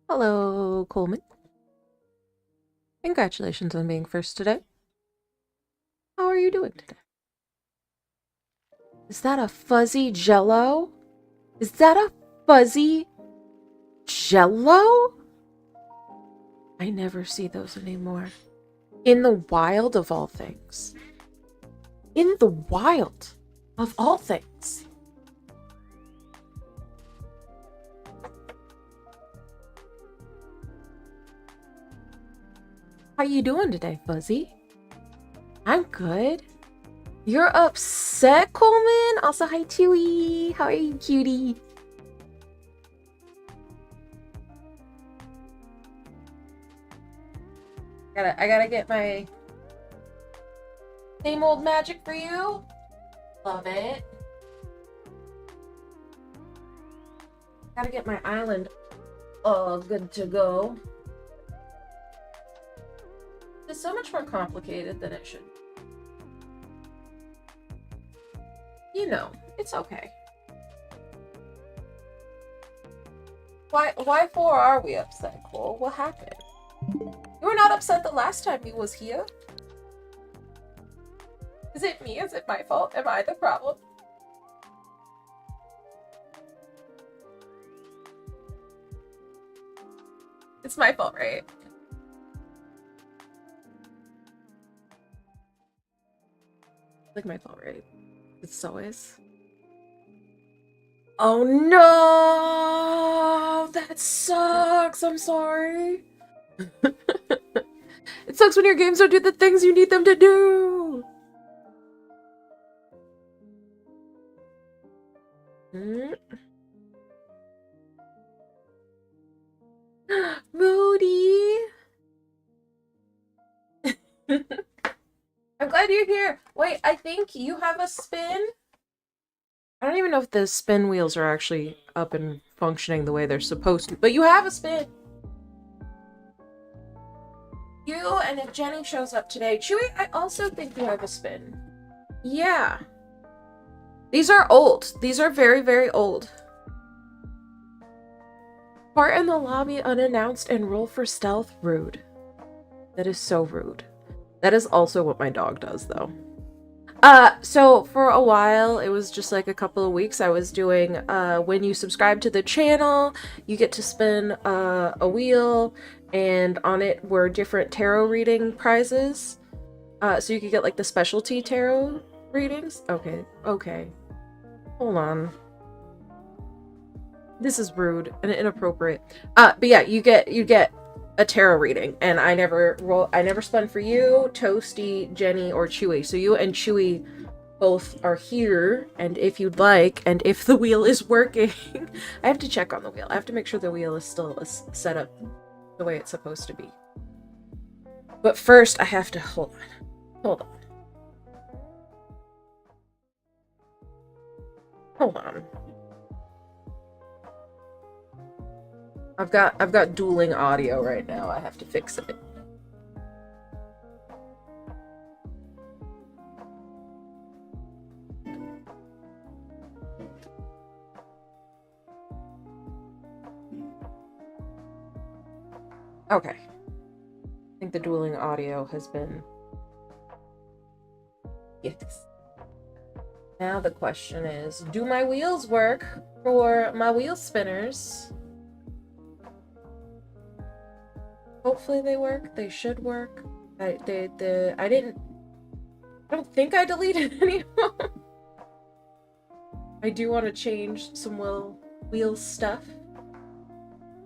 Hello, Coleman. Congratulations on being first today. How are you doing today? Is that a fuzzy jello? Is that a fuzzy jello? I never see those anymore. In the wild of all things. In the wild of all things. How you doing today, Fuzzy? I'm good. You're upset, Coleman? Also, hi, Chewy. How are you, cutie? I gotta get my same old magic for you. Love it. Gotta get my island all good to go. It's so much more complicated than it should. You know, it's okay. Why for are we upset, Cole? What happened? You were not upset the last time he was here. Is it me? Is it my fault? Am I the problem? It's my fault, right? Like my fault, right? It's always. Oh no! That sucks! I'm sorry. It sucks when your games don't do the things you need them to do! Moody! I'm glad you're here. Wait, I think you have a spin? I don't even know if the spin wheels are actually up and functioning the way they're supposed to, but you have a spin! You, and if Jenny shows up today. Chewy, I also think you have a spin. Yeah. These are old. These are very, very old. Part in the lobby unannounced and roll for stealth. Rude. That is so rude. That is also what my dog does, though. So for a while, it was just like a couple of weeks, I was doing, when you subscribe to the channel, you get to spin, a wheel, and on it were different tarot reading prizes. So you could get, like, the specialty tarot readings. Okay, okay. Hold on. This is rude and inappropriate. But yeah, you get a tarot reading, and I never spun for you, Toasty, Jenny, or Chewy. So you and Chewy both are here, and if you'd like, and if the wheel is working, I have to check on the wheel. I have to make sure the wheel is still set up the way it's supposed to be. But first, I have to hold on. Hold on. I've got dueling audio right now. I have to fix it. Okay. I think the dueling audio has been... Yes. Now the question is, do my wheels work for my wheel spinners? Hopefully they work. They should work. I don't think I deleted any of them. I do want to change some wheel stuff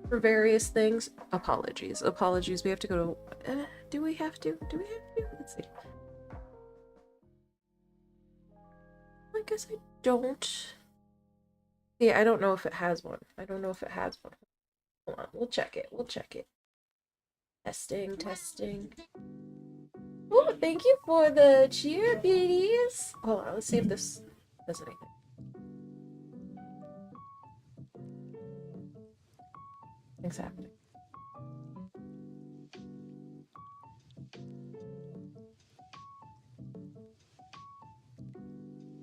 for various things. Apologies. We have to go to... do we have to? Let's see. I guess I don't. Yeah, I don't know if it has one. Hold on. We'll check it. Testing. Oh, thank you for the cheer, beauties. Hold on, let's see if this does anything. Things happening.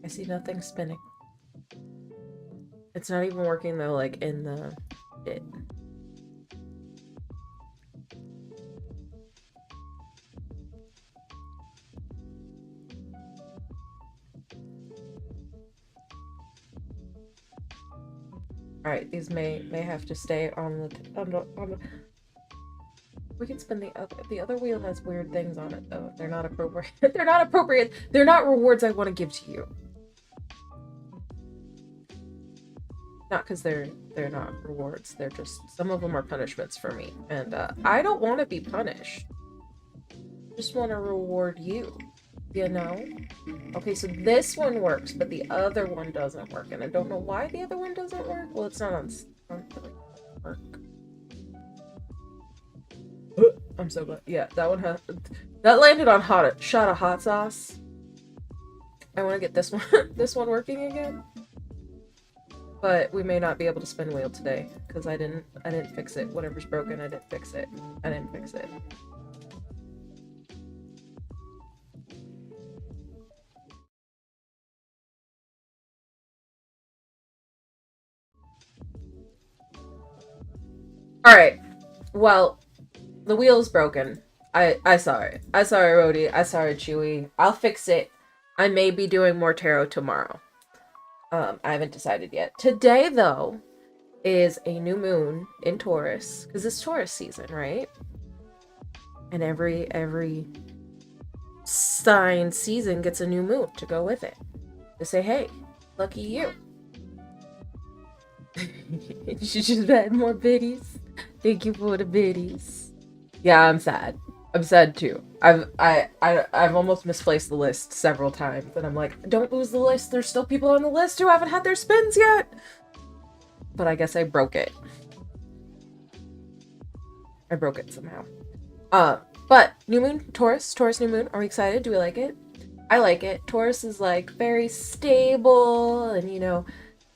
I see nothing spinning. It's not even working though, like in the bit. Alright, these may have to stay on the we can spin the other wheel has weird things on it though. They're not appropriate. They're not appropriate. They're not rewards I want to give to you. Not because they're not rewards. They're just, some of them are punishments for me. And I don't want to be punished. I just want to reward you. You know? Okay, so this one works, but the other one doesn't work. And I don't know why the other one doesn't work. Well, it's not on work. I'm so glad. Yeah, that one has... That landed on shot of hot sauce. I want to get this one working again. But we may not be able to spin wheel today because I didn't fix it. Whatever's broken, I didn't fix it. Alright. Well, the wheel's broken. I saw it. I saw it, Rhodey. I saw it, Chewy. I'll fix it. I may be doing more tarot tomorrow. I haven't decided yet. Today, though, is a new moon in Taurus, because it's Taurus season, right? And every sign season gets a new moon to go with it. To say, hey, lucky you. She just had more biddies. Thank you for the biddies. Yeah, I'm sad. I'm sad too. I've almost misplaced the list several times, and I'm like, don't lose the list. There's still people on the list who haven't had their spins yet. But I guess I broke it. I broke it somehow. But new moon, Taurus new moon. Are we excited? Do we like it? I like it. Taurus is like very stable and, you know,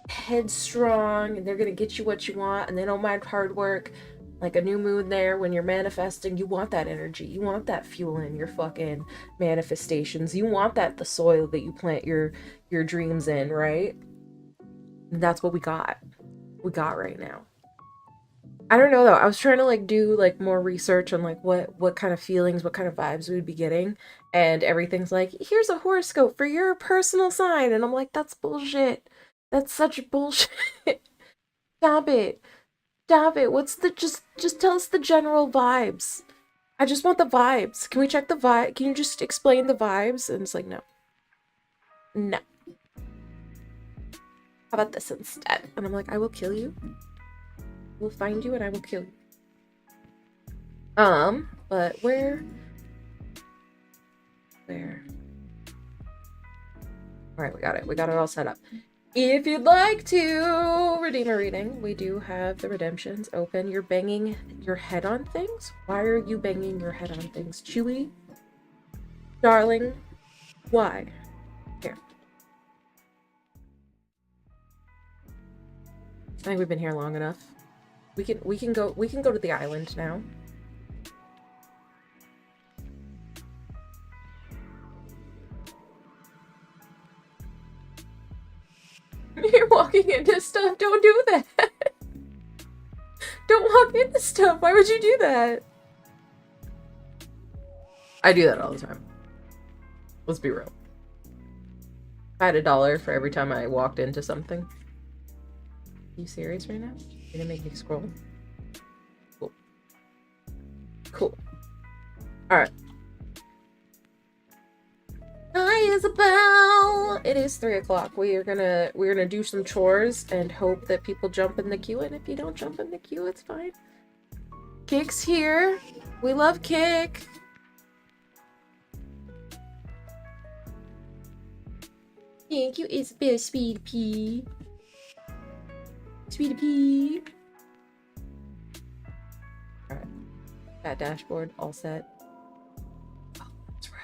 headstrong, and they're gonna get you what you want, and they don't mind hard work. Like a new moon there, when you're manifesting, you want that energy. You want that fuel in your fucking manifestations. You want that, the soil that you plant your dreams in, right? And that's what we got. We got right now. I don't know though. I was trying to like do like more research on like what kind of feelings, what kind of vibes we would be getting, and everything's like, here's a horoscope for your personal sign, and I'm like, that's bullshit. That's such bullshit. Stop it. Stop it. What's the just tell us the general vibes. I just want the vibes. Can we check the vibe? Can you just explain the vibes? And it's like, no. No. How about this instead? And I'm like, I will kill you. We'll find you and I will kill you. But where? Alright, we got it. We got it all set up. If you'd like to redeem a reading, we do have the redemptions open. You're banging your head on things? Why are you banging your head on things? Chewy? Darling? Why? Here. I think we've been here long enough. We can go to the island now. You're walking into stuff. Don't do that. Don't walk into stuff. Why would you do that? I do that all the time. Let's be real. I had $1 for every time I walked into something. Are you serious right now? You're gonna make me scroll? Cool. Cool. Alright. Hi, Isabel! It is 3 o'clock. We're gonna do some chores and hope that people jump in the queue, and if you don't jump in the queue, it's fine. Kick's here. We love Kick. Thank you, Isabel, Speed P. Sweetie P. Alright. That dashboard all set. Oh, that's right.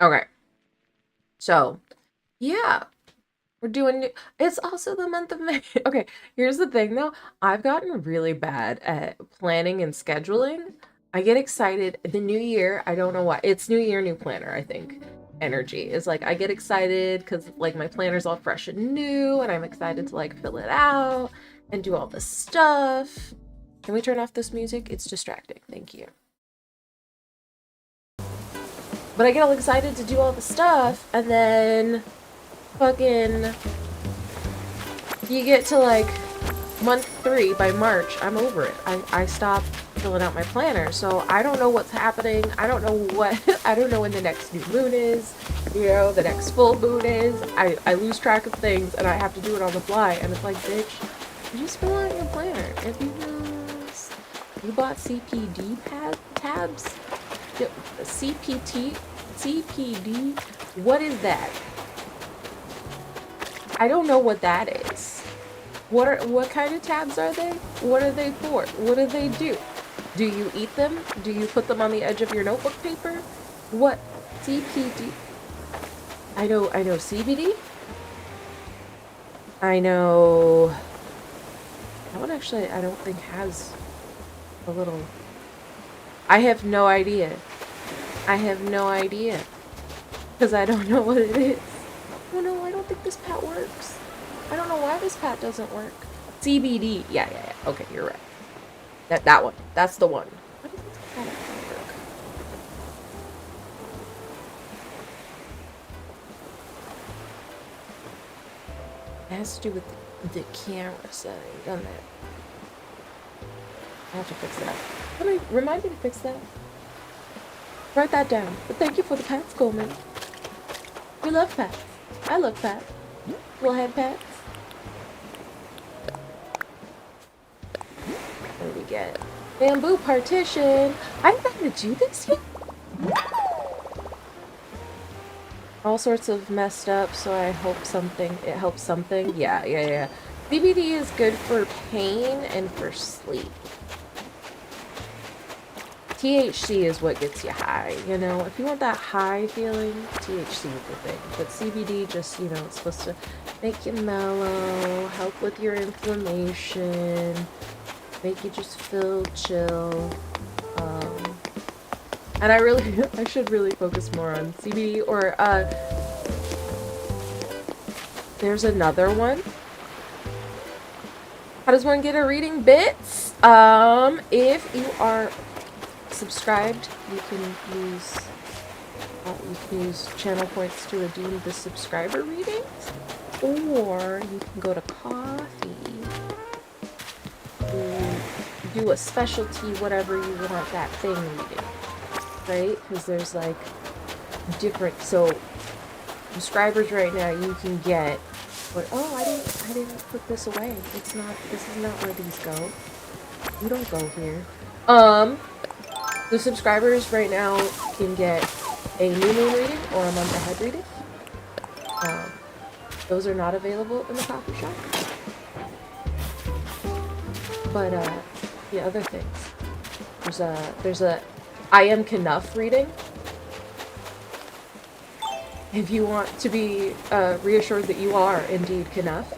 Okay. So, yeah. We're doing it's also the month of May. Okay, here's the thing though. I've gotten really bad at planning and scheduling. I get excited. The new year, I don't know why. It's new year, new planner, I think. Energy is like I get excited because like my planner's all fresh and new, and I'm excited to like fill it out and do all this stuff. Can we turn off this music? It's distracting. Thank you. But I get all excited to do all the stuff, and then fucking you get to like month 3 by March, I'm over it. I stopped filling out my planner, so I don't know what's happening. I don't know I don't know when the next new moon is, you know, the next full moon is. I lose track of things, and I have to do it on the fly, and it's like, bitch, you just fill out your planner. If you bought CPD tabs? CPD? What is that? I don't know what that is. What kind of tabs are they? What are they for? What do they do? Do you eat them? Do you put them on the edge of your notebook paper? What? CPD? I know CBD. I know that one actually I don't think has a little. I have no idea. I have no idea. Because I don't know what it is. Oh no, I don't think this pat works. I don't know why this pat doesn't work. CBD. Yeah. Okay, you're right. That one. That's the one. Why does this pat actually work? It has to do with the camera setting, doesn't it? I have to fix that. Remind me to fix that. Write that down. But thank you for the pats, Coleman. We love pats. I love pats. Little head pats. What do we get? Bamboo partition. I haven't had to do this yet. All sorts of messed up, so I hope it helps something. Yeah. CBD is good for pain and for sleep. THC is what gets you high, you know? If you want that high feeling, THC is the thing. But CBD just, you know, it's supposed to make you mellow, help with your inflammation, make you just feel chill. And I should really focus more on CBD or, there's another one. How does one get a reading? Bits? If you are subscribed, you can use channel points to redeem the subscriber readings, or you can go to Coffee, do a specialty, whatever you want that thing reading, right? Because there's like different, so subscribers right now you can get, but oh, I didn't put this away. This is not where these go. You don't go here. The subscribers right now can get a new moon reading or a month ahead reading. Those are not available in the coffee shop. But the other things, there's a I am Knuff reading. If you want to be reassured that you are indeed Knuff.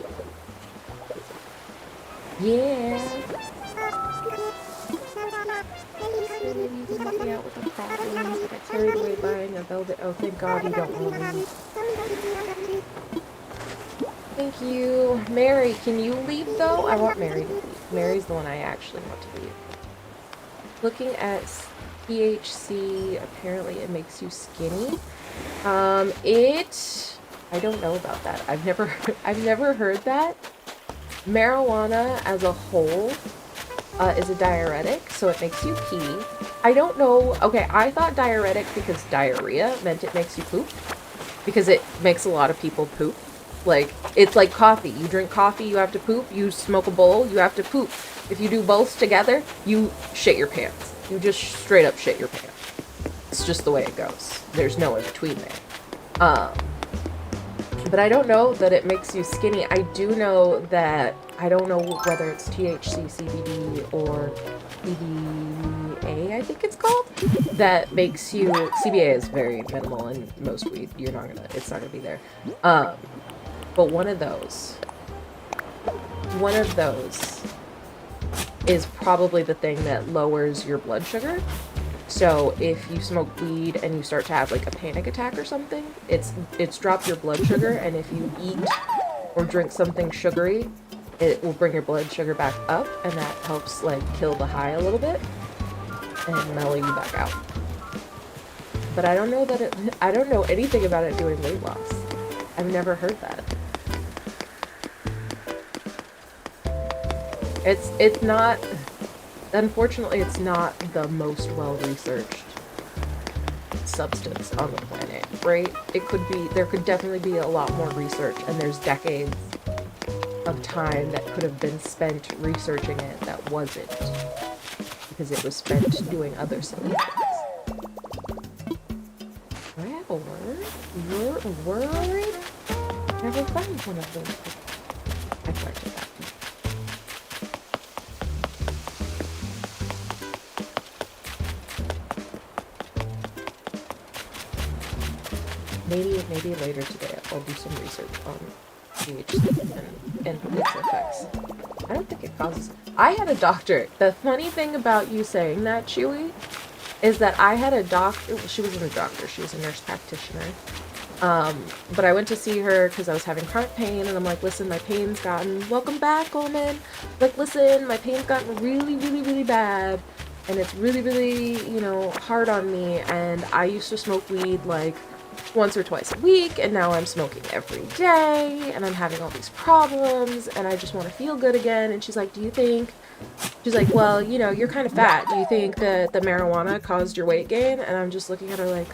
Yeah. You can help me out with a problem. I got carried away buying a velvet. Oh, thank God you don't want me. Thank you. Mary, can you leave though? I want Mary to leave. Mary's the one I actually want to leave. Looking at THC, apparently it makes you skinny. I don't know about that. I've never heard that. Marijuana as a whole is a diuretic, so it makes you pee. I don't know. Okay, I thought diuretic because diarrhea meant it makes you poop, because it makes a lot of people poop. Like, it's like coffee. You drink coffee, you have to poop. You smoke a bowl, you have to poop. If you do both together, you shit your pants. You just straight up shit your pants. It's just the way it goes. There's no in between there. But I don't know that it makes you skinny. I do know that, I don't know whether it's THC, CBD, or CBA, I think it's called, that makes you, CBA is very minimal in most weed. It's not gonna be there. But one of those is probably the thing that lowers your blood sugar. So if you smoke weed and you start to have like a panic attack or something, it's dropped your blood sugar, and if you eat or drink something sugary, it will bring your blood sugar back up, and that helps like kill the high a little bit and mellow you back out. But I don't know anything about it doing weight loss. I've never heard that. It's not, unfortunately, it's not the most well-researched substance on the planet, right? There could definitely be a lot more research, and there's decades of time that could have been spent researching it that wasn't, because it was spent doing other silly things. Do I have a word? A word? Never found one of those. I collected that. maybe later today I'll do some research on THC and its effects. I don't think it causes... I had a doctor. The funny thing about you saying that, Chewy, is that I had a doctor... She wasn't a doctor. She was a nurse practitioner. But I went to see her because I was having chronic pain, and I'm like, listen, my pain's gotten... Welcome back, Coleman. Like, listen, my pain's gotten really, really, really bad, and it's really, really, you know, hard on me, and I used to smoke weed, like, once or twice a week, and now I'm smoking every day, and I'm having all these problems, and I just want to feel good again. And she's like, do you think... She's like, well, you know, you're kind of fat. Do you think that the marijuana caused your weight gain? And I'm just looking at her like...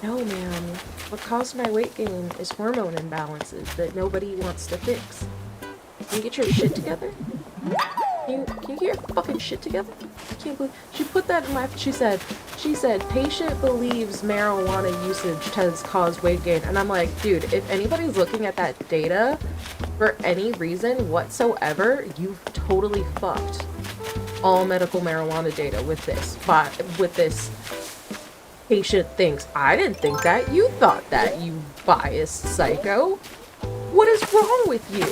No, ma'am. What caused my weight gain is hormone imbalances that nobody wants to fix. Can you get your shit together? Can you get your fucking shit together? I can't believe... She put that in my... She said, patient believes marijuana usage has caused weight gain. And I'm like, dude, if anybody's looking at that data for any reason whatsoever, you've totally fucked all medical marijuana data with this. With this... Patient thinks. I didn't think that. You thought that, you biased psycho. What is wrong with you?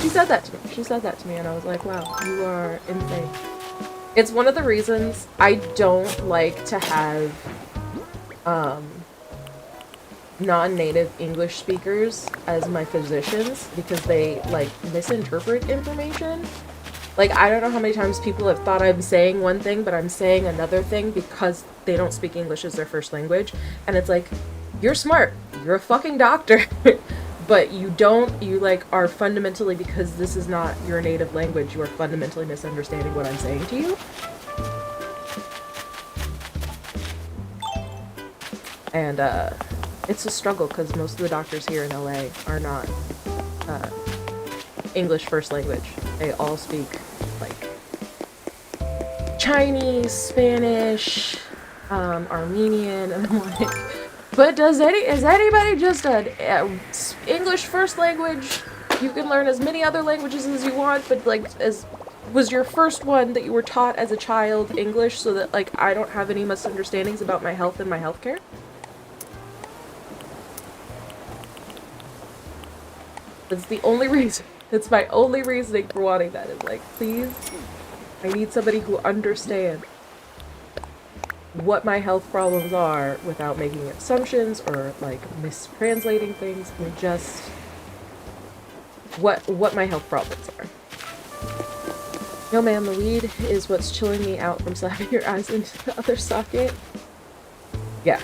She said that to me. She said that to me, and I was like, wow, you are insane. It's one of the reasons I don't like to have non-native English speakers as my physicians, because they, like, misinterpret information. Like, I don't know how many times people have thought I'm saying one thing, but I'm saying another thing because they don't speak English as their first language. And it's like, you're smart. You're a fucking doctor. But you like, are fundamentally, because this is not your native language, you are fundamentally misunderstanding what I'm saying to you. And, it's a struggle because most of the doctors here in LA are not, English first language. They all speak, like, Chinese, Spanish, Armenian, and I'm like, but is anybody just an English first language? You can learn as many other languages as you want, but, like, was your first one that you were taught as a child English so that, like, I don't have any misunderstandings about my health and my healthcare? That's the only reason. It's my only reasoning for wanting that, is like, please, I need somebody who understands what my health problems are without making assumptions or, like, mistranslating things, and just what my health problems are. No, ma'am, the weed is what's chilling me out from slapping your eyes into the other socket. Yeah,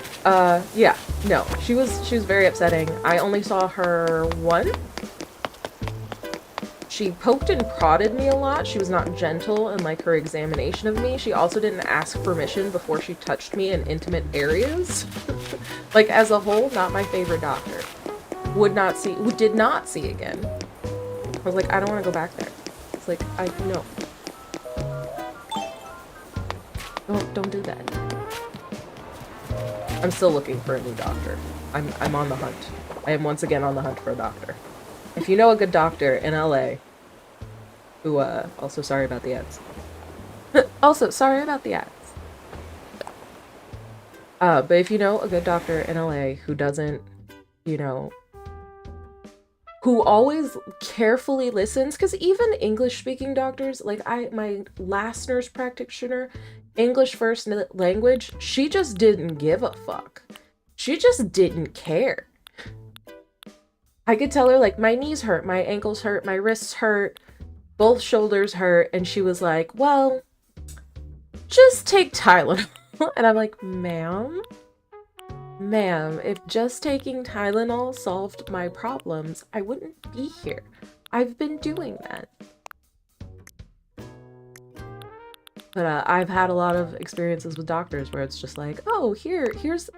yeah, no, she was very upsetting. I only saw her once. She poked and prodded me a lot. She was not gentle in, like, her examination of me. She also didn't ask permission before she touched me in intimate areas. Like, as a whole, not my favorite doctor. Did not see again. I was like, I don't want to go back there. It's like, no. Don't do that. I'm still looking for a new doctor. I'm on the hunt. I am once again on the hunt for a doctor. If you know a good doctor in LA, who, also sorry about the ads. Also, sorry about the ads. But if you know a good doctor in LA who doesn't, you know, who always carefully listens, because even English-speaking doctors, like my last nurse practitioner, English first language, she just didn't give a fuck. She just didn't care. I could tell her, like, my knees hurt, my ankles hurt, my wrists hurt, both shoulders hurt, and she was like, well, just take Tylenol. And I'm like, ma'am, if just taking Tylenol solved my problems, I wouldn't be here. I've been doing that. But I've had a lot of experiences with doctors where it's just like, oh, here's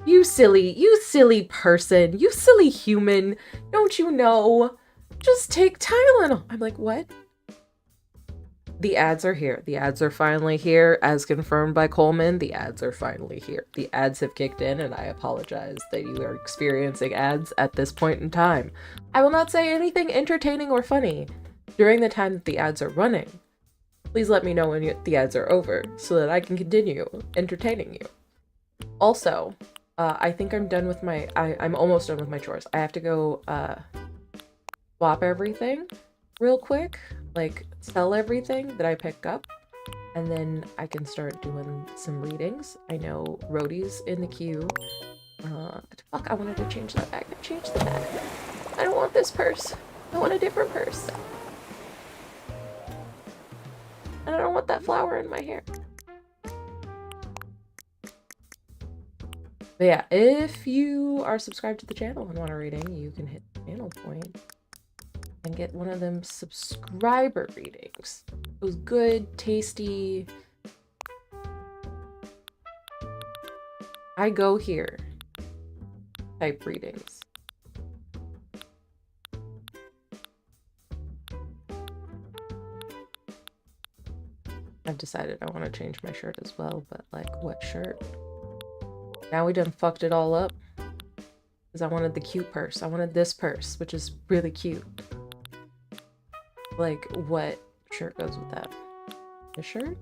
you silly person, you silly human, don't you know? Just take Tylenol. I'm like, what? The ads are here. The ads are finally here, as confirmed by Coleman. The ads are finally here. The ads have kicked in, and I apologize that you are experiencing ads at this point in time. I will not say anything entertaining or funny during the time that the ads are running. Please let me know when the ads are over so that I can continue entertaining you. Also, I think I'm done with my, I'm almost done with my chores. I have to go swap everything real quick, like sell everything that I pick up, and then I can start doing some readings. I know Rhodey's in the queue. Fuck, I wanted to change that bag. I changed the bag. I don't want this purse. I want a different purse. And I don't want that flower in my hair. But yeah, if you are subscribed to the channel and want a reading, you can hit the channel point and get one of them subscriber readings. Those good, tasty... I go here type readings. I've decided I want to change my shirt as well, but like, what shirt? Now we done fucked it all up. Because I wanted the cute purse. I wanted this purse, which is really cute. Like, what shirt goes with that? This shirt?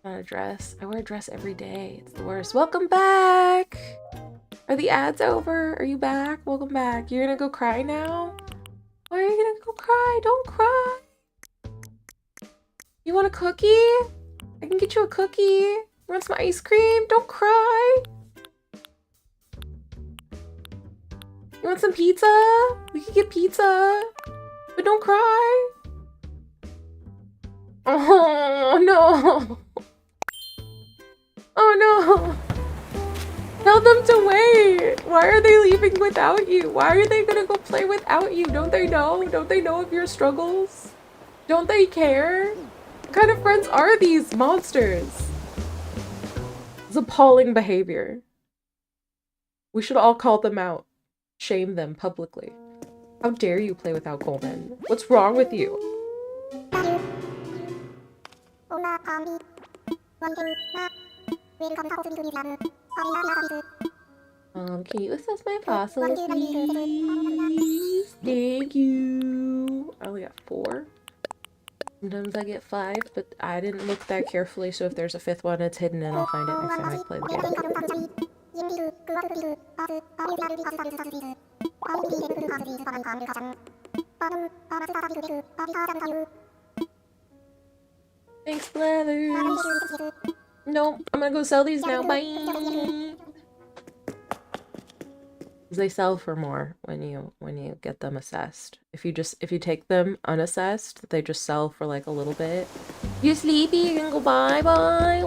Not a dress. I wear a dress every day. It's the worst. Welcome back! Are the ads over? Are you back? Welcome back. You're gonna go cry now? Why are you gonna go cry? Don't cry! You want a cookie? I can get you a cookie. You want some ice cream? Don't cry! You want some pizza? We can get pizza. But don't cry! Oh no! Oh no! Tell them to wait! Why are they leaving without you? Why are they gonna go play without you? Don't they know? Don't they know of your struggles? Don't they care? What kind of friends are these monsters? It's appalling behavior. We should all call them out. Shame them publicly. How dare you play without Coleman? What's wrong with you? Can you assess my fossils, please? Thank you. I only got 4. Sometimes I get 5, but I didn't look that carefully, so if there's a 5th one, it's hidden and I'll find it next time I play the game. Thanks, Blathers. Nope, I'm gonna go sell these now. Bye. They sell for more when you get them assessed. If you take them unassessed, they just sell for like a little bit. You sleepy? You can go bye.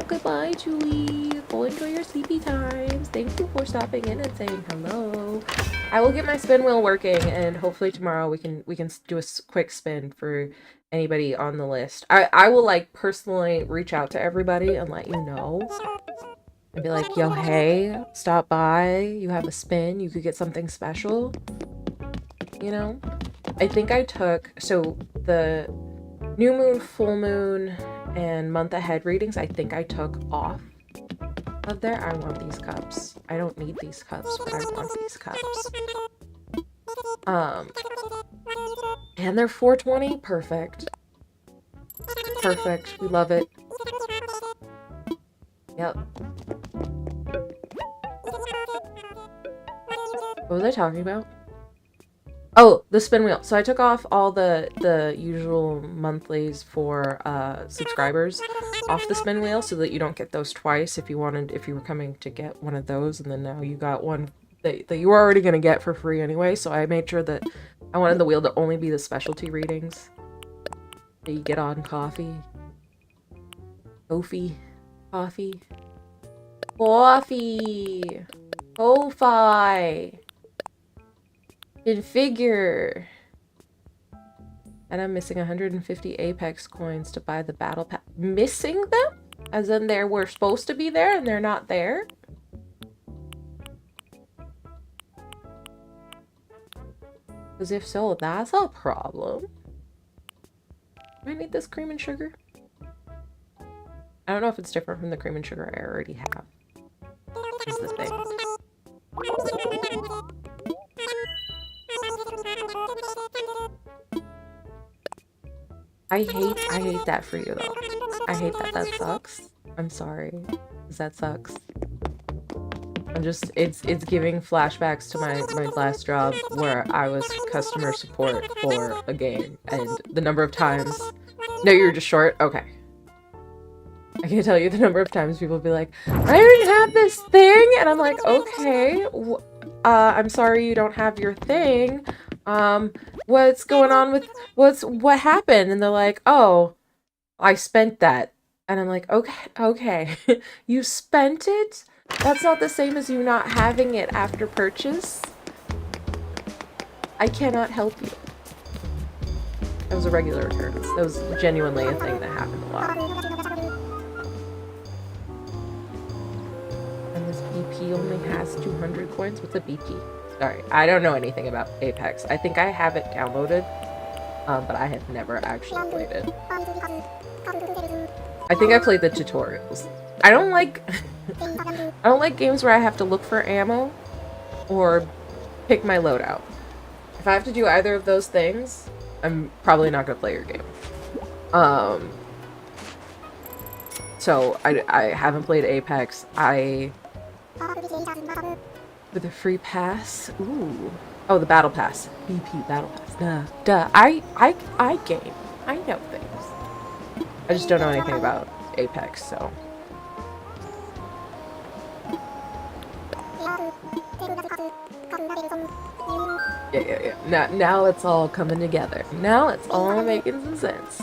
Okay, bye, Chewy. Go enjoy your sleepy times. Thank you for stopping in and saying hello. I will get my spin wheel working, and hopefully tomorrow we can do a quick spin for anybody on the list. I will like personally reach out to everybody and let you know. And be like, yo, hey, stop by. You have a spin. You could get something special. You know? I think I took... So, the new moon, full moon, and month ahead readings, I think I took off of there. I want these cups. I don't need these cups, but I want these cups. And they're 420. Perfect. Perfect. We love it. Yep. What was I talking about? Oh, the spin wheel. So I took off all the usual monthlies for subscribers off the spin wheel so that you don't get those twice if you were coming to get one of those, and then now you got one that you were already gonna get for free anyway. So I made sure that I wanted the wheel to only be the specialty readings that you get on coffee. Coffee. Ko-fi. Configure. And I'm missing 150 Apex coins to buy the battle pass. Missing them? As in they were supposed to be there and they're not there? Because if so, that's a problem. Do I need this cream and sugar? I don't know if it's different from the cream and sugar I already have. Is the thing. I hate that for you though. I hate that. That sucks. I'm sorry. 'Cause that sucks. I'm just, it's giving flashbacks to my last job where I was customer support for a game, and the number of times... No, you're just short? Okay. I can't tell you the number of times people be like, I don't have this thing! And I'm like, okay, I'm sorry you don't have your thing. What's going on with, what happened? And they're like, oh, I spent that. And I'm like, okay, you spent it? That's not the same as you not having it after purchase. I cannot help you. That was a regular occurrence. That was genuinely a thing that happened a lot. And this BP only has 200 coins. What's a BP? Sorry, I don't know anything about Apex. I think I have it downloaded, but I have never actually played it. I think I played the tutorials. I don't like I don't like games where I have to look for ammo or pick my loadout. If I have to do either of those things, I'm probably not gonna play your game. So I haven't played Apex. With a free pass. Ooh. Oh, the battle pass. BP battle pass. Duh. I game. I know things. I just don't know anything about Apex, so. Yeah. Now it's all coming together. Now it's all making some sense.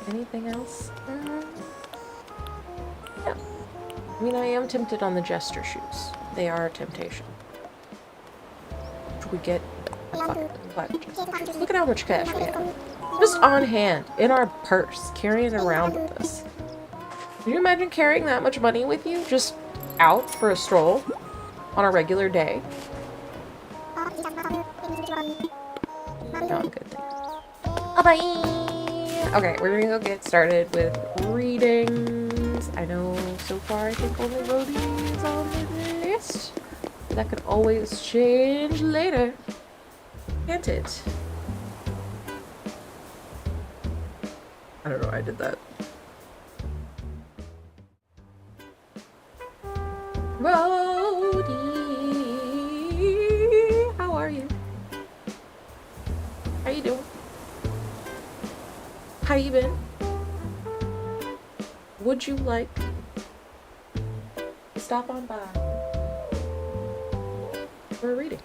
Anything else? Yeah. I mean, I am tempted on the jester shoes. They are a temptation. Should we get a fucking jester shoes? Look at how much cash we have. Just on hand, in our purse, carrying it around with us. Can you imagine carrying that much money with you? Just out for a stroll on a regular day? No, I'm good, thanks. Bye-bye! Okay, we're gonna go get started with readings. I know so far I think only Rhodey's on the list. That could always change later. Can't it? I don't know why I did that. Rhodey, how are you? How you doing? How you been? Would you like to stop on by for a reading?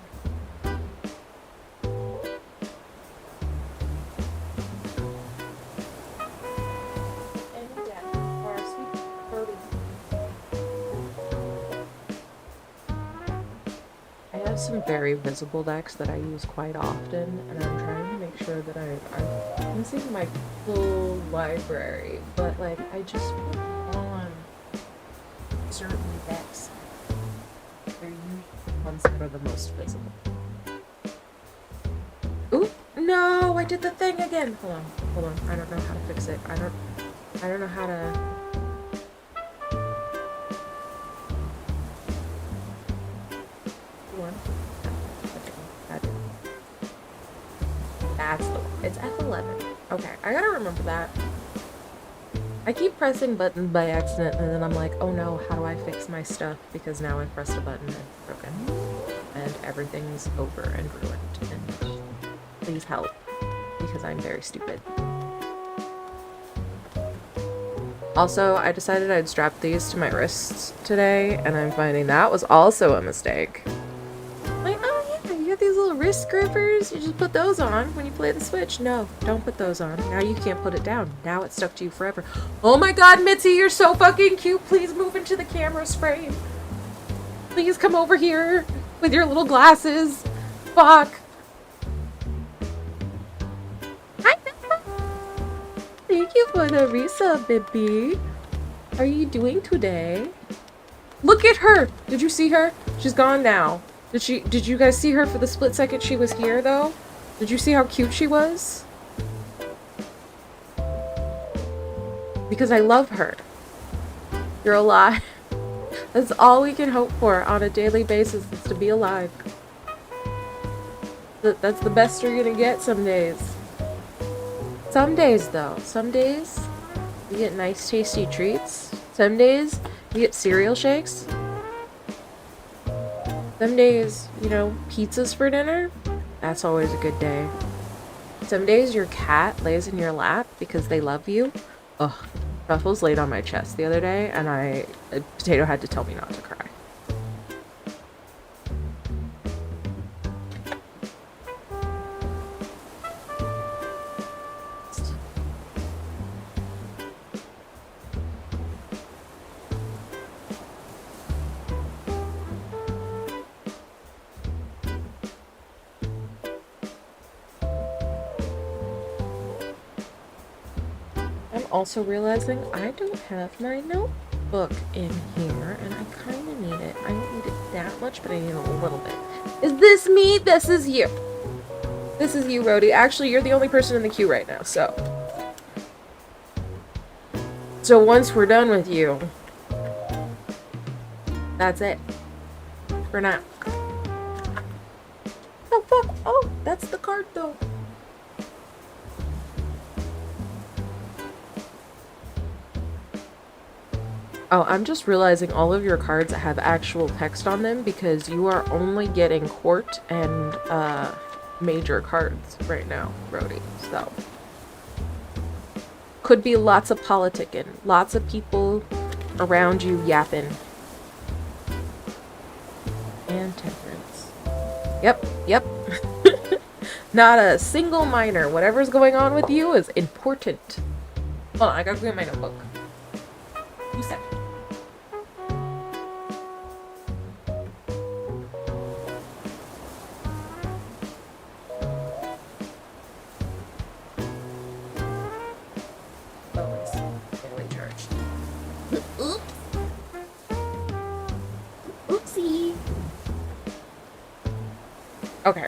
I have some very visible decks that I use quite often, and I'm trying to make sure that I'm using my full library, but like I just put on certain decks. They're usually the ones that are the most visible. Oop! No, I did the thing again. Hold on. I don't know how to fix it. I don't know how to. That's the one. It's F11. Okay, I gotta remember that. I keep pressing buttons by accident, and then I'm like, oh no, how do I fix my stuff? Because now I've pressed a button and it's broken. And everything's over and ruined. And please help, because I'm very stupid. Also, I decided I'd strap these to my wrists today, and I'm finding that was also a mistake. Like, oh yeah, you have these little wrist grippers, you just put those on when you play the Switch. No, don't put those on. Now you can't put it down. Now it's stuck to you forever. Oh my god, Mitzi, you're so fucking cute. Please move into the camera's frame. Please come over here with your little glasses. Fuck. Hi, Peppa. Thank you for the resub, baby. How are you doing today? Look at her! Did you see her? She's gone now. Did you guys see her for the split second she was here, though? Did you see how cute she was? Because I love her. You're alive. That's all we can hope for on a daily basis, is to be alive. That's the best you're gonna get some days. Some days, though. Some days, you get nice, tasty treats. Some days, you get cereal shakes. Some days, you know, pizzas for dinner. That's always a good day. Some days, your cat lays in your lap because they love you. Ugh. Ruffles laid on my chest the other day, and Potato had to tell me not to cry. Also realizing I don't have my notebook in here, and I kind of need it. I don't need it that much, but I need it a little bit. Is this me? This is you. This is you, Rhodey. Actually, you're the only person in the queue right now, so. So once we're done with you, that's it. For now. Oh, fuck. Oh, that's the card, though. Oh, I'm just realizing all of your cards have actual text on them because you are only getting court and major cards right now, Brody. So could be lots of politicking, lots of people around you yapping. And temperance. Yep. Not a single minor. Whatever's going on with you is important. Hold on, I gotta get my notebook. You said. Okay.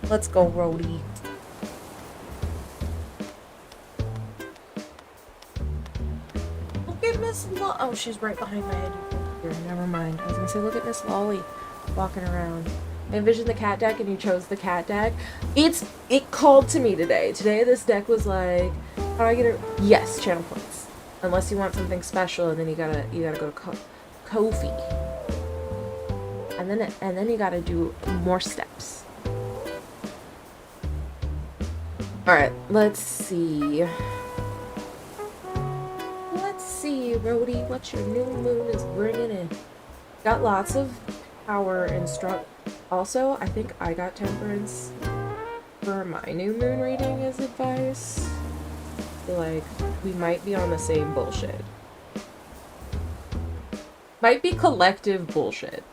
Let's go, Rhodey. Look at Miss Oh, she's right behind my head. Here, never mind. I was gonna say, look at Miss Lolly walking around. I envisioned the cat deck and you chose the cat deck. It called to me today. Today this deck was like, how do I get it? Yes, channel points. Unless you want something special, and then you gotta go to Ko-fi. And then you gotta do more steps. Alright, let's see. Rhodey, what your new moon is bringing in. Got lots of power and strong. Also, I think I got temperance for my new moon reading as advice. Like, we might be on the same bullshit. Might be collective bullshit.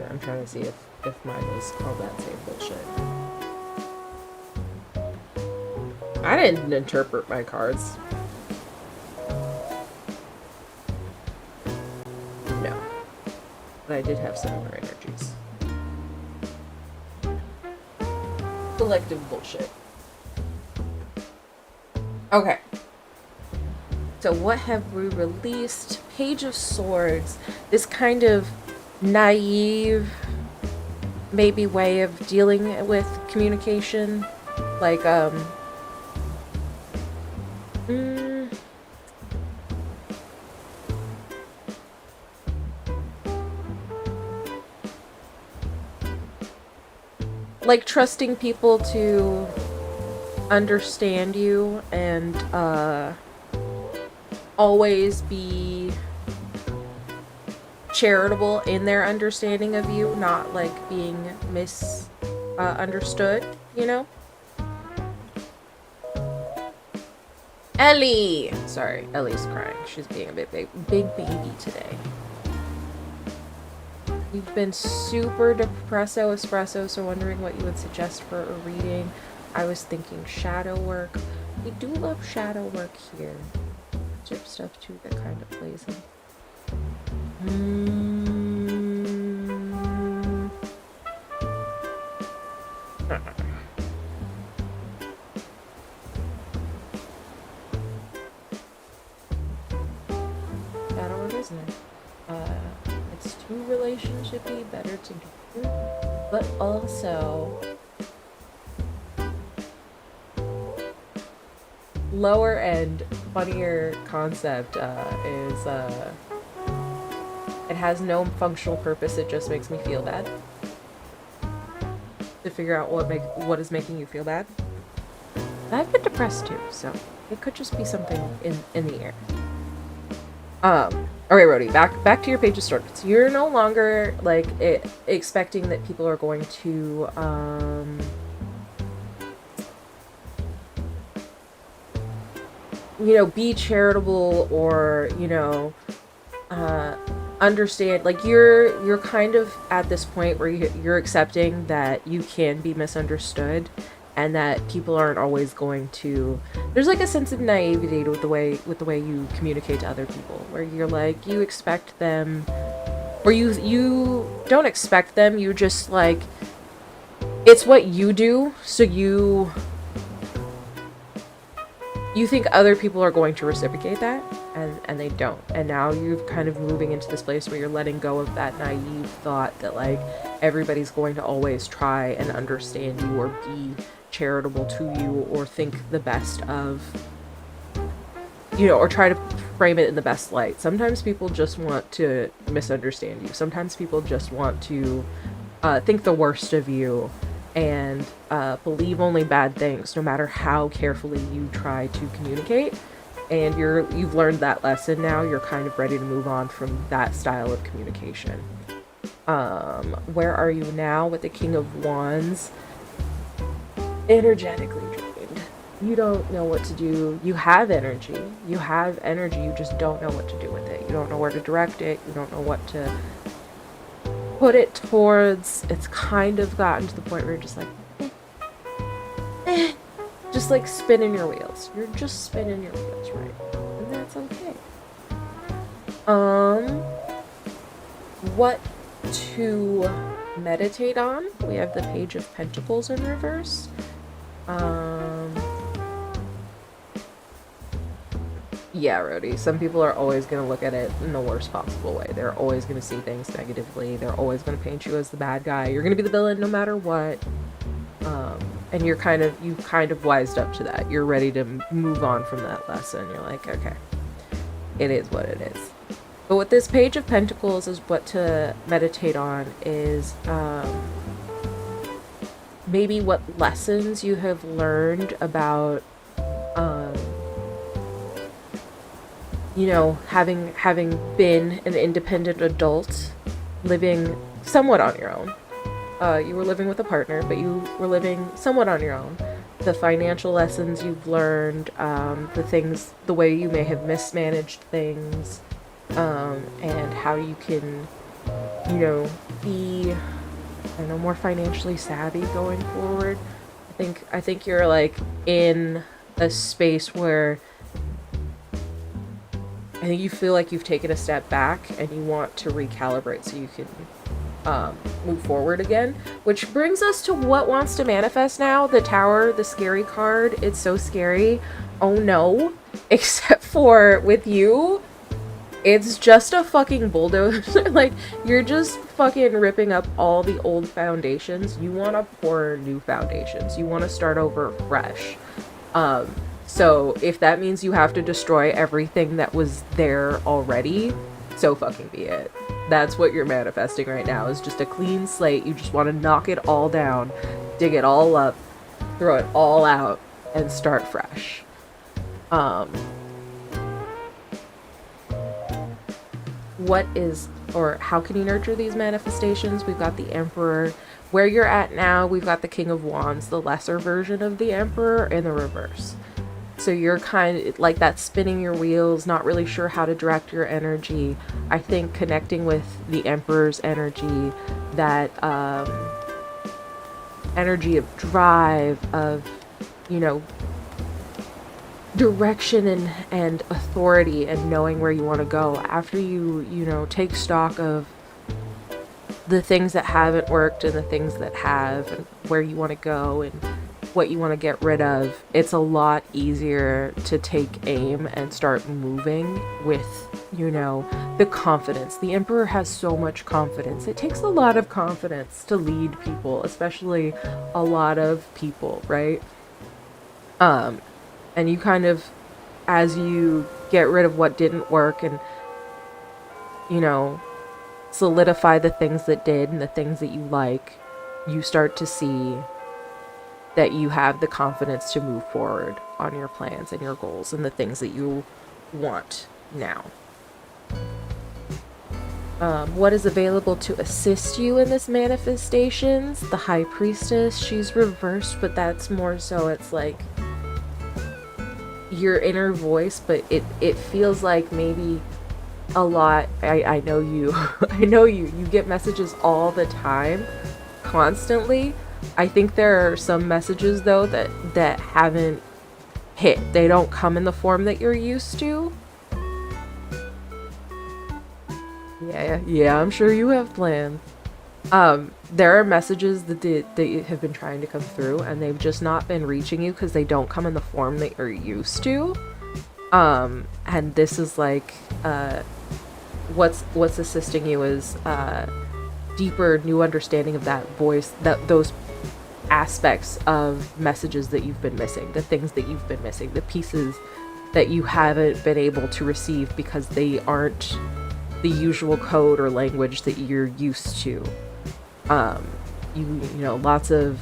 I'm trying to see if mine is called that same bullshit. I didn't interpret my cards. No. But I did have similar energies. Collective bullshit. Okay. So what have we released? Page of Swords. This kind of naive, maybe, way of dealing with communication. Like, like trusting people to understand you and, always be charitable in their understanding of you, not like being misunderstood, you know? Ellie! Sorry, Ellie's crying. She's being a big baby today. You've been super depresso espresso, so wondering what you would suggest for a reading. I was thinking shadow work. We do love shadow work here. There's stuff too that kind of plays in. Shadow work, isn't it? It's too relationshipy, better together, but also lower end, funnier concept is it has no functional purpose. It just makes me feel bad. To figure out what is making you feel bad. I've been depressed too, so it could just be something in the air. Alright, Rhodey, back to your page of stories. You're no longer like expecting that people are going to be charitable or understand. Like you're kind of at this point where you're accepting that you can be misunderstood and that people aren't always going to. There's like a sense of naivety with the way you communicate to other people, where you're like, you expect them, or you don't expect them, you just like, it's what you do, so you think other people are going to reciprocate that, and they don't. And now you're kind of moving into this place where you're letting go of that naive thought that like everybody's going to always try and understand you or be charitable to you or think the best of, or try to frame it in the best light. Sometimes people just want to misunderstand you. Sometimes people just want to think the worst of you and believe only bad things, no matter how carefully you try to communicate. And you've learned that lesson now. You're kind of ready to move on from that style of communication. Where are you now with the King of Wands? Energetically drained. You don't know what to do. You have energy. You just don't know what to do with it. You don't know where to direct it. You don't know what to put it towards. It's kind of gotten to the point where you're just like, just like spinning your wheels. You're just spinning your wheels, right? And that's okay. What to meditate on? We have the Page of Pentacles in reverse. Yeah, Rhodey, some people are always going to look at it in the worst possible way. They're always going to see things negatively. They're always going to paint you as the bad guy. You're going to be the villain no matter what. And you've kind of wised up to that. You're ready to move on from that lesson. You're like, okay, it is what it is. But with this Page of Pentacles is what to meditate on is, maybe what lessons you have learned about, having been an independent adult, living somewhat on your own. You were living with a partner, but you were living somewhat on your own. The financial lessons you've learned, the way you may have mismanaged things, and how you can, be, more financially savvy going forward. I think you're like in a space where I think you feel like you've taken a step back and you want to recalibrate so you can move forward again. Which brings us to what wants to manifest now. The Tower, the scary card. It's so scary. Oh no. Except for with you, it's just a fucking bulldozer. Like, you're just fucking ripping up all the old foundations. You want to pour new foundations. You want to start over fresh. So if that means you have to destroy everything that was there already, so fucking be it. That's what you're manifesting right now, is just a clean slate. You just want to knock it all down, dig it all up, throw it all out, and start fresh. How can you nurture these manifestations? We've got the Emperor. Where you're at now, we've got the King of Wands, the lesser version of the Emperor, in the reverse. So you're kind of like that, spinning your wheels, not really sure how to direct your energy. I think connecting with the Emperor's energy, that energy of drive, of, you know, direction and authority, and knowing where you want to go after you know, take stock of the things that haven't worked and the things that have, and where you want to go and what you want to get rid of. It's a lot easier to take aim and start moving with, you know, the confidence. The Emperor has so much confidence. It takes a lot of confidence to lead people, especially a lot of people, right? And you kind of, as you get rid of what didn't work and, you know, solidify the things that did and the things that you like, you start to see that you have the confidence to move forward on your plans and your goals and the things that you want now. What is available to assist you in this manifestations? The High Priestess, she's reversed, but that's more so, it's like your inner voice, but it feels like maybe a lot. I know you I know you get messages all the time, constantly. I think there are some messages though that haven't hit. They don't come in the form that you're used to. Yeah, I'm sure you have plans. There are messages that they have been trying to come through, and they've just not been reaching you because they don't come in the form that you're used to. And this is like, what's assisting you is deeper, new understanding of that voice, those aspects of messages that you've been missing, the things that you've been missing, the pieces that you haven't been able to receive because they aren't the usual code or language that you're used to. You know, lots of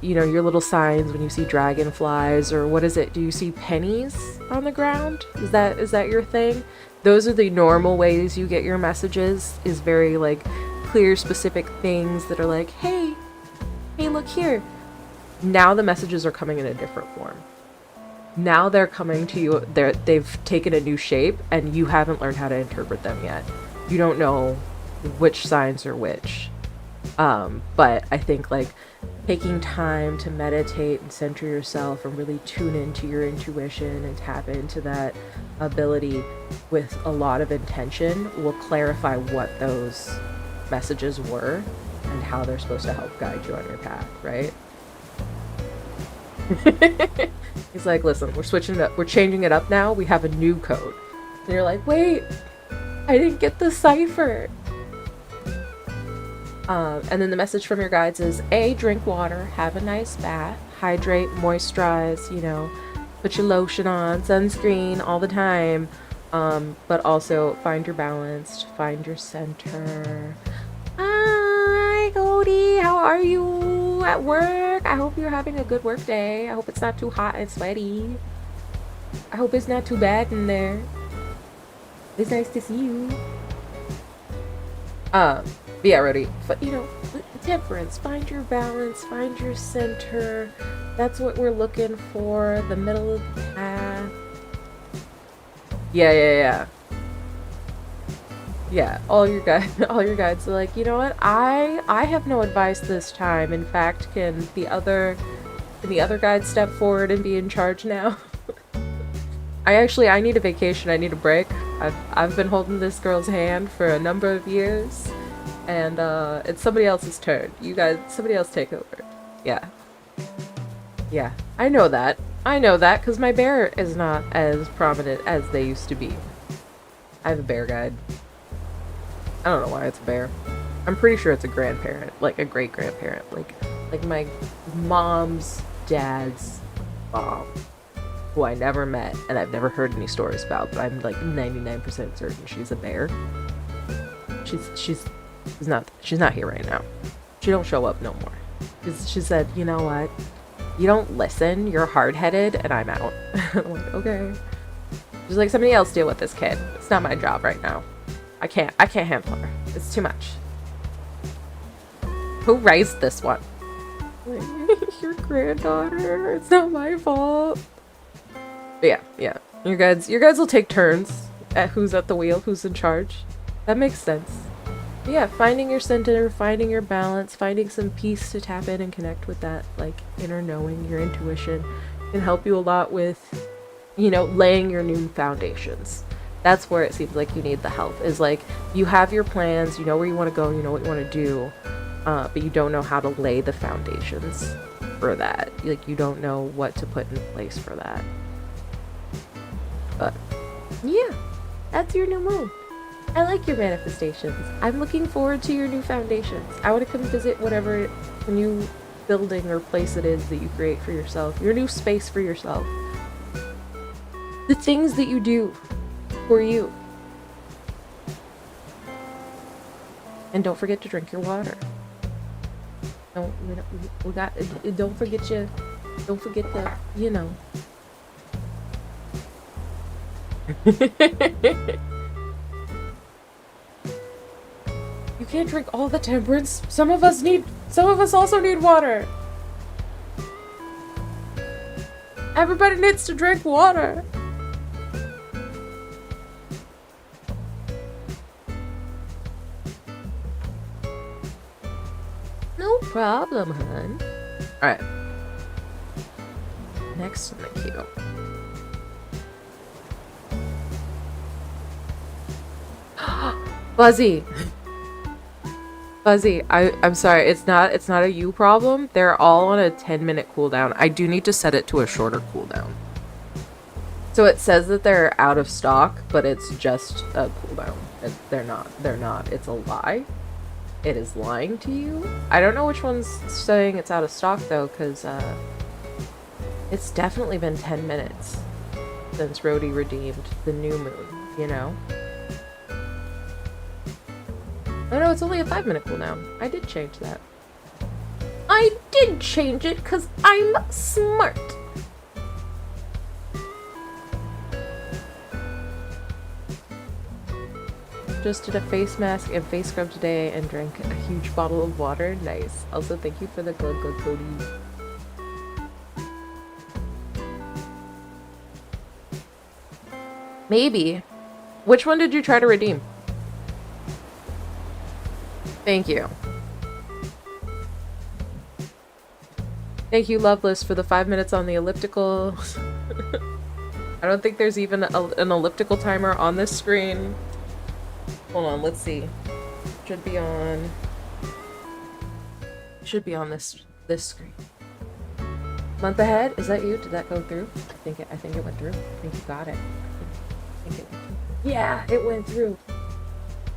you know, your little signs when you see dragonflies, or what is it? Do you see pennies on the ground? Is that your thing? Those are the normal ways you get your messages, is very like clear, specific things that are like, hey, look here. Now the messages are coming in a different form. Now they're coming to you, they've taken a new shape, and you haven't learned how to interpret them yet. You don't know which signs are which. But I think like taking time to meditate and center yourself and really tune into your intuition and tap into that ability with a lot of intention will clarify what those messages were and how they're supposed to help guide you on your path, right? He's like, listen, we're switching it up. We're changing it up now. We have a new code. And you're like, wait, I didn't get the cipher. And then the message from your guides is A, drink water, have a nice bath, hydrate, moisturize, you know, put your lotion on, sunscreen all the time. But also find your balance, find your center. Hi, Cody, how are you at work? I hope you're having a good work day. I hope it's not too hot and sweaty. I hope it's not too bad in there. It's nice to see you. But yeah, Rody, but you know, temperance, find your balance, find your center. That's what we're looking for, the middle of the path. Yeah. Yeah, all your guides are like, you know what? I have no advice this time. In fact, can the other guides step forward and be in charge now? I need a vacation. I need a break. I've been holding this girl's hand for a number of years, and it's somebody else's turn. You guys, somebody else take over. Yeah, I know that because my bear is not as prominent as they used to be. I have a bear guide. I don't know why it's a bear. I'm pretty sure it's a grandparent, like a great grandparent, like my mom's dad's mom, who I never met and I've never heard any stories about, but I'm like 99% certain she's a bear. She's not here right now. She don't show up no more. She said, you know what? You don't listen, you're hard-headed, and I'm out. I'm like, okay. She's like, somebody else deal with this kid. It's not my job right now. I can't handle her. It's too much. Who raised this one? your granddaughter. It's not my fault. But yeah. Your guys will take turns at who's at the wheel, who's in charge. That makes sense. But yeah, finding your center, finding your balance, finding some peace to tap in and connect with that, like, inner knowing, your intuition, can help you a lot with, you know, laying your new foundations. That's where it seems like you need the help, is like, you have your plans, you know where you want to go, you know what you want to do, but you don't know how to lay the foundations for that. Like, you don't know what to put in place for that. But yeah, that's your new moon. I like your manifestations. I'm looking forward to your new foundations. I want to come visit whatever new building or place it is that you create for yourself, your new space for yourself, the things that you do for you. And don't forget to drink your water. Don't forget the, you know. You can't drink all the temperance. Some of us also need water. Everybody needs to drink water. No problem, hun. Alright. Next in the queue. Buzzy. Buzzy, I'm sorry, it's not a you problem. They're all on a 10-minute cooldown. I do need to set it to a shorter cooldown. So it says that they're out of stock, but it's just a cooldown. They're not. It's a lie. It is lying to you. I don't know which one's saying it's out of stock though, because it's definitely been 10 minutes since Rhodey redeemed the new moon, you know? Oh no, it's only a 5-minute cooldown. I did change that. I did change it because I'm smart. Just did a face mask and face scrub today and drank a huge bottle of water. Nice. Also, thank you for the glug glug Cody. Maybe. Which one did you try to redeem? Thank you. Thank you, Loveless, for the 5 minutes on the elliptical. I don't think there's even an elliptical timer on this screen. Hold on, let's see. Should be on this screen. Month ahead? Is that you? Did that go through? I think it went through. I think you got it. I think it went through. Yeah, it went through.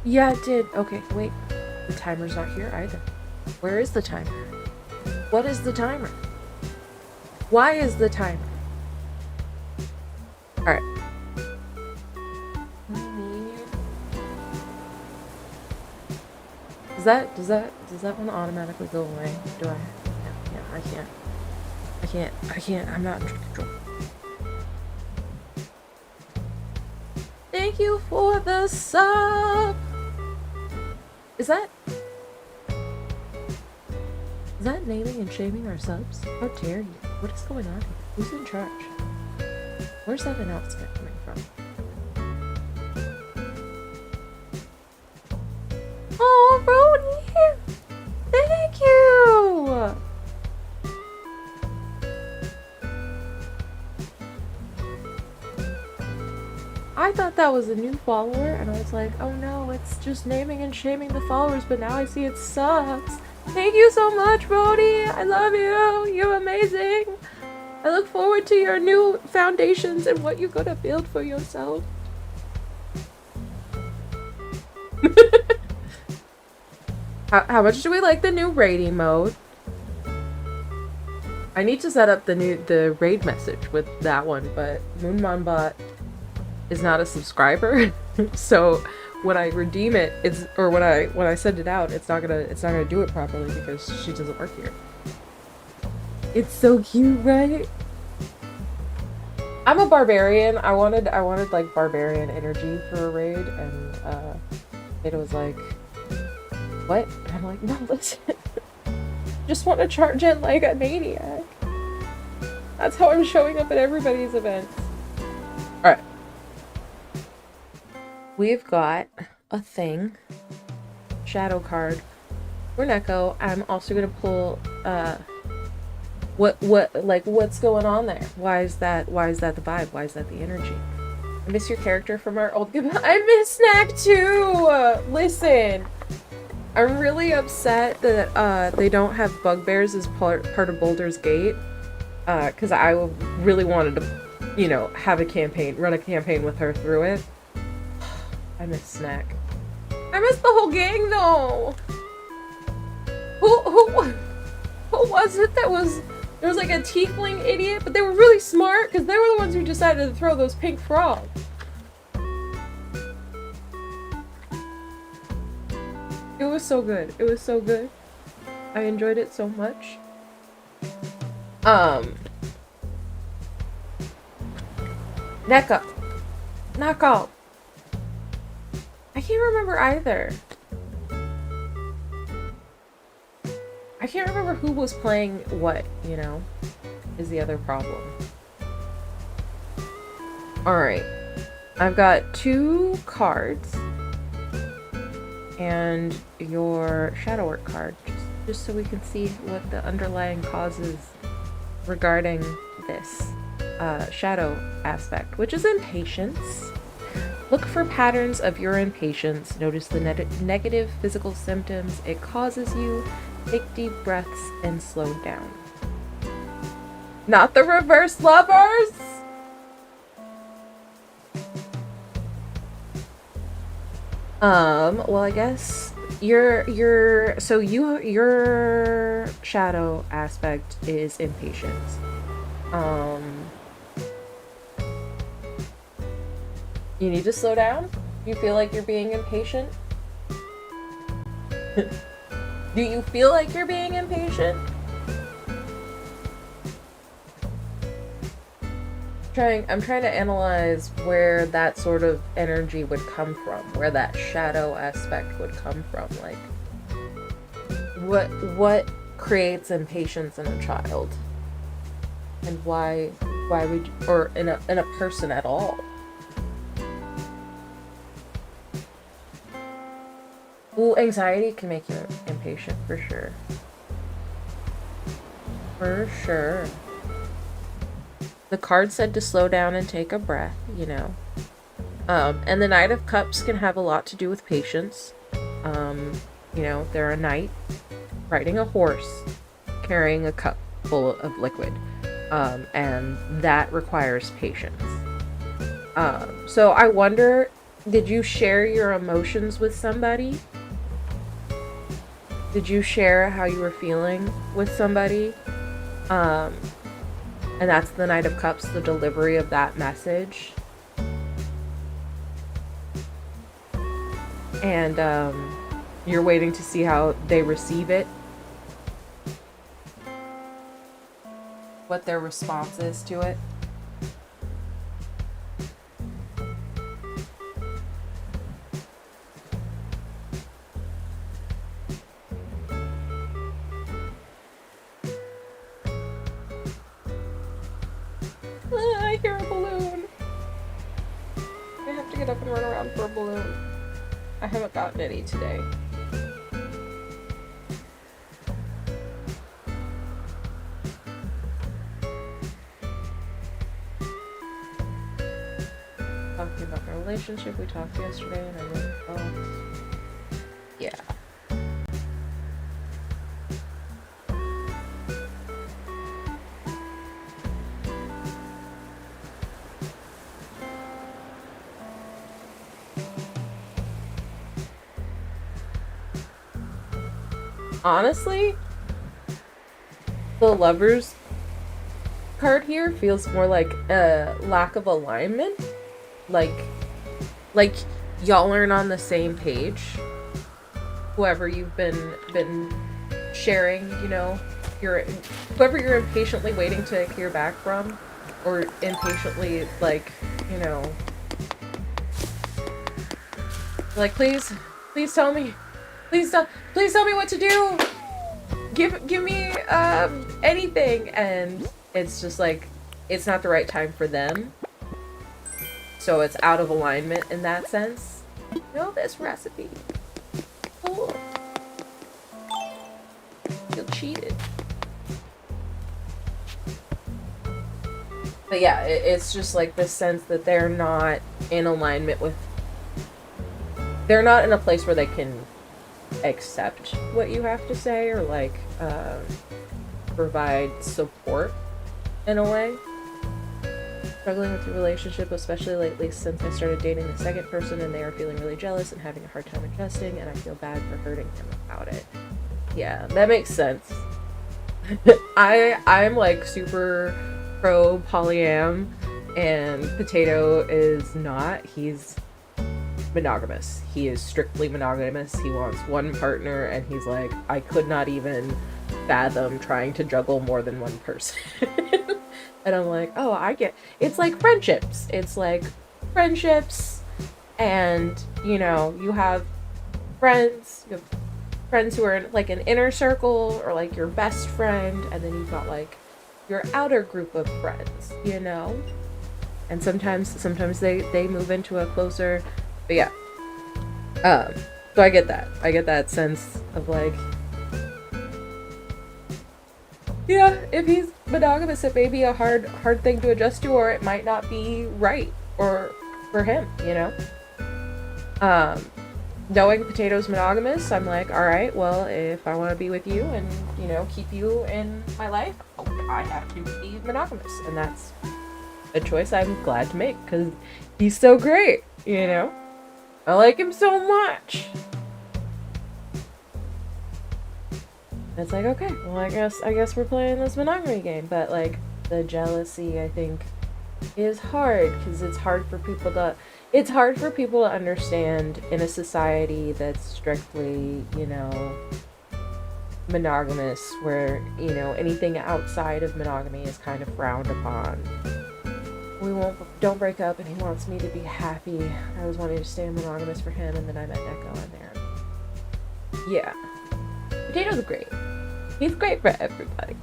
Yeah, it did. Okay, wait. The timer's not here either. Where is the timer? What is the timer? Why is the timer? Alright. Does that one automatically go away? Do I? Yeah, I can't. I'm not in control. Thank you for the sub. Is that naming and shaming our subs? How dare you? What is going on here? Who's in charge? Where's that announcement coming from? Oh, Rhodey! Thank you! I thought that was a new follower, and I was like, oh no, it's just naming and shaming the followers, but now I see it sucks. Thank you so much, Rhodey! I love you! You're amazing! I look forward to your new foundations and what you're gonna build for yourself. How much do we like the new raiding mode? I need to set up the raid message with that one, but Moonmonbot is not a subscriber, so when I redeem it, when I send it out, it's not gonna do it properly because she doesn't work here. It's so cute, right? I'm a barbarian. I wanted like barbarian energy for a raid, and it was like, what? And I'm like, no, listen. Just want to charge in like a maniac. That's how I'm showing up at everybody's events. Alright. We've got a thing. Shadow card. For Neko. I'm also gonna pull what's going on there? Why is that the vibe? Why is that the energy? I miss your character from our old game. I miss Snack too! Listen. I'm really upset that they don't have bugbears as part of Baldur's Gate. Because I really wanted to, you know, have a campaign, run a campaign with her through it. I miss Snack. I miss the whole gang though! Who was it that was... There was like a tiefling idiot, but they were really smart because they were the ones who decided to throw those pink frogs. It was so good. It was so good. I enjoyed it so much. Neko. Neko. I can't remember either. I can't remember who was playing what, you know, is the other problem. Alright. I've got 2 cards. And your shadow work card. Just so we can see what the underlying cause is regarding this shadow aspect, which is impatience. Look for patterns of your impatience. Notice the negative physical symptoms it causes you. Take deep breaths and slow down. Not the reverse lovers! Well, I guess your shadow aspect is impatience. You need to slow down? You feel like you're being impatient? Do you feel like you're being impatient? I'm trying to analyze where that sort of energy would come from, where that shadow aspect would come from. Like, what creates impatience in a child, and why would you, or in a person at all? Well, anxiety can make you impatient for sure. For sure. The card said to slow down and take a breath, you know. And the Knight of Cups can have a lot to do with patience. You know, they're a knight riding a horse, carrying a cup full of liquid. And that requires patience. So I wonder, did you share your emotions with somebody? Did you share how you were feeling with somebody? And that's the Knight of Cups, the delivery of that message. And you're waiting to see how they receive it. What their response is to it. I hear a balloon. I have to get up and run around for a balloon. I haven't gotten any today. Talking about my relationship, we talked yesterday and I went, oh, yeah. Honestly, the Lovers card here feels more like a lack of alignment. Like y'all aren't on the same page. Whoever you've been sharing, you know, whoever you're impatiently waiting to hear back from, or impatiently, like, you know, like, please tell me. Please tell me what to do! give me anything, and it's just like it's not the right time for them, so it's out of alignment in that sense. Know this recipe. Cool. Feel cheated. But yeah, it's just like this sense that they're not in alignment with. They're not in a place where they can accept what you have to say, or like provide support in a way. Struggling with your relationship, especially lately since I started dating the second person, and they are feeling really jealous and having a hard time adjusting, and I feel bad for hurting him about it. Yeah, that makes sense. I'm like super pro polyam, and Potato is not. He's monogamous. He is strictly monogamous. He wants one partner, and he's like, I could not even fathom trying to juggle more than one person. And I'm like, oh, I get. It's like friendships. It's like friendships, and you know, you have friends. You have friends who are in like an inner circle, or like your best friend, and then you've got like your outer group of friends, you know. And sometimes they move into a closer. But yeah, so I get that sense of like, yeah, if he's monogamous, it may be a hard thing to adjust to, or it might not be right or for him, you know. Knowing Potato's monogamous, I'm like, all right, well, if I want to be with you and, you know, keep you in my life, I have to be monogamous, and that's a choice I'm glad to make because he's so great, you know. I like him so much. It's like, okay, well, I guess we're playing this monogamy game, but like the jealousy, I think, is hard because it's hard for people to understand in a society that's strictly, you know, monogamous, where, you know, anything outside of monogamy is kind of frowned upon. Don't break up, and he wants me to be happy. I was wanting to stay monogamous for him, and then I met Neko in there. Yeah. Potato's great. He's great for everybody.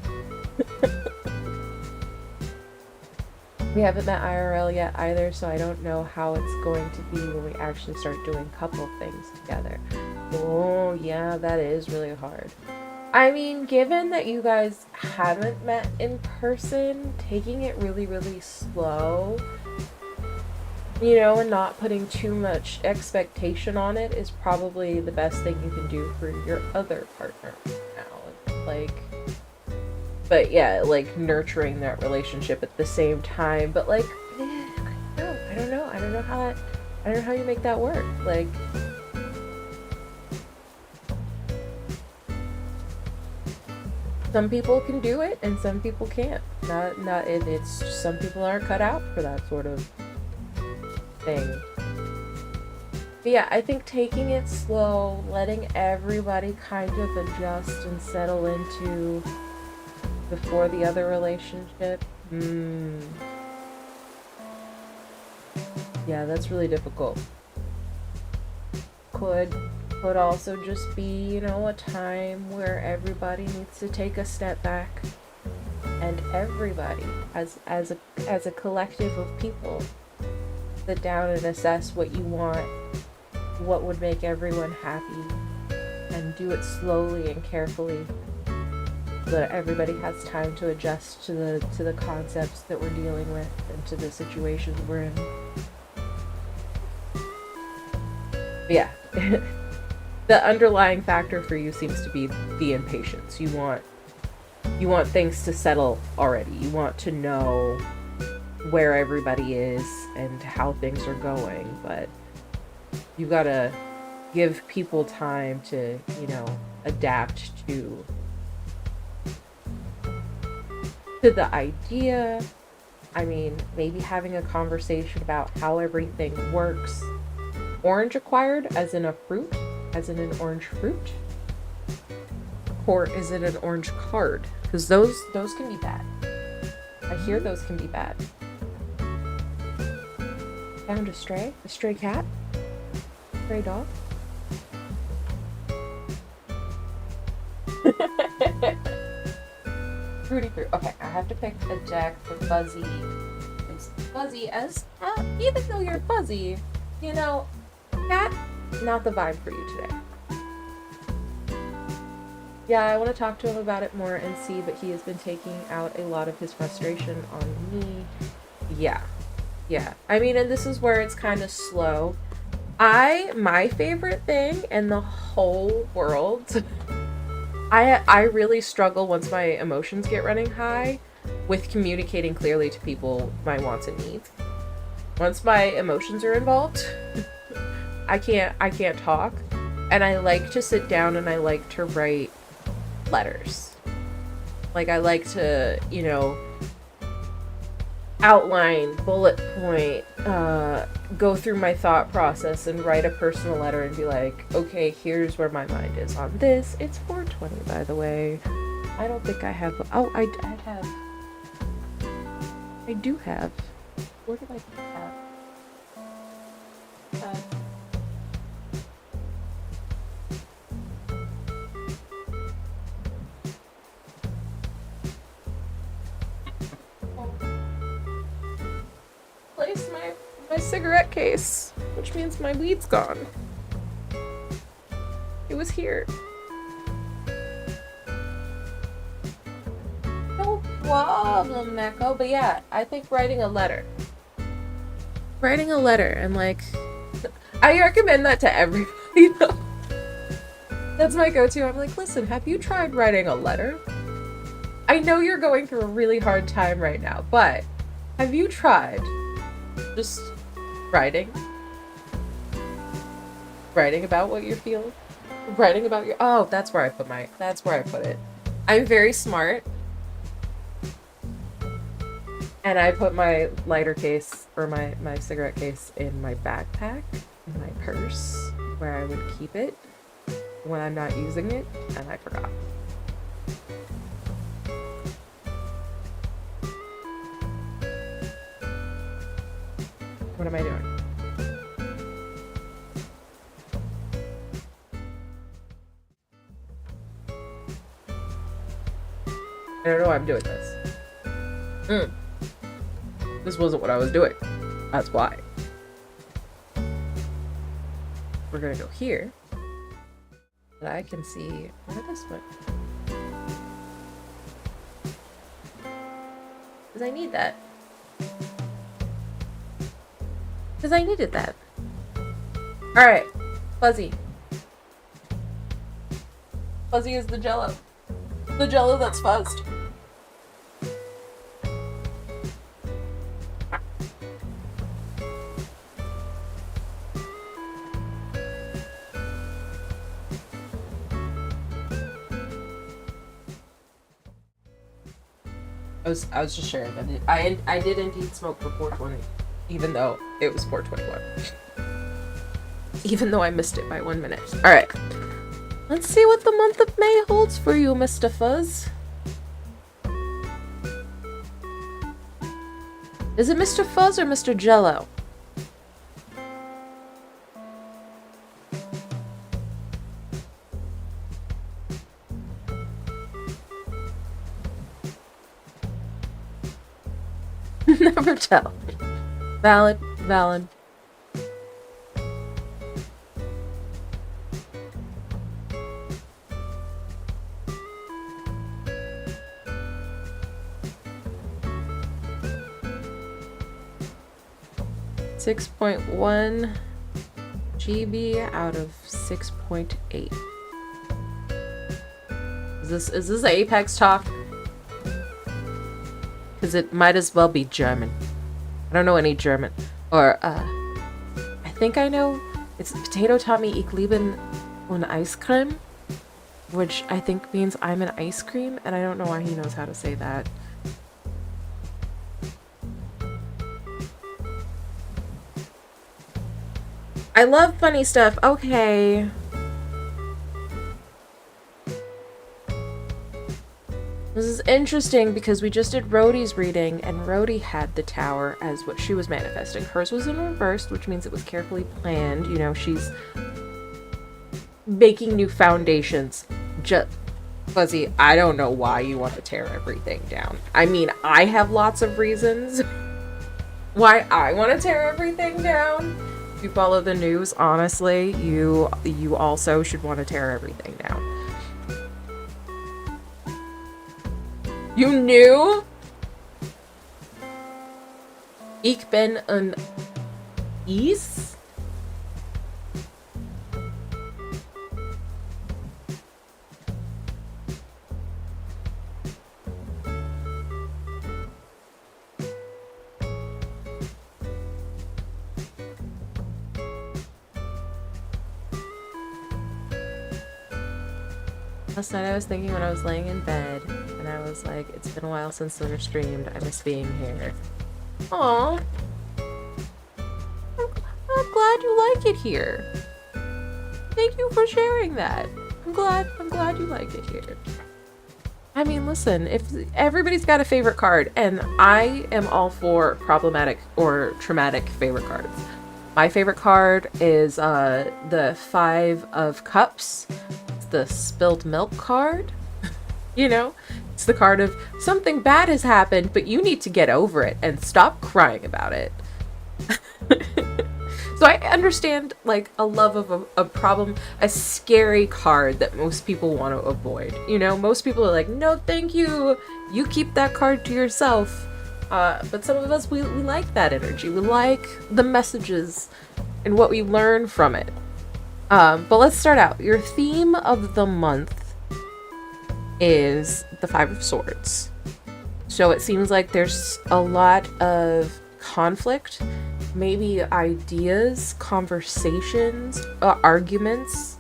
We haven't met IRL yet either, so I don't know how it's going to be when we actually start doing couple things together. Oh, yeah, that is really hard. I mean, given that you guys haven't met in person, taking it really, really slow, you know, and not putting too much expectation on it is probably the best thing you can do for your other partner now. Like, but yeah, like nurturing that relationship at the same time. But like, I don't know how you make that work. Like, some people can do it and some people can't. It's just, some people aren't cut out for that sort of thing. But yeah, I think taking it slow, letting everybody kind of adjust and settle into before the other relationship. Yeah, that's really difficult. Could also just be, you know, a time where everybody needs to take a step back, and everybody as a collective of people sit down and assess what you want, what would make everyone happy, and do it slowly and carefully so that everybody has time to adjust to the concepts that we're dealing with and to the situations we're in. But yeah. The underlying factor for you seems to be the impatience. You want things to settle already. You want to know where everybody is and how things are going, but you gotta give people time to, you know, adapt to the idea. I mean, maybe having a conversation about how everything works. Orange acquired, as in a fruit, as in an orange fruit, or is it an orange card? Because those can be bad. I hear those can be bad. Found a stray cat, stray dog. Rooting through. Okay, I have to pick a deck for Fuzzy. Because Fuzzy, even though you're fuzzy, you know, cat, not the vibe for you today. Yeah, I want to talk to him about it more and see, but he has been taking out a lot of his frustration on me. Yeah. I mean, and this is where it's kind of slow. My favorite thing in the whole world, I really struggle once my emotions get running high with communicating clearly to people my wants and needs. Once my emotions are involved, I can't talk, and I like to sit down and I like to write letters. Like, I like to, you know, outline, bullet point, go through my thought process and write a personal letter and be like, okay, here's where my mind is on this. It's 4:20, by the way. I don't think I have, oh, I do have, what did I have? Place my cigarette case, which means my weed's gone. It was here. No problem, Meko. But yeah, I think writing a letter and like, I recommend that to everybody though. That's my go-to. I'm like, listen, have you tried writing a letter? I know you're going through a really hard time right now, but have you tried just writing about what you're feeling? Writing about your, oh, that's where I put it. I'm very smart. And I put my lighter case, or my cigarette case, in my backpack, in my purse, where I would keep it when I'm not using it, and I forgot. What am I doing? I don't know why I'm doing this. This wasn't what I was doing. That's why. We're gonna go here. But I can see where this went. Because I need that. Because I needed that. Alright. Fuzzy. Fuzzy is the Jello. The Jello that's fuzzed. I was just sharing that I did indeed smoke for 420, even though it was 421. Even though I missed it by 1 minute. Alright. Let's see what the month of May holds for you, Mr. Fuzz. Is it Mr. Fuzz or Mr. Jello? Never tell. Valid. 6.1 GB out of 6.8. Is this Apex talk? Because it might as well be German. I don't know any German. Or, I think I know. It's Potato taught me ich lieben und Eiscreme, which I think means I'm an ice cream, and I don't know why he knows how to say that. I love funny stuff. Okay. This is interesting because we just did Rhodey's reading, and Rhodey had the tower as what she was manifesting. Hers was in reverse, which means it was carefully planned. You know, she's making new foundations. Fuzzy, I don't know why you want to tear everything down. I mean, I have lots of reasons why I want to tear everything down. If you follow the news, honestly, you also should want to tear everything down. You knew? Ik ben een is? Last night I was thinking when I was laying in bed, and I was like, it's been a while since Lunar streamed. I miss being here. Aww. I'm glad you like it here. Thank you for sharing that. I'm glad you like it here. I mean, listen, if everybody's got a favorite card, and I am all for problematic or traumatic favorite cards. My favorite card is the 5 of Cups. The spilled milk card. You know, it's the card of something bad has happened, but you need to get over it and stop crying about it. So I understand, like, a love of a problem, a scary card that most people want to avoid. You know, most people are like, no, thank you. You keep that card to yourself. But some of us, we like that energy. We like the messages and what we learn from it. But let's start out. Your theme of the month is the 5 of Swords. So it seems like there's a lot of conflict, maybe ideas, conversations, arguments.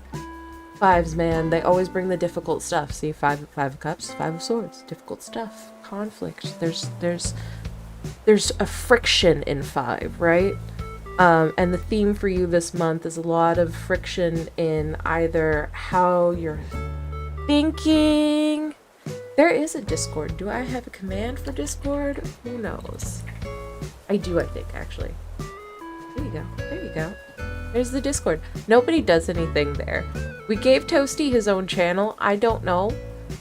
5s, man, they always bring the difficult stuff. See, 5 of Cups, 5 of Swords, difficult stuff, conflict. There's a friction in 5, right? And the theme for you this month is a lot of friction in either how you're thinking. There is a Discord. Do I have a command for Discord? Who knows? I do, I think, actually. There you go. There you go. There's the Discord. Nobody does anything there. We gave Toasty his own channel. I don't know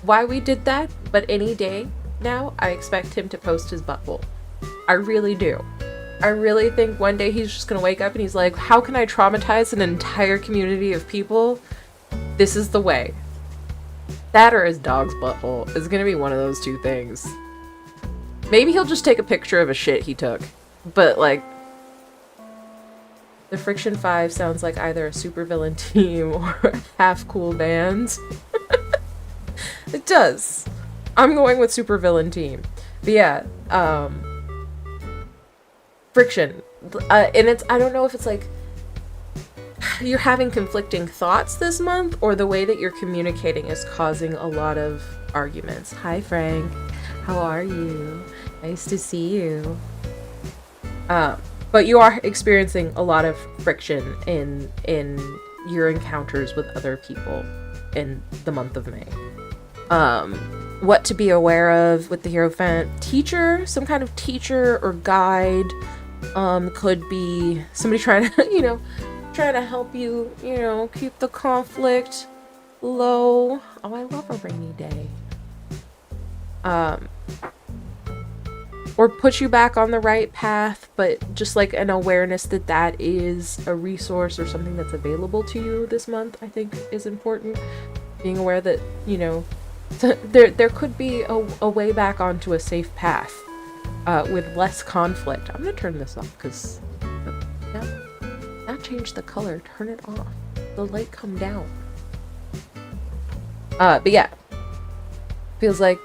why we did that, but any day now, I expect him to post his butthole. I really do. I really think one day he's just gonna wake up and he's like, how can I traumatize an entire community of people? This is the way. That or his dog's butthole is gonna be one of those two things. Maybe he'll just take a picture of a shit he took. But, like, the Friction 5 sounds like either a supervillain team or a half-cool band. It does. I'm going with supervillain team. But yeah, friction. And it's, I don't know if it's like you're having conflicting thoughts this month or the way that you're communicating is causing a lot of arguments. Hi, Frank. How are you? Nice to see you. But you are experiencing a lot of friction in your encounters with other people in the month of May. What to be aware of with the Hierophant. Teacher, some kind of teacher or guide. Could be somebody trying to, trying to help you, keep the conflict low. Oh, I love a rainy day. Or put you back on the right path, but just like an awareness that that is a resource or something that's available to you this month, I think is important. Being aware that, there could be a way back onto a safe path. With less conflict. I'm gonna turn this off because that changed the color. Turn it off. The light come down. But yeah, feels like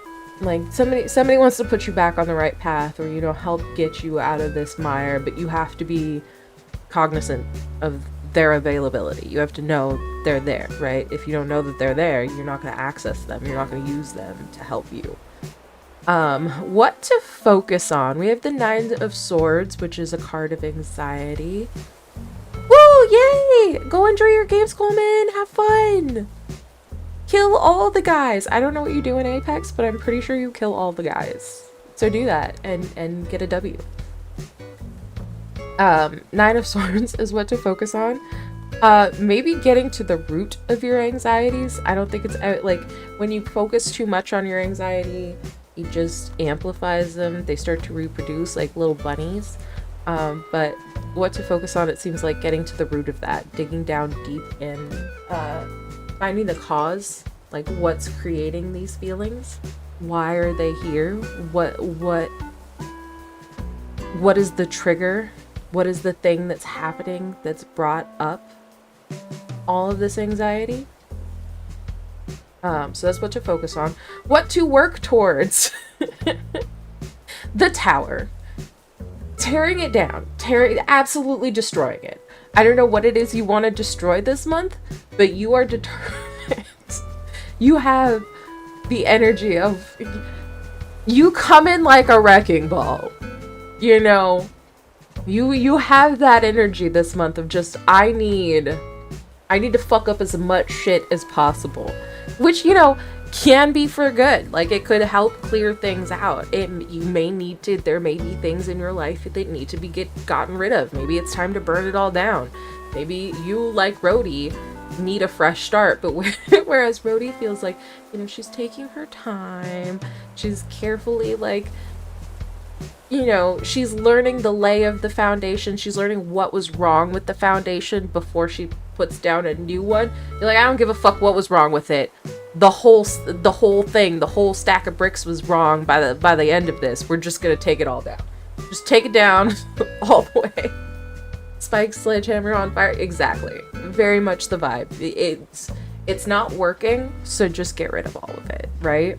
somebody wants to put you back on the right path, or help get you out of this mire. But you have to be cognizant of their availability. You have to know they're there, right? If you don't know that they're there, you're not gonna access them. You're not gonna use them to help you. What to focus on? We have the 9 of Swords, which is a card of anxiety. Woo! Yay! Go enjoy your games, Coleman! Have fun! Kill all the guys! I don't know what you do in Apex, but I'm pretty sure you kill all the guys. So do that, and get a W. 9 of Swords is what to focus on. Maybe getting to the root of your anxieties. I don't think it's like when you focus too much on your anxiety, it just amplifies them. They start to reproduce like little bunnies. But what to focus on, it seems like getting to the root of that, digging down deep and finding the cause, like what's creating these feelings. Why are they here? What is the trigger? What is the thing that's happening that's brought up all of this anxiety? So that's what to focus on. What to work towards. The tower. Tearing it down. Absolutely destroying it. I don't know what it is you want to destroy this month, but you are determined. You have the energy of... You come in like a wrecking ball. You know? You have that energy this month of just, I need to fuck up as much shit as possible. Which, you know, can be for good. Like, it could help clear things out. There may be things in your life that need to be gotten rid of. Maybe it's time to burn it all down. Maybe you, like Rhodey, need a fresh start. But whereas Rhodey feels like, you know, she's taking her time. She's carefully, like, you know, she's learning the lay of the foundation. She's learning what was wrong with the foundation before she puts down a new one. You're like, I don't give a fuck what was wrong with it. The whole thing, the whole stack of bricks was wrong by the end of this. We're just gonna take it all down. Just take it down all the way. Spike, sledgehammer on fire. Exactly. Very much the vibe. It's not working, so just get rid of all of it, right?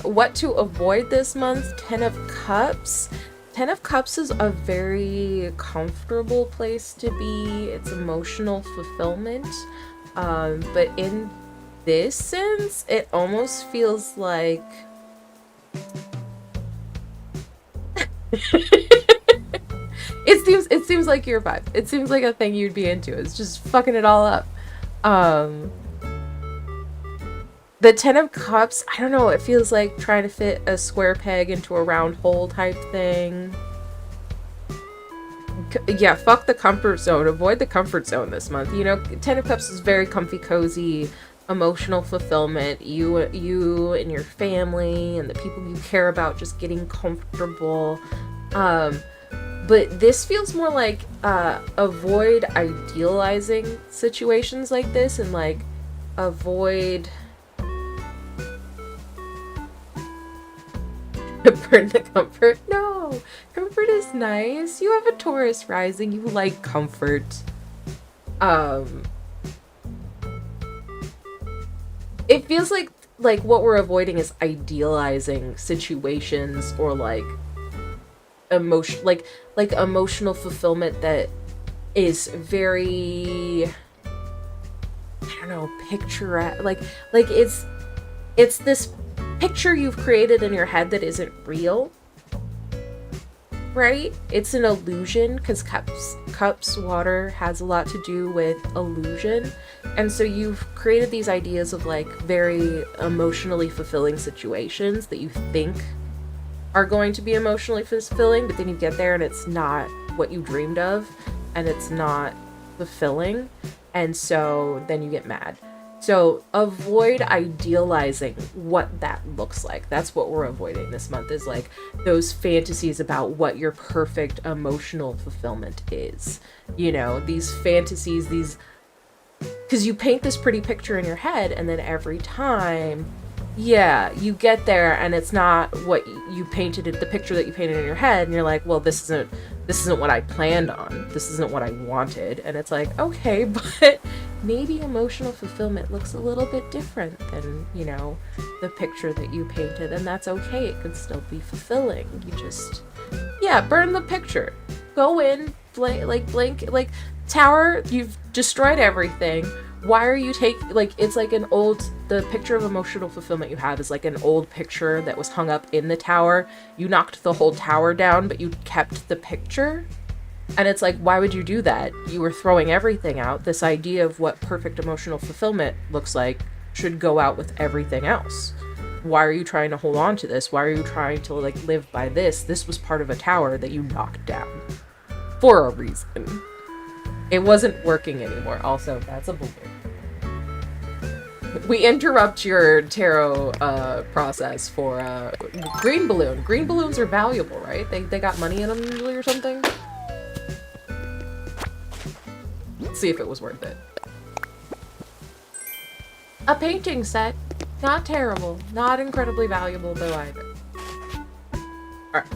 What to avoid this month? 10 of Cups. 10 of Cups is a very comfortable place to be. It's emotional fulfillment. But in this sense, it almost feels like... It seems like your vibe. It seems like a thing you'd be into. It's just fucking it all up. The 10 of Cups, I don't know, it feels like trying to fit a square peg into a round hole type thing. Yeah, fuck the comfort zone. Avoid the comfort zone this month. You know, 10 of Cups is very comfy, cozy, emotional fulfillment. You and your family and the people you care about just getting comfortable. But this feels more like avoid idealizing situations like this and like avoid... Burn the comfort. No, comfort is nice. You have a Taurus rising. You like comfort. It feels like what we're avoiding is idealizing situations or like emotion, like emotional fulfillment that is very, I don't know, picturesque. Like it's this picture you've created in your head that isn't real, right? It's an illusion, because cups water has a lot to do with illusion, and so you've created these ideas of like very emotionally fulfilling situations that you think are going to be emotionally fulfilling, but then you get there and it's not what you dreamed of and it's not fulfilling, and so then you get mad. So avoid idealizing what that looks like. That's what we're avoiding this month, is like those fantasies about what your perfect emotional fulfillment is. You know, these fantasies, because you paint this pretty picture in your head, and then every time, yeah, you get there and it's not what you painted, the picture that you painted in your head, and you're like, well, this isn't what I planned on. This isn't what I wanted. And it's like, okay, but maybe emotional fulfillment looks a little bit different than, you know, the picture that you painted, and that's okay. It can still be fulfilling. You just, yeah, burn the picture. Go in, blank, tower, you've destroyed everything. Why are you it's like the picture of emotional fulfillment you have is like an old picture that was hung up in the tower. You knocked the whole tower down, but you kept the picture. And it's like, why would you do that? You were throwing everything out. This idea of what perfect emotional fulfillment looks like should go out with everything else. why are you trying to hold on to this? Why are you trying to like live by this? This was part of a tower that you knocked down for a reason. It wasn't working anymore. Also, that's a balloon. We interrupt your tarot process for green balloon. Green balloons are valuable, right? They got money in them usually or something. Let's see if it was worth it. A painting set. Not terrible. Not incredibly valuable though either. Alright.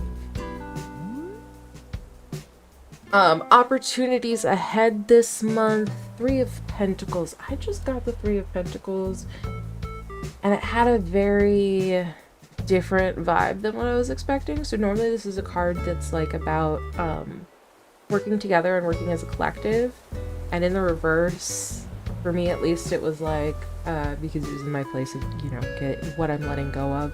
Opportunities ahead this month. 3 of Pentacles. I just got the 3 of Pentacles, and it had a very different vibe than what I was expecting. So normally this is a card that's like about working together and working as a collective, and in the reverse, for me at least, it was like because it was in my place of, you know, get what I'm letting go of.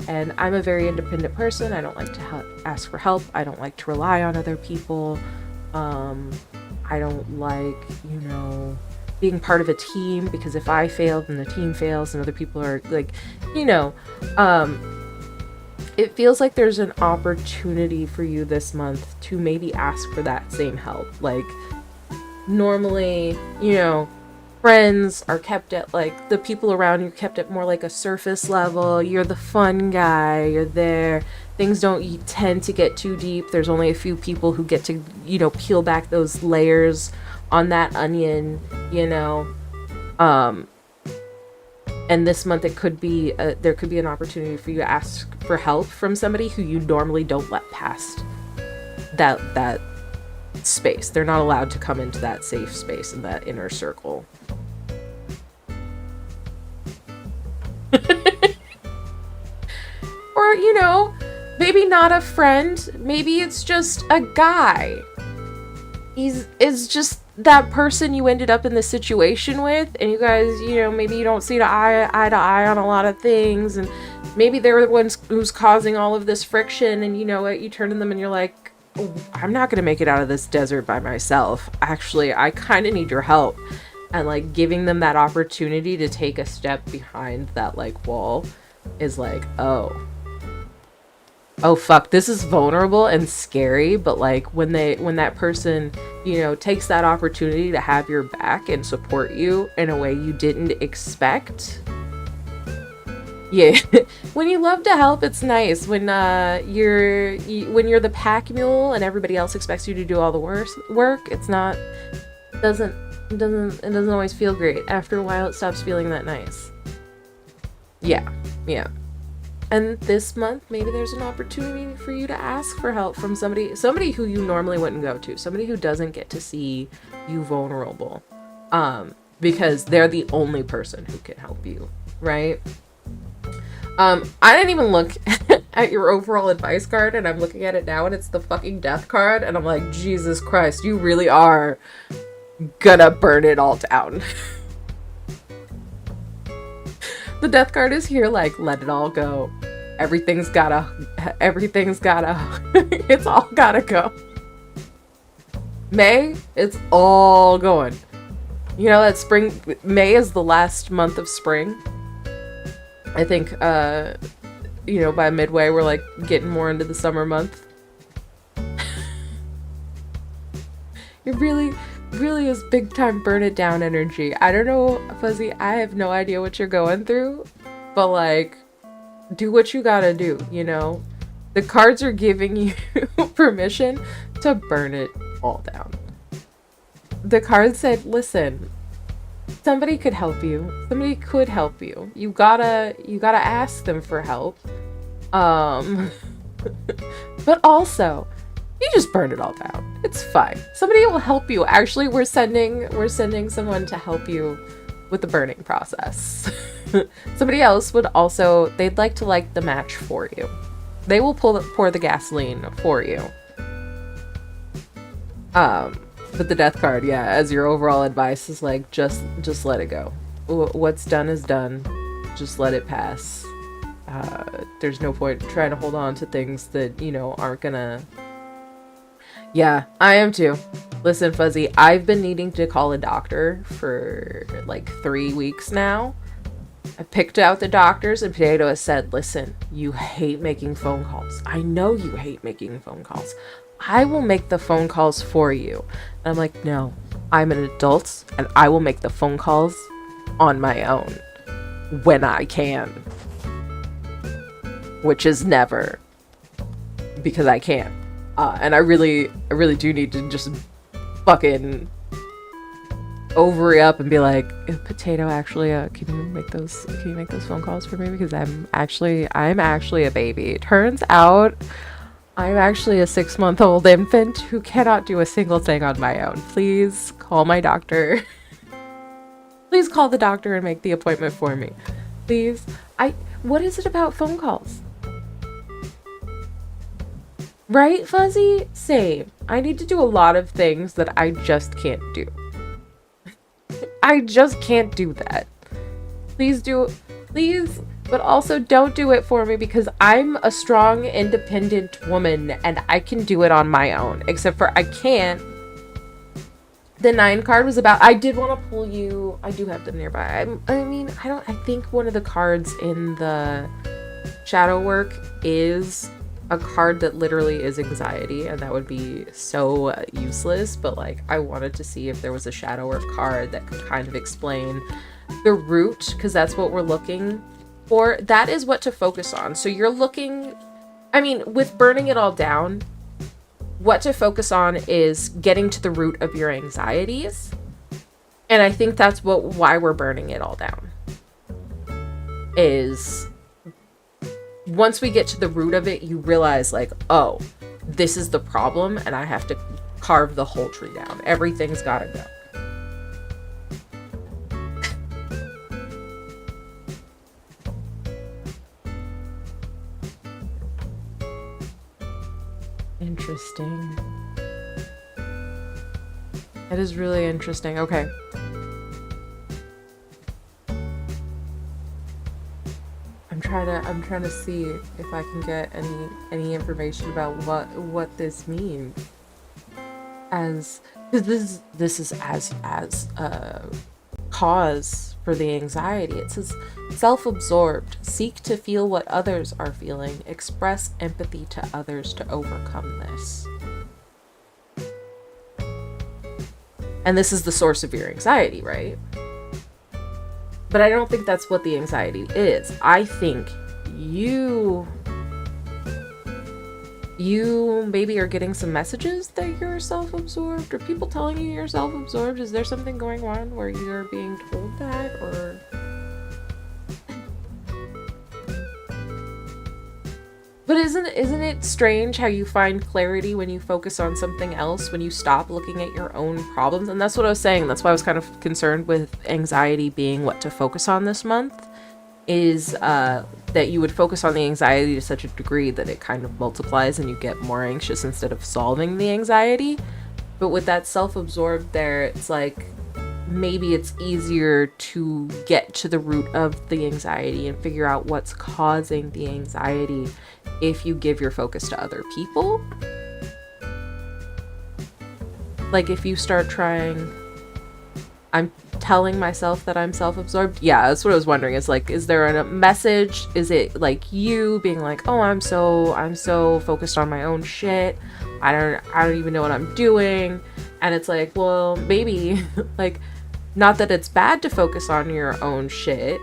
And I'm a very independent person. I don't like to ask for help. I don't like to rely on other people. I don't like, you know, being part of a team, because if I fail, then the team fails and other people are like, you know, it feels like there's an opportunity for you this month to maybe ask for that same help. Like, normally, you know, friends are kept at like, the people around you kept at more like a surface level. You're the fun guy, you're there. Things don't tend to get too deep. There's only a few people who get to, you know, peel back those layers on that onion, you know. And this month it could be there could be an opportunity for you to ask for help from somebody who you normally don't let past that space. They're not allowed to come into that safe space and that inner circle. Or, you know, maybe not a friend, maybe it's just a guy. It's just that person you ended up in this situation with, and you guys, you know, maybe you don't see eye to eye on a lot of things, and maybe they're the ones who's causing all of this friction, and you know what, you turn to them and you're like, oh, I'm not gonna make it out of this desert by myself. Actually, I kind of need your help. And like giving them that opportunity to take a step behind that like wall is like, oh fuck, this is vulnerable and scary, but like when that person, you know, takes that opportunity to have your back and support you in a way you didn't expect. Yeah. When you love to help, it's nice. When you're the pack mule and everybody else expects you to do all the work, it's not, it doesn't always feel great. After a while it stops feeling that nice. Yeah. And this month, maybe there's an opportunity for you to ask for help from somebody who you normally wouldn't go to, somebody who doesn't get to see you vulnerable, because they're the only person who can help you, right? I didn't even look at your overall advice card, and I'm looking at it now, and it's the fucking death card, and I'm like, Jesus Christ, you really are gonna burn it all down. The death card is here like, let it all go. Everything's gotta, it's all gotta go. May, it's all going. You know that spring, May is the last month of spring. I think, you know, by midway, we're like getting more into the summer month. It really is big time burn it down energy. I don't know, Fuzzy, I have no idea what you're going through, but like, do what you gotta do, you know? The cards are giving you permission to burn it all down. The card said, listen, somebody could help you. Somebody could help you. You gotta ask them for help. But also, you just burn it all down. It's fine. Somebody will help you. Actually, we're sending someone to help you with the burning process. Somebody else would also, they'd like to light the match for you. They will pour the gasoline for you. But the death card, yeah, as your overall advice is like, just let it go. What's done is done. Just let it pass. There's no point trying to hold on to things that, you know, aren't gonna... Yeah, I am too. Listen, Fuzzy, I've been needing to call a doctor for like 3 weeks now. I picked out the doctors, and Potato has said, listen, you hate making phone calls. I know you hate making phone calls. I will make the phone calls for you. And I'm like, no, I'm an adult, and I will make the phone calls on my own when I can. Which is never, because I can't. And I really do need to just fucking ovary up and be like, Potato, actually, can you make those phone calls for me, because I'm actually a baby. Turns out I'm actually a 6-month-old infant who cannot do a single thing on my own. Please call my doctor. Please call the doctor and make the appointment for me, please. What is it about phone calls? Right, Fuzzy? Same. I need to do a lot of things that I just can't do. I just can't do that. Please, but also don't do it for me, because I'm a strong, independent woman and I can do it on my own. Except for I can't. The 9 card was about, I did want to pull you, I do have them nearby. I think one of the cards in the shadow work is a card that literally is anxiety, and that would be so useless, but like I wanted to see if there was a shadow work card that could kind of explain the root, because that's what we're looking for. That is what to focus on. So you're looking, with burning it all down, what to focus on is getting to the root of your anxieties, and I think that's why we're burning it all down, is once we get to the root of it, you realize, like, oh, this is the problem, and I have to carve the whole tree down. Everything's gotta go. Interesting. That is really interesting. Okay. I'm trying to see if I can get any information about what this means. As this is as a cause for the anxiety. It says self-absorbed, seek to feel what others are feeling, express empathy to others to overcome this. And this is the source of your anxiety, right? But I don't think that's what the anxiety is. I think you maybe are getting some messages that you're self-absorbed, or people telling you you're self-absorbed. Is there something going on where you're being told that, or... But isn't it strange how you find clarity when you focus on something else, when you stop looking at your own problems? And that's what I was saying. That's why I was kind of concerned with anxiety being what to focus on this month, is that you would focus on the anxiety to such a degree that it kind of multiplies and you get more anxious instead of solving the anxiety. But with that self-absorbed there, it's like maybe it's easier to get to the root of the anxiety and figure out what's causing the anxiety if you give your focus to other people. Like if you start trying, I'm telling myself that I'm self-absorbed. Yeah, that's what I was wondering. Is like, is there a message? Is it like you being like, oh, I'm so focused on my own shit. I don't even know what I'm doing. And it's like, well, maybe like, not that it's bad to focus on your own shit,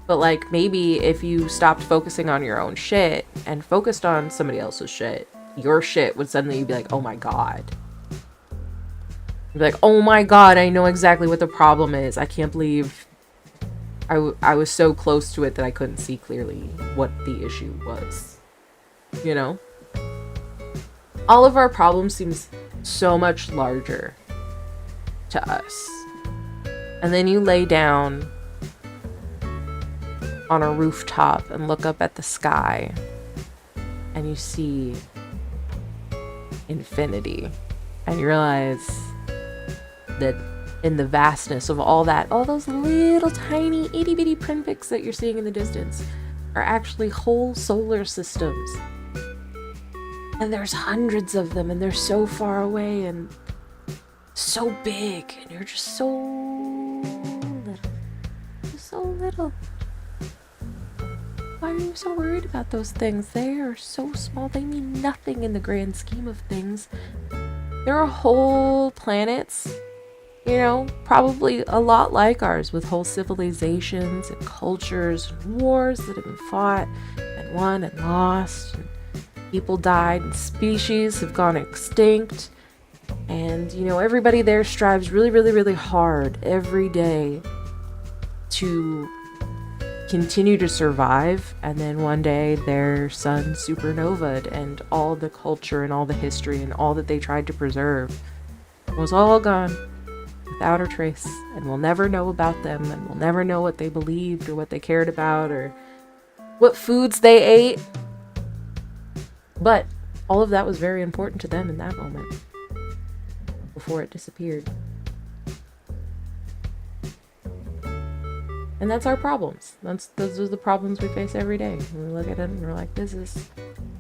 but like maybe if you stopped focusing on your own shit and focused on somebody else's shit, your shit would suddenly be like, oh my god. You'd be like, oh my god, I know exactly what the problem is. I can't believe I was so close to it that I couldn't see clearly what the issue was. You know? All of our problems seems so much larger to us. And then you lay down on a rooftop and look up at the sky and you see infinity, and you realize that in the vastness of all that, all those little tiny itty bitty pinpricks that you're seeing in the distance are actually whole solar systems. And there's hundreds of them, and they're so far away and so big, and you're just so little. Just so little. Why are you so worried about those things? They are so small. They mean nothing in the grand scheme of things. There are whole planets, you know, probably a lot like ours, with whole civilizations and cultures and wars that have been fought and won and lost. And people died and species have gone extinct. And, you know, everybody there strives really, really, really hard every day to continue to survive. And then one day their sun supernovaed, and all the culture and all the history and all that they tried to preserve was all gone without a trace. And we'll never know about them, and we'll never know what they believed or what they cared about or what foods they ate. But all of that was very important to them in that moment before it disappeared. And that's our problems. Those are the problems we face every day. And we look at it and we're like, this is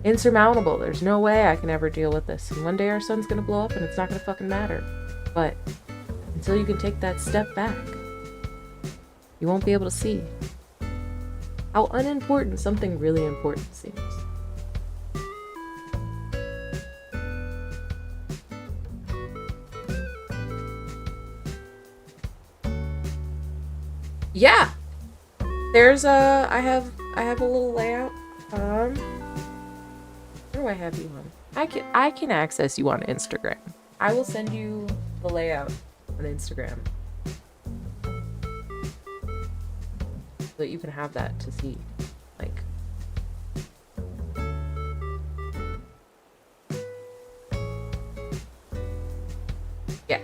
insurmountable. There's no way I can ever deal with this. And one day our sun's gonna blow up and it's not gonna fucking matter. But until you can take that step back, you won't be able to see how unimportant something really important seems. Yeah, there's I have a little layout. Where do I have you on? I can access you on Instagram. I will send you the layout on Instagram so that you can have that to see. Like, yeah.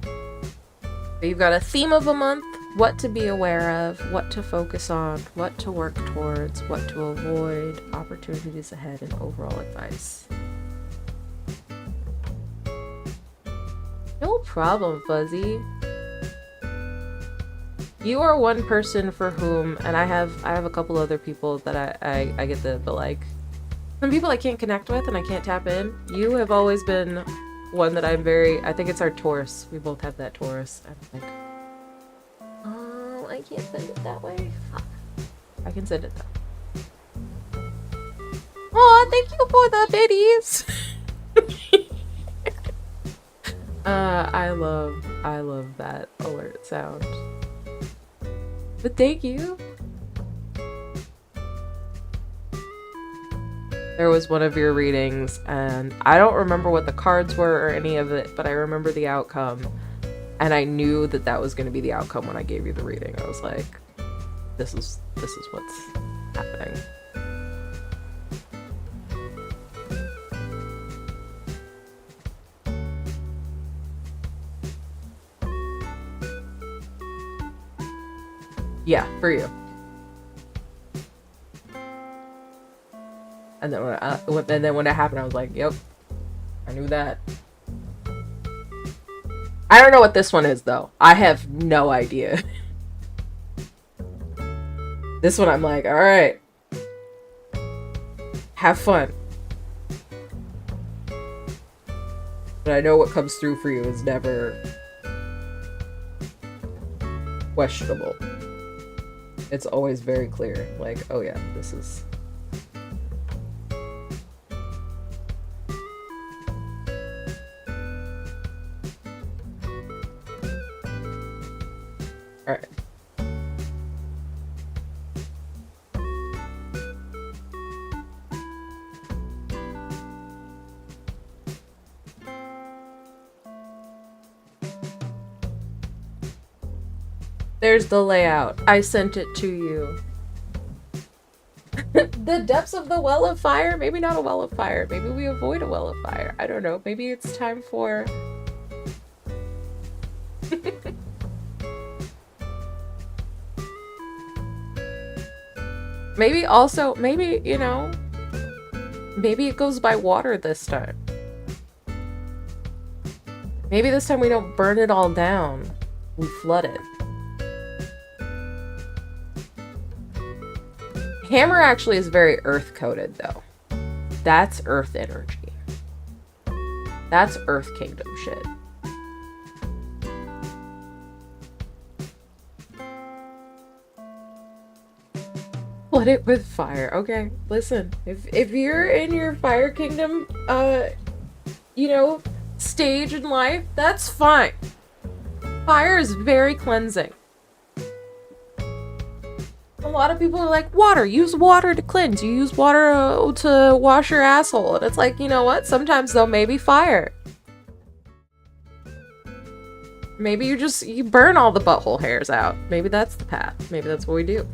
But you've got a theme of a month. What to be aware of, what to focus on, what to work towards, what to avoid, opportunities ahead, and overall advice. No problem, Fuzzy. You are one person for whom, and I have a couple other people that I get but like, some people I can't connect with and I can't tap in. You have always been one that I think it's our Taurus. We both have that Taurus. I'm like, I can't send it that way. I can send it though. Oh, thank you for the biddies. I love that alert sound. But thank you. There was one of your readings, and I don't remember what the cards were or any of it, but I remember the outcome. And I knew that was going to be the outcome when I gave you the reading. I was like, this is what's happening. Yeah, for you. And then when it happened, I was like, yep, I knew that. I don't know what this one is, though. I have no idea. This one, I'm like, all right. Have fun. But I know what comes through for you is never questionable. It's always very clear. Like, oh yeah, this is... Alright. There's the layout. I sent it to you. The depths of the well of fire? Maybe not a well of fire. Maybe we avoid a well of fire. I don't know. Maybe it's time for... Maybe also, you know, maybe it goes by water this time. Maybe this time we don't burn it all down. We flood it. Hammer actually is very earth-coded, though. That's earth energy. That's Earth Kingdom shit. Flood it with fire. Okay, listen. If you're in your fire kingdom, you know, stage in life, that's fine. Fire is very cleansing. A lot of people are like, water. Use water to cleanse. You use water to wash your asshole. And it's like, you know what? Sometimes, though, maybe fire. Maybe you burn all the butthole hairs out. Maybe that's the path. Maybe that's what we do.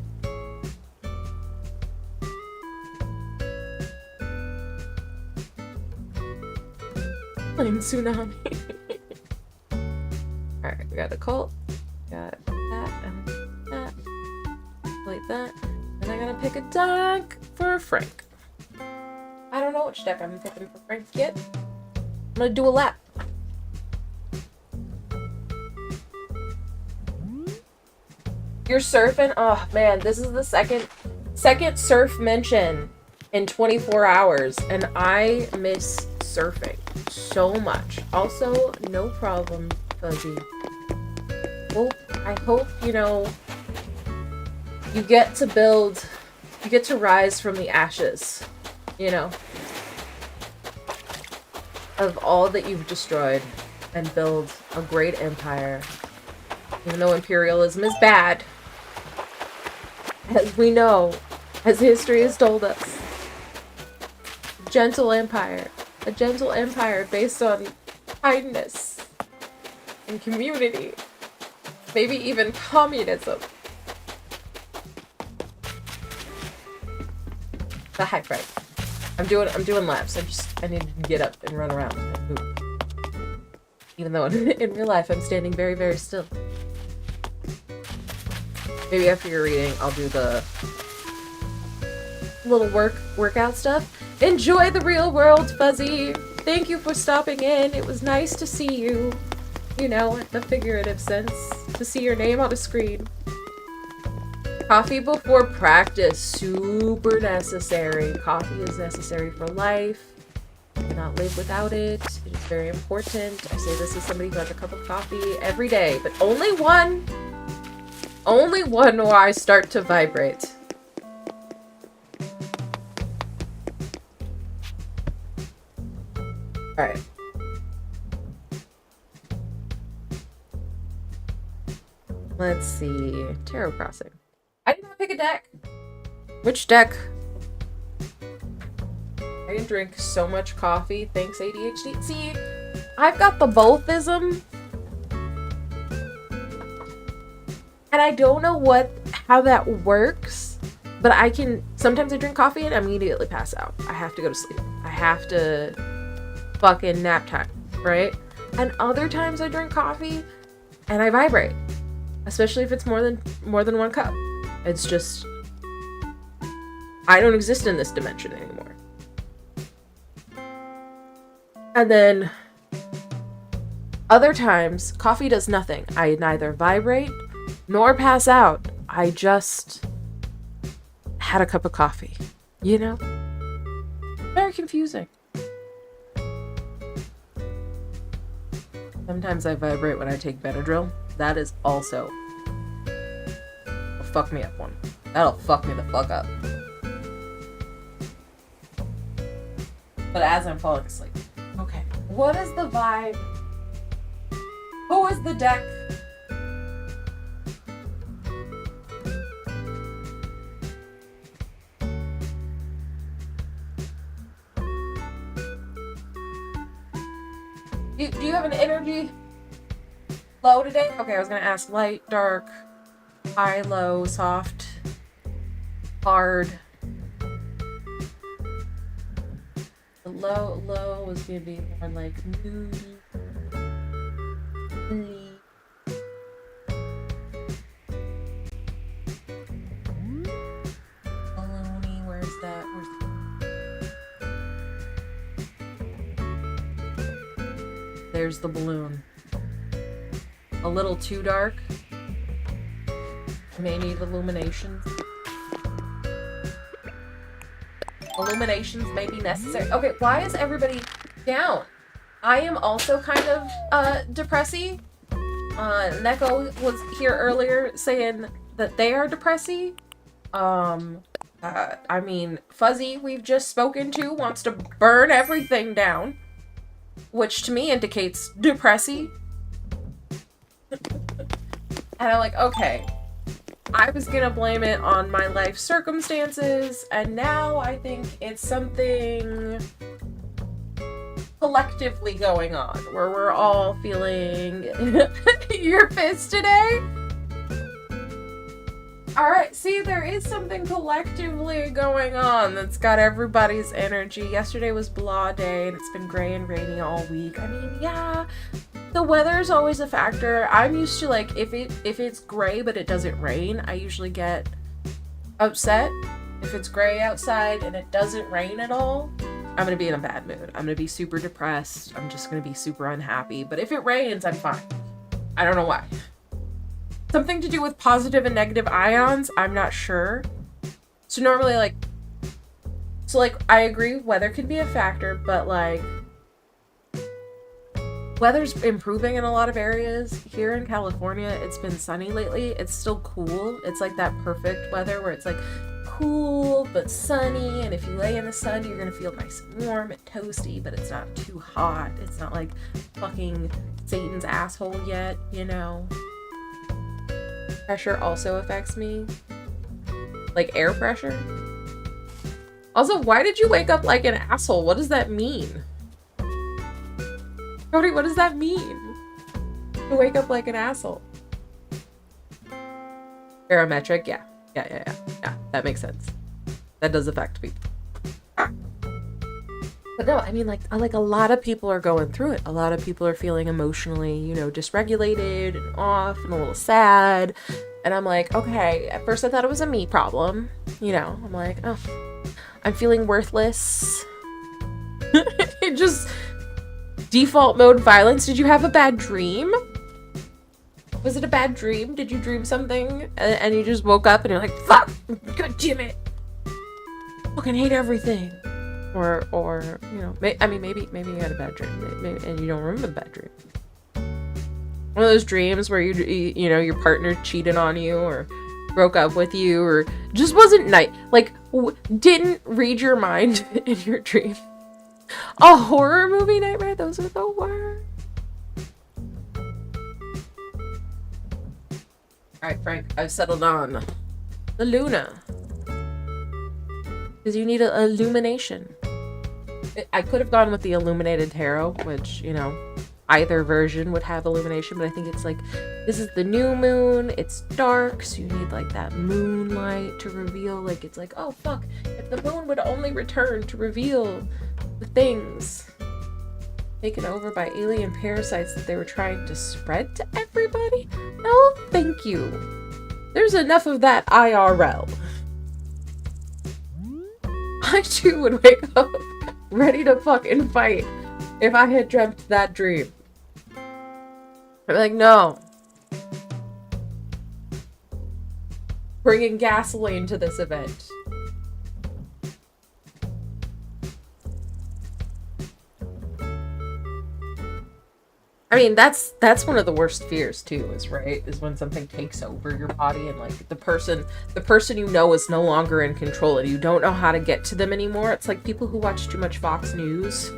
Plain tsunami. Alright, we got a cult. Got that and that. Like that. And I'm gonna pick a deck for Frank. I don't know which deck I'm picking for Frank yet. I'm gonna do a lap. You're surfing? Oh man, this is the second surf mention in 24 hours, and I miss surfing so much. Also, no problem, Fuzzy. Well, I hope, you know, you get to rise from the ashes, you know, of all that you've destroyed and build a great empire. Even though imperialism is bad, as we know, as history has told us. A gentle empire based on kindness and community. Maybe even communism. But hi, Frank. I'm doing laps. I need to get up and run around and move. Even though in real life I'm standing very, very still. Maybe after your reading, I'll do the little workout stuff. Enjoy the real world, Fuzzy! Thank you for stopping in. It was nice to see you. You know, in the figurative sense. To see your name on a screen. Coffee before practice. Super necessary. Coffee is necessary for life. You cannot live without it. It is very important. I say this as somebody who has a cup of coffee every day, but only one. Only one or I start to vibrate. Alright. Let's see. Tarot Crossing. I did not pick a deck. Which deck? I can drink so much coffee. Thanks, ADHD. See, I've got the bothism. And I don't know how that works, but sometimes I drink coffee and immediately pass out. I have to go to sleep. I have to fucking nap time, right? And other times I drink coffee and I vibrate, especially if it's more than one cup. It's just, I don't exist in this dimension anymore. And then other times, coffee does nothing. I neither vibrate nor pass out. I just had a cup of coffee, you know? Very confusing. Sometimes I vibrate when I take Benadryl. That is also a fuck me up one. That'll fuck me the fuck up. But as I'm falling asleep. Okay. What is the vibe? Who is the deck? Do you have an energy low today? Okay, I was gonna ask light, dark, high, low, soft, hard. The low was gonna be more like moody. Baloney, where's that? There's the balloon. A little too dark. May need illuminations. Illuminations may be necessary. Okay, why is everybody down? I am also kind of depressy. Neko was here earlier saying that they are depressy. I mean, Fuzzy, we've just spoken to, wants to burn everything down, which to me indicates depressy. And I'm like, okay, I was gonna blame it on my life circumstances, and now I think it's something collectively going on, where we're all feeling your fist today. Alright, see, there is something collectively going on that's got everybody's energy. Yesterday was blah day, and it's been gray and rainy all week. I mean, yeah, the weather's always a factor. I'm used to, like, if it's gray but it doesn't rain, I usually get upset. If it's gray outside and it doesn't rain at all, I'm gonna be in a bad mood. I'm gonna be super depressed. I'm just gonna be super unhappy. But if it rains, I'm fine. I don't know why. Something to do with positive and negative ions, I'm not sure. So normally, like, I agree, weather can be a factor, but, like, weather's improving in a lot of areas. Here in California, it's been sunny lately. It's still cool. It's like that perfect weather where it's, like, cool but sunny, and if you lay in the sun, you're gonna feel nice and warm and toasty, but it's not too hot. It's not like fucking Satan's asshole yet, you know? Pressure also affects me. Like air pressure. Also, why did you wake up like an asshole? What does that mean? Cody, what does that mean? To wake up like an asshole? Barometric, yeah. Yeah, that makes sense. That does affect people. But no, I mean, like a lot of people are going through it. A lot of people are feeling emotionally, you know, dysregulated and off and a little sad. And I'm like, okay, at first I thought it was a me problem. You know, I'm like, oh, I'm feeling worthless. It just default mode violence. Did you have a bad dream? Was it a bad dream? Did you dream something and you just woke up and you're like, fuck, god damn it, fucking hate everything. Or you know, maybe you had a bad dream, and you don't remember the bad dream. One of those dreams where you know, your partner cheated on you or broke up with you or just wasn't nice, like didn't read your mind in your dream. A horror movie nightmare, those are the worst. Alright, Frank, I've settled on the Luna. Because you need an illumination. I could have gone with the illuminated tarot, which, you know, either version would have illumination, but I think it's like, this is the new moon, it's dark, so you need like that moonlight to reveal, like, it's like, oh fuck, if the moon would only return to reveal the things taken over by alien parasites that they were trying to spread to everybody? No, thank you. There's enough of that IRL. I too would wake up ready to fucking fight if I had dreamt that dream. I'd be like, no. Bringing gasoline to this event. I mean, that's one of the worst fears too, is when something takes over your body and like the person you know is no longer in control and you don't know how to get to them anymore. It's like people who watch too much Fox News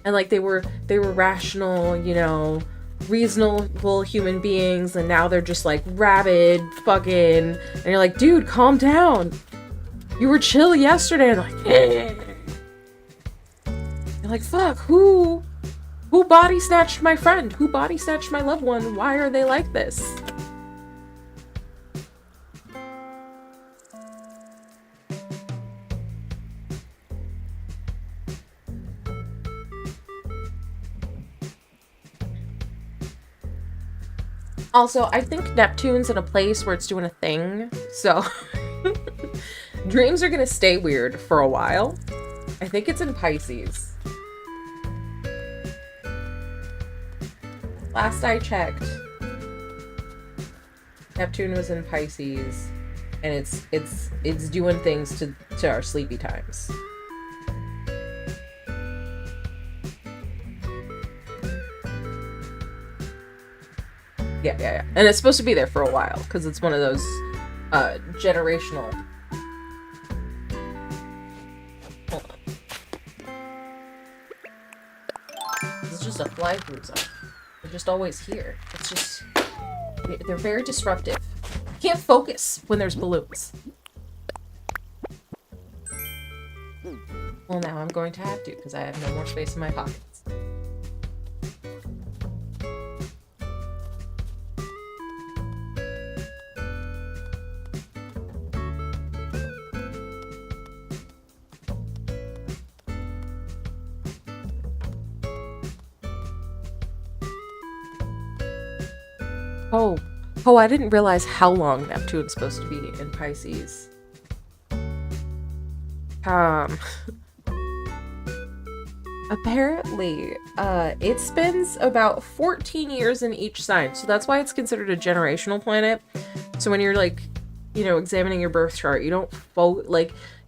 and like they were rational, you know, reasonable human beings, and now they're just like rabid fucking, and you're like, dude, calm down. You were chill yesterday, and like, eh. You're like, fuck, who body snatched my friend? Who body snatched my loved one? Why are they like this? Also, I think Neptune's in a place where it's doing a thing, so dreams are gonna stay weird for a while. I think it's in Pisces. Last I checked, Neptune was in Pisces, and it's doing things to our sleepy times. Yeah. And it's supposed to be there for a while, because it's one of those generational just a fly-through zone. They're just always here. It's just... They're very disruptive. You can't focus when there's balloons. Well, now I'm going to have to, because I have no more space in my pockets. Oh, I didn't realize how long Neptune's supposed to be in Pisces. Apparently, it spends about 14 years in each sign, so that's why it's considered a generational planet. So when you're, like, you know, examining your birth chart, you don't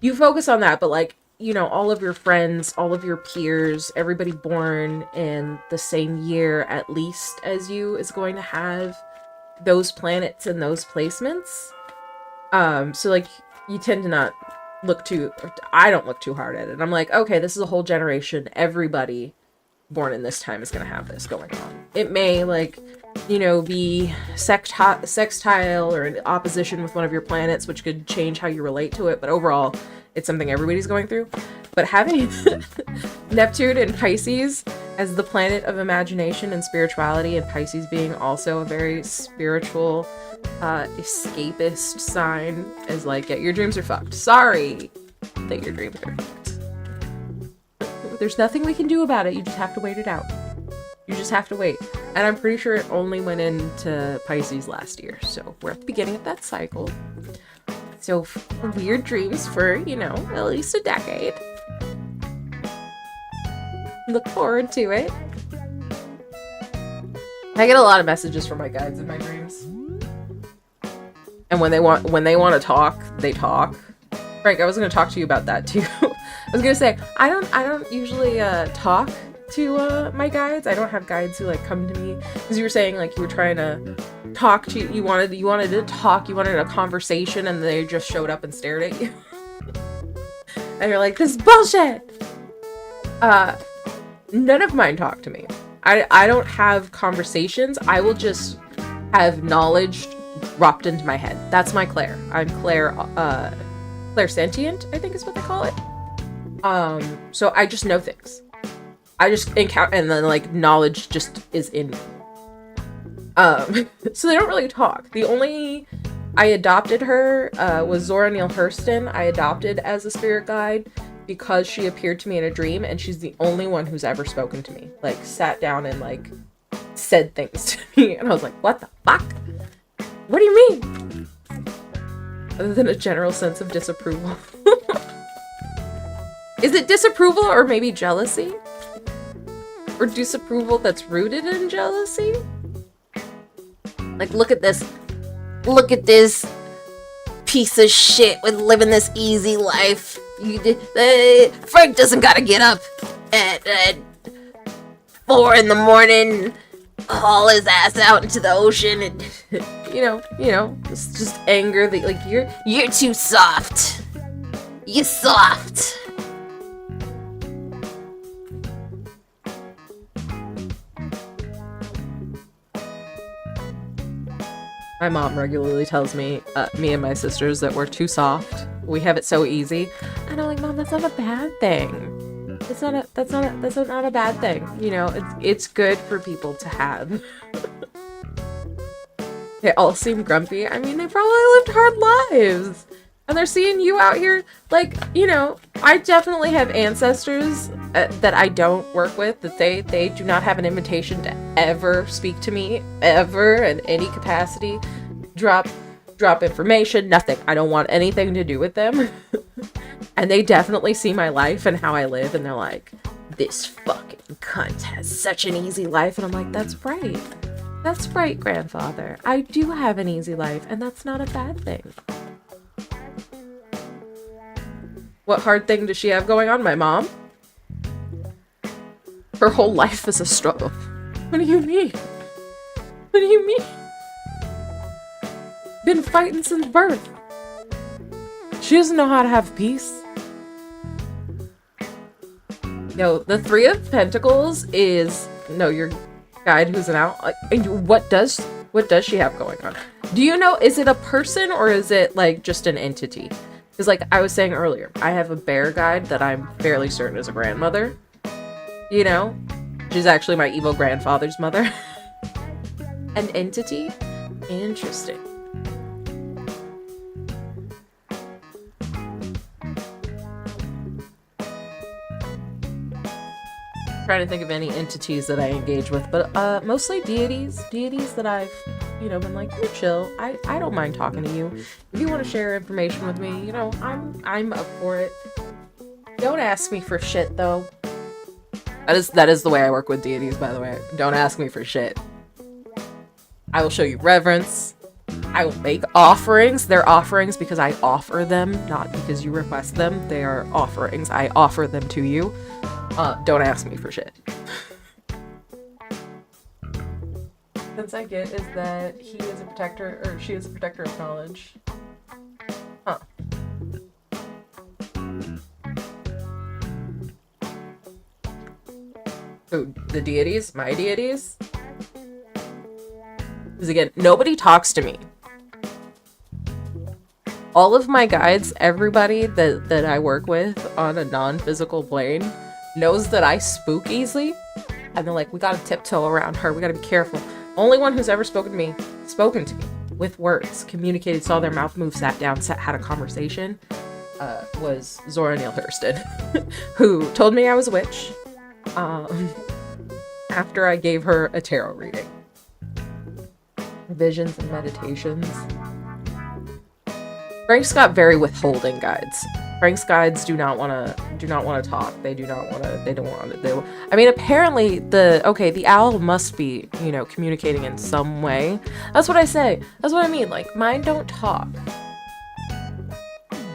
you focus on that, but, like, you know, all of your friends, all of your peers, everybody born in the same year at least as you is going to have those planets and those placements. So, like, you tend to not I don't look too hard at it. I'm like, okay, this is a whole generation. Everybody born in this time is going to have this going on. It may, like, you know, be sextile or in opposition with one of your planets, which could change how you relate to it. But overall, it's something everybody's going through. But having Neptune in Pisces as the planet of imagination and spirituality, and Pisces being also a very spiritual, escapist sign, is like, yeah, your dreams are fucked. Sorry that your dreams are fucked. There's nothing we can do about it. You just have to wait it out. You just have to wait. And I'm pretty sure it only went into Pisces last year. So we're at the beginning of that cycle. So weird dreams for, you know, at least a decade. Look forward to it. I get a lot of messages from my guides in my dreams. And when they want to talk, they talk. Frank, I was going to talk to you about that too. I was going to say, I don't usually talk to my guides. I don't have guides who, like, come to me, because you were saying, like, you were trying to talk to you wanted to talk, you wanted a conversation, and they just showed up and stared at you. And you're like, this is bullshit. None of mine talk to me. I don't have conversations. I will just have knowledge dropped into my head. That's my Claire. I'm clairsentient, I think is what they call it. So I just know things. I just encounter, and then, like, knowledge just is in me. So they don't really talk. The only I adopted her was Zora Neale Hurston. I adopted as a spirit guide because she appeared to me in a dream, and she's the only one who's ever spoken to me. Like, sat down and, like, said things to me, and I was like, what the fuck? What do you mean? Other than a general sense of disapproval. Is it disapproval or maybe jealousy? Or disapproval that's rooted in jealousy? Like, look at this piece of shit with living this easy life. Frank doesn't gotta get up at 4 in the morning, haul his ass out into the ocean, and you know, just anger that, like, you're too soft. You're soft. My mom regularly tells me, me and my sisters, that we're too soft. We have it so easy. And I'm like, Mom, that's not a bad thing. That's not a bad thing. You know, it's good for people to have. They all seem grumpy. I mean, they probably lived hard lives. And they're seeing you out here, like, you know, I definitely have ancestors that I don't work with, that they do not have an invitation to ever speak to me, ever, in any capacity. Drop information, nothing. I don't want anything to do with them. And they definitely see my life and how I live, and they're like, this fucking cunt has such an easy life. And I'm like, that's right. That's right, grandfather. I do have an easy life, and that's not a bad thing. What hard thing does she have going on, my mom? Her whole life is a struggle. What do you mean? What do you mean? Been fighting since birth. She doesn't know how to have peace. Yo, the Three of Pentacles is no, your guide who's an owl. And what does she have going on? Do you know, is it a person or is it like just an entity? Because like I was saying earlier, I have a bear guide that I'm fairly certain is a grandmother. You know? She's actually my evil grandfather's mother. An entity? Interesting. Trying to think of any entities that I engage with, but mostly deities that I've, you know, been like, you're chill. I don't mind talking to you. If you want to share information with me, you know, I'm up for it. Don't ask me for shit though. That is the way I work with deities, by the way. Don't ask me for shit. I will show you reverence. I will make offerings. They're offerings because I offer them, not because you request them. They are offerings. I offer them to you. Don't ask me for shit. Sense I get is that he is a protector, or she is a protector of knowledge. Huh. Who? The deities? My deities? Because again, nobody talks to me. All of my guides, everybody that I work with on a non-physical plane, knows that I spook easily, and they're like, we gotta tiptoe around her, we gotta be careful. Only one who's ever spoken to me with words, communicated, saw their mouth move, sat down, had a conversation, was Zora Neale Hurston, who told me I was a witch after I gave her a tarot reading. Visions and meditations. Frank's got very withholding guides. Frank's guides do not want to talk. They don't want to. I mean, apparently the owl must be, you know, communicating in some way. That's what I say. That's what I mean. Like, mine don't talk.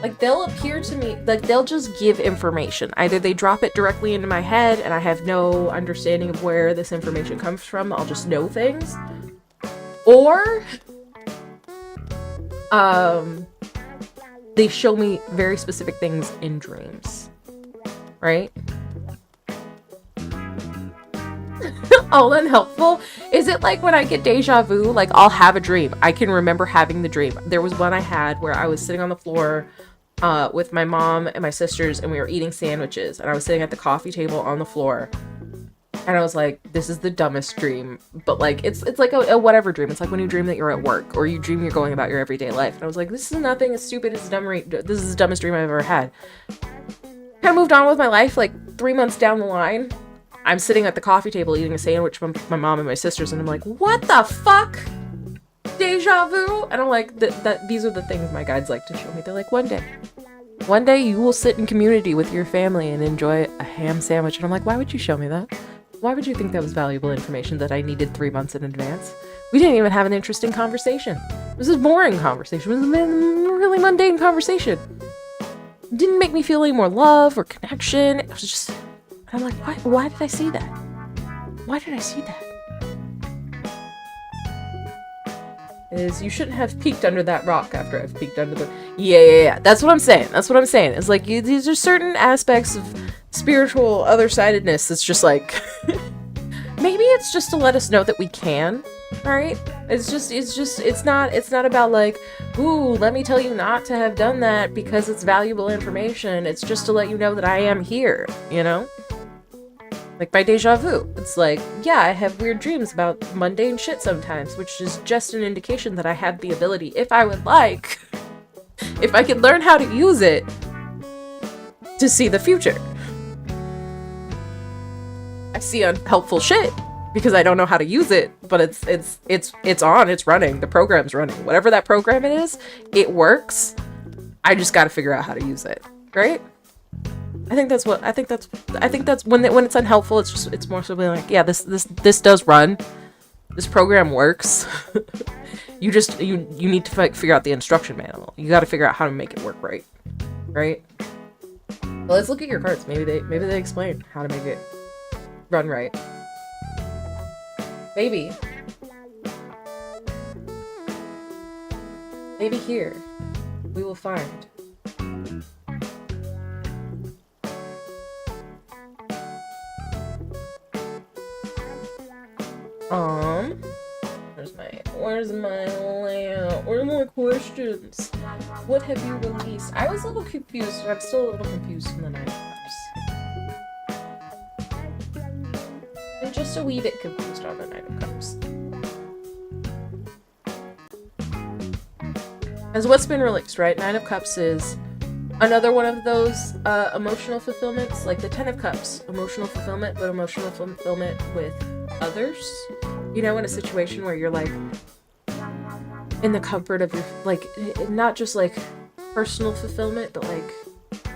Like, they'll appear to me, like, they'll just give information. Either they drop it directly into my head and I have no understanding of where this information comes from. I'll just know things. Or, they show me very specific things in dreams, right? All unhelpful. Is it like when I get deja vu? Like, I'll have a dream. I can remember having the dream. There was one I had where I was sitting on the floor with my mom and my sisters, and we were eating sandwiches, and I was sitting at the coffee table on the floor, and I was like, this is the dumbest dream, but like, it's like a whatever dream. It's like when you dream that you're at work, or you dream you're going about your everyday life. And I was like, this is nothing as stupid as this is the dumbest dream I've ever had. Kind of moved on with my life. Like 3 months down the line, I'm sitting at the coffee table eating a sandwich with my mom and my sisters, and I'm like, what the fuck? Deja vu? And I'm like, these are the things my guides like to show me. They're like, one day you will sit in community with your family and enjoy a ham sandwich. And I'm like, why would you show me that? Why would you think that was valuable information that I needed 3 months in advance? We didn't even have an interesting conversation. It was a boring conversation. It was a really mundane conversation. It didn't make me feel any more love or connection. It was just... I'm like, why did I see that? Why did I see that? You shouldn't have peeked under that rock after I've peeked under the... Yeah. That's what I'm saying. It's like, these are certain aspects of spiritual other-sidedness. It's just like... maybe it's just to let us know that we can, right? It's not about like, ooh, let me tell you not to have done that because it's valuable information. It's just to let you know that I am here, you know? Like my deja vu. It's like, yeah, I have weird dreams about mundane shit sometimes, which is just an indication that I have the ability, if I would like, if I could learn how to use it, to see the future. I see unhelpful shit because I don't know how to use it, but it's on, it's running, the program's running. Whatever that program is, it works. I just got to figure out how to use it, right? I think that's when it's unhelpful, it's more something like, yeah, this does run. This program works. you need to figure out the instruction manual. You got to figure out how to make it work right? Well, let's look at your cards. Maybe they explain how to make it run right. Maybe here we will find Um, where's my layout? Where are my questions? What have you released? I was a little confused, and I'm still a little confused from the Nine of Cups. I'm just a wee bit confused on the Nine of Cups. As what's been released, right? Nine of Cups is another one of those emotional fulfillments, like the Ten of Cups, emotional fulfillment, but emotional fulfillment with others. You know, in a situation where you're like in the comfort of your, like, not just like personal fulfillment, but like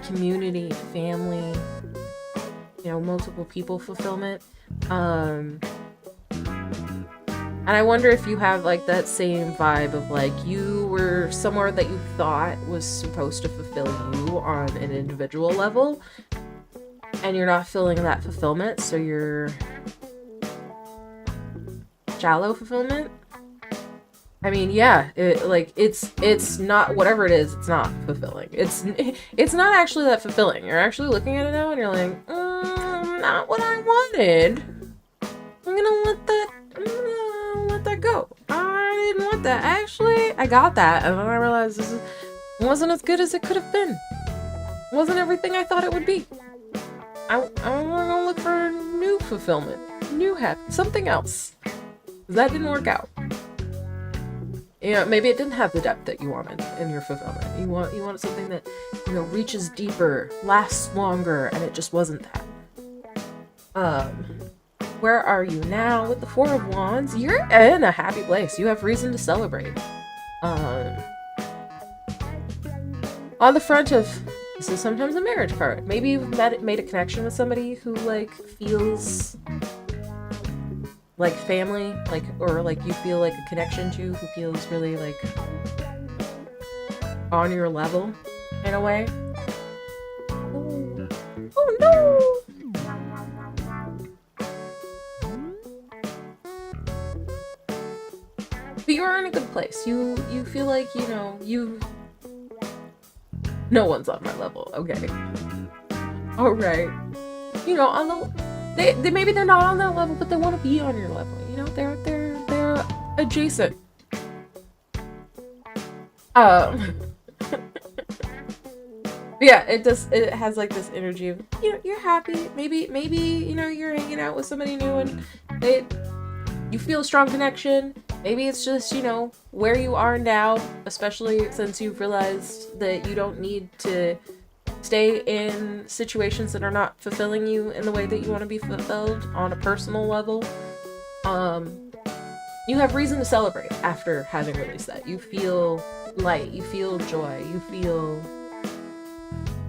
community, family, you know, multiple people fulfillment. And I wonder if you have like that same vibe of like you were somewhere that you thought was supposed to fulfill you on an individual level, and you're not feeling that fulfillment, so you're shallow fulfillment. I mean, yeah, it's not, whatever it is, it's not fulfilling. It's not actually that fulfilling. You're actually looking at it now and you're like, not what I wanted. I'm gonna let that go. I didn't want that. Actually, I got that, and then I realized this wasn't as good as it could have been. It wasn't everything I thought it would be. I want to go look for new fulfillment, new happiness, something else. That didn't work out. You know, maybe it didn't have the depth that you wanted in your fulfillment. You wanted something that, you know, reaches deeper, lasts longer, and it just wasn't that. Where are you now with the Four of Wands? You're in a happy place. You have reason to celebrate. On the front of, this is sometimes a marriage card. Maybe you've made a connection with somebody who like feels like family, like, or like you feel like a connection to, who feels really like on your level in a way. Oh no! But you're in a good place. You feel like, you know, no one's on my level. Okay. Alright. You know, on the, they maybe they're not on that level, but they want to be on your level. You know, they're adjacent. Yeah, it has like this energy of, you know, you're happy. Maybe, you know, you're hanging out with somebody new and you feel a strong connection. Maybe it's just, you know, where you are now, especially since you've realized that you don't need to stay in situations that are not fulfilling you in the way that you want to be fulfilled on a personal level. You have reason to celebrate after having released that. You feel light, you feel joy, you feel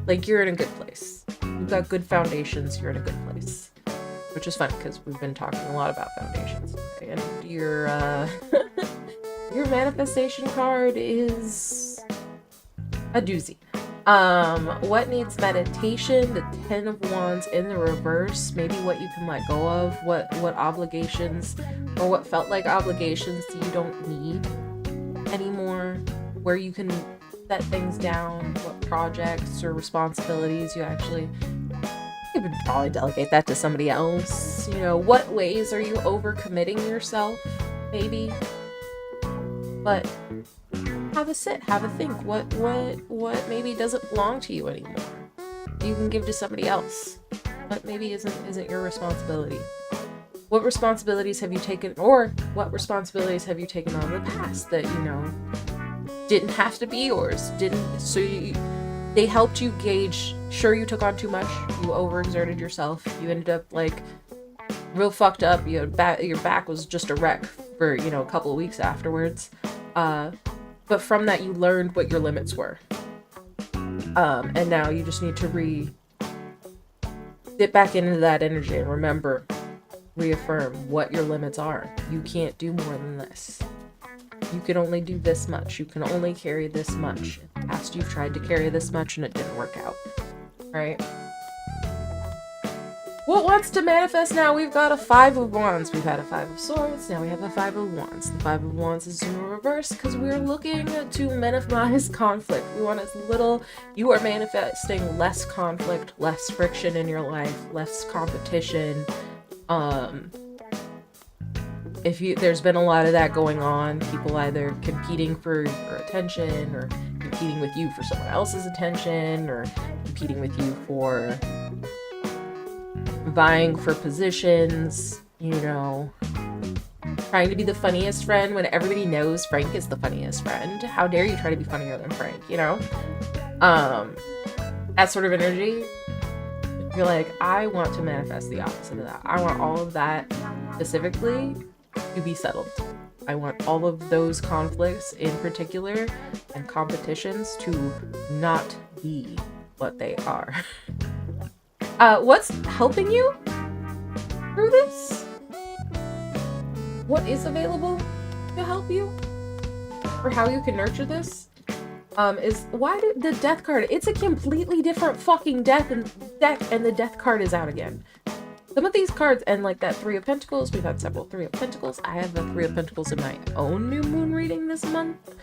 like you're in a good place. You've got good foundations, you're in a good place. Which is fun because we've been talking a lot about foundations. Okay? And your your manifestation card is a doozy. What needs meditation? The Ten of Wands in the reverse. Maybe what you can let go of. What obligations or what felt like obligations that you don't need anymore. Where you can set things down. What projects or responsibilities you actually... You would probably delegate that to somebody else. You know, what ways are you overcommitting yourself? Maybe. But have a sit, have a think. What maybe doesn't belong to you anymore? You can give to somebody else. What maybe isn't your responsibility? What responsibilities have you taken, or what responsibilities have you taken on in the past that, you know, didn't have to be yours? They helped you gauge. Sure, you took on too much. You overexerted yourself. You ended up like real fucked up. Your back was just a wreck for, you know, a couple of weeks afterwards. But from that, you learned what your limits were. And now you just need to dip back into that energy and reaffirm what your limits are. You can't do more than this. You can only do this much. You can only carry this much. In the past, you've tried to carry this much and it didn't work out. Right? What wants to manifest now? We've got a Five of Wands. We've had a Five of Swords. Now we have a Five of Wands. The Five of Wands is in reverse because we're looking to minimize conflict. We want as little... You are manifesting less conflict, less friction in your life, less competition. there's been a lot of that going on, people either competing for attention, or competing with you for someone else's attention, or competing with you for vying for positions, you know, trying to be the funniest friend when everybody knows Frank is the funniest friend. How dare you try to be funnier than Frank, you know? That sort of energy. You're like, I want to manifest the opposite of that. I want all of that specifically to be settled. I want all of those conflicts in particular and competitions to not be what they are. What's helping you through this? What is available to help you? Or how you can nurture this? Is why did the death card? It's a completely different fucking deck, and the death card is out again. Some of these cards, and like that Three of Pentacles, we've had several Three of Pentacles. I have the Three of Pentacles in my own new moon reading this month.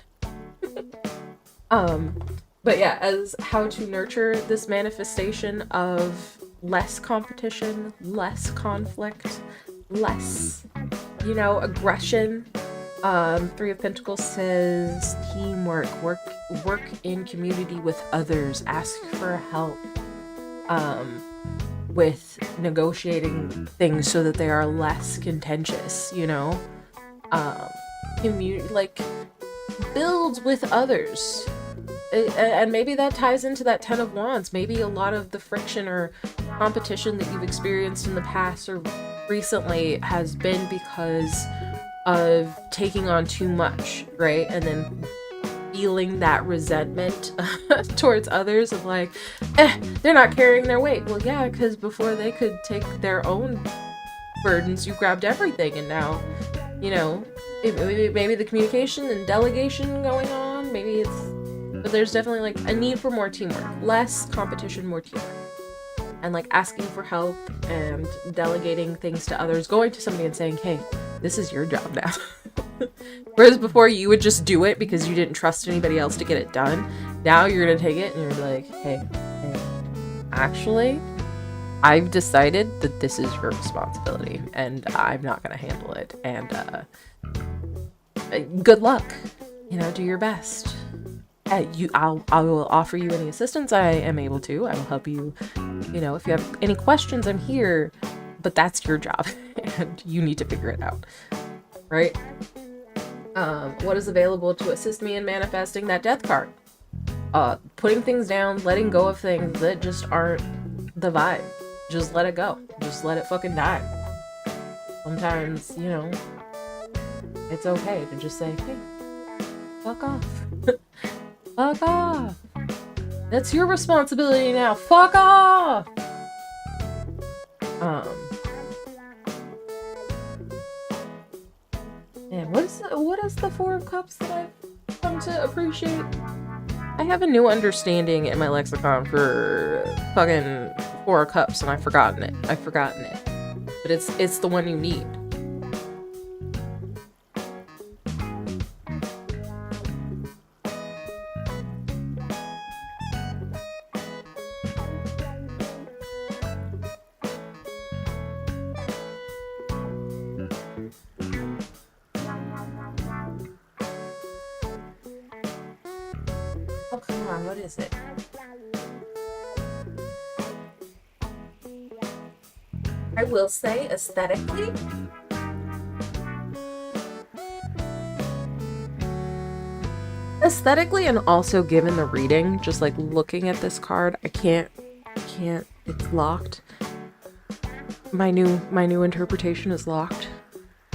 But yeah, as how to nurture this manifestation of less competition, less conflict, less, you know, aggression. Three of Pentacles says teamwork, work in community with others, ask for help, with negotiating things so that they are less contentious, you know, like build with others. And maybe that ties into that Ten of Wands. Maybe a lot of the friction or competition that you've experienced in the past or recently has been because of taking on too much, right? And then feeling that resentment towards others of like, they're not carrying their weight. Well, yeah, because before they could take their own burdens, you grabbed everything, and now, you know, maybe the communication and delegation going on, maybe it's, but there's definitely like a need for more teamwork, less competition, more teamwork. And like asking for help and delegating things to others, going to somebody and saying, hey, this is your job now. Whereas before you would just do it because you didn't trust anybody else to get it done. Now you're gonna take it and you're like, hey, actually, I've decided that this is your responsibility and I'm not gonna handle it. And good luck. You know, do your best. I will offer you any assistance I am able to. I will help you. You know, if you have any questions, I'm here. But that's your job, and you need to figure it out, right? What is available to assist me in manifesting that death card? Putting things down, letting go of things that just aren't the vibe. Just let it go. Just let it fucking die. Sometimes, you know, it's okay to just say, hey, fuck off. Fuck off. That's your responsibility now. Fuck off. And what is the Four of Cups that I've come to appreciate? I have a new understanding in my lexicon for fucking Four of Cups, and I've forgotten it. But it's the one you need. Oh, come on, what is it? I will say, aesthetically, and also given the reading, just like looking at this card, I can't, it's locked. My new interpretation is locked.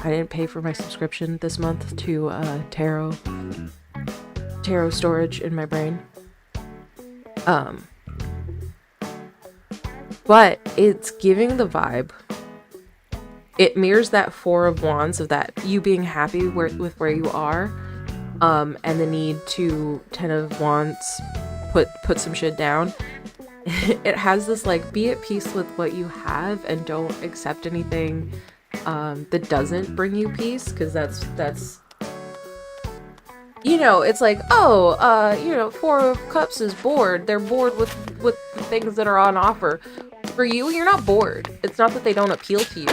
I didn't pay for my subscription this month to tarot storage in my brain. But it's giving the vibe. It mirrors that Four of Wands of that you being happy with where you are, and the need to Ten of Wands put some shit down. It has this like, be at peace with what you have and don't accept anything that doesn't bring you peace, because that's you know, it's like, oh, you know, Four of Cups is bored. They're bored with the things that are on offer. For you, you're not bored. It's not that they don't appeal to you.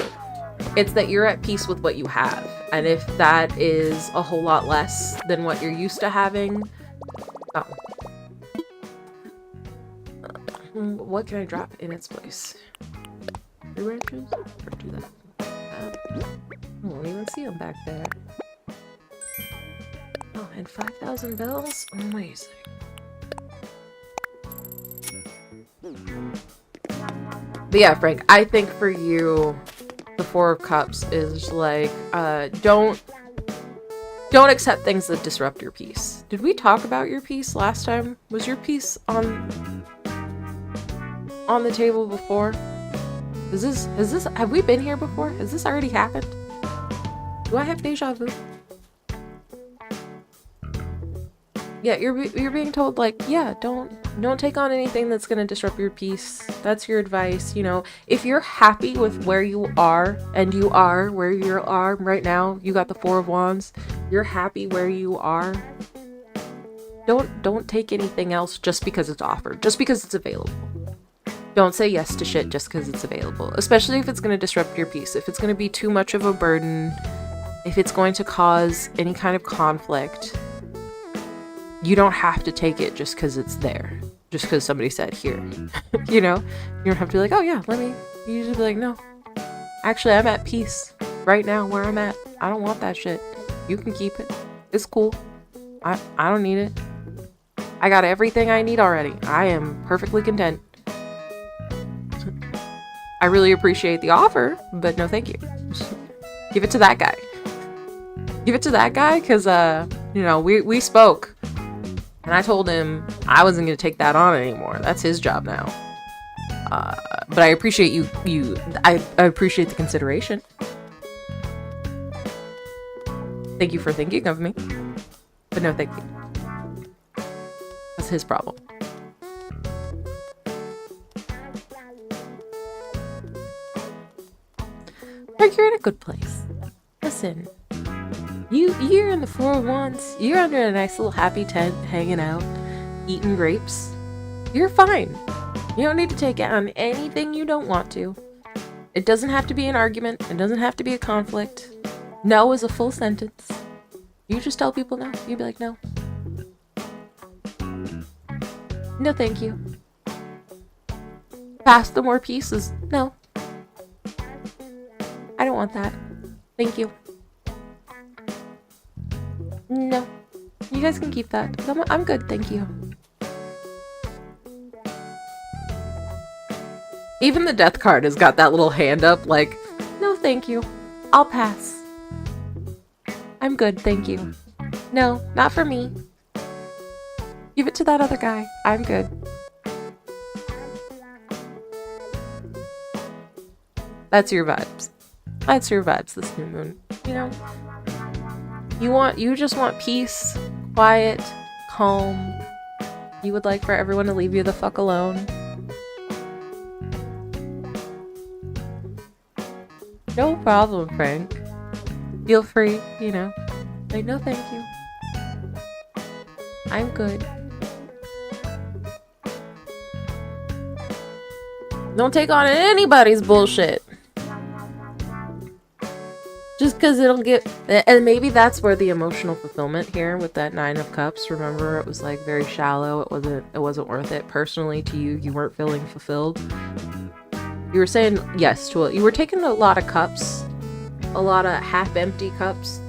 It's that you're at peace with what you have. And if that is a whole lot less than what you're used to having, oh. What can I drop in its place? 3 branches? Or do that? I won't even see them back there. Oh, and 5,000 bells? Amazing. But yeah, Frank, I think for you, the 4 of Cups is like, don't accept things that disrupt your peace. Did we talk about your peace last time? Was your peace on the table before? Have we been here before? Has this already happened? Do I have deja vu? Yeah, you're being told, like, yeah, don't take on anything that's gonna disrupt your peace. That's your advice, you know. If you're happy with where you are, and you are where you are right now, you got the 4 of Wands, you're happy where you are, don't take anything else just because it's offered, just because it's available. Don't say yes to shit just because it's available, especially if it's gonna disrupt your peace, if it's gonna be too much of a burden, if it's going to cause any kind of conflict. You don't have to take it just because it's there. Just because somebody said here. You know? You don't have to be like, oh yeah, let me. You just be like, no. Actually, I'm at peace right now where I'm at. I don't want that shit. You can keep it. It's cool. I don't need it. I got everything I need already. I am perfectly content. I really appreciate the offer, but no thank you. Give it to that guy. Give it to that guy because, you know, we spoke. And I told him I wasn't going to take that on anymore. That's his job now. But I appreciate I appreciate the consideration. Thank you for thinking of me. But no thank you. That's his problem. Like, you're in a good place. Listen. You're in the 4 of Wands. You're under a nice little happy tent, hanging out, eating grapes. You're fine. You don't need to take on anything you don't want to. It doesn't have to be an argument. It doesn't have to be a conflict. No is a full sentence. You just tell people no. You'd be like, no. No, thank you. Pass the more pieces. No. I don't want that. Thank you. No. You guys can keep that. I'm good, thank you. Even the death card has got that little hand up, like, no thank you. I'll pass. I'm good, thank you. No, not for me. Give it to that other guy. I'm good. That's your vibes. That's your vibes this new moon. You know? You just want peace, quiet, calm. You would like for everyone to leave you the fuck alone. No problem, Frank. Feel free, you know. Like, no thank you. I'm good. Don't take on anybody's bullshit. Just because it'll get... And maybe that's where the emotional fulfillment here with that 9 of Cups. Remember, it was like very shallow. It wasn't worth it. Personally, to you, you weren't feeling fulfilled. You were saying yes to it. You were taking a lot of cups. A lot of half-empty cups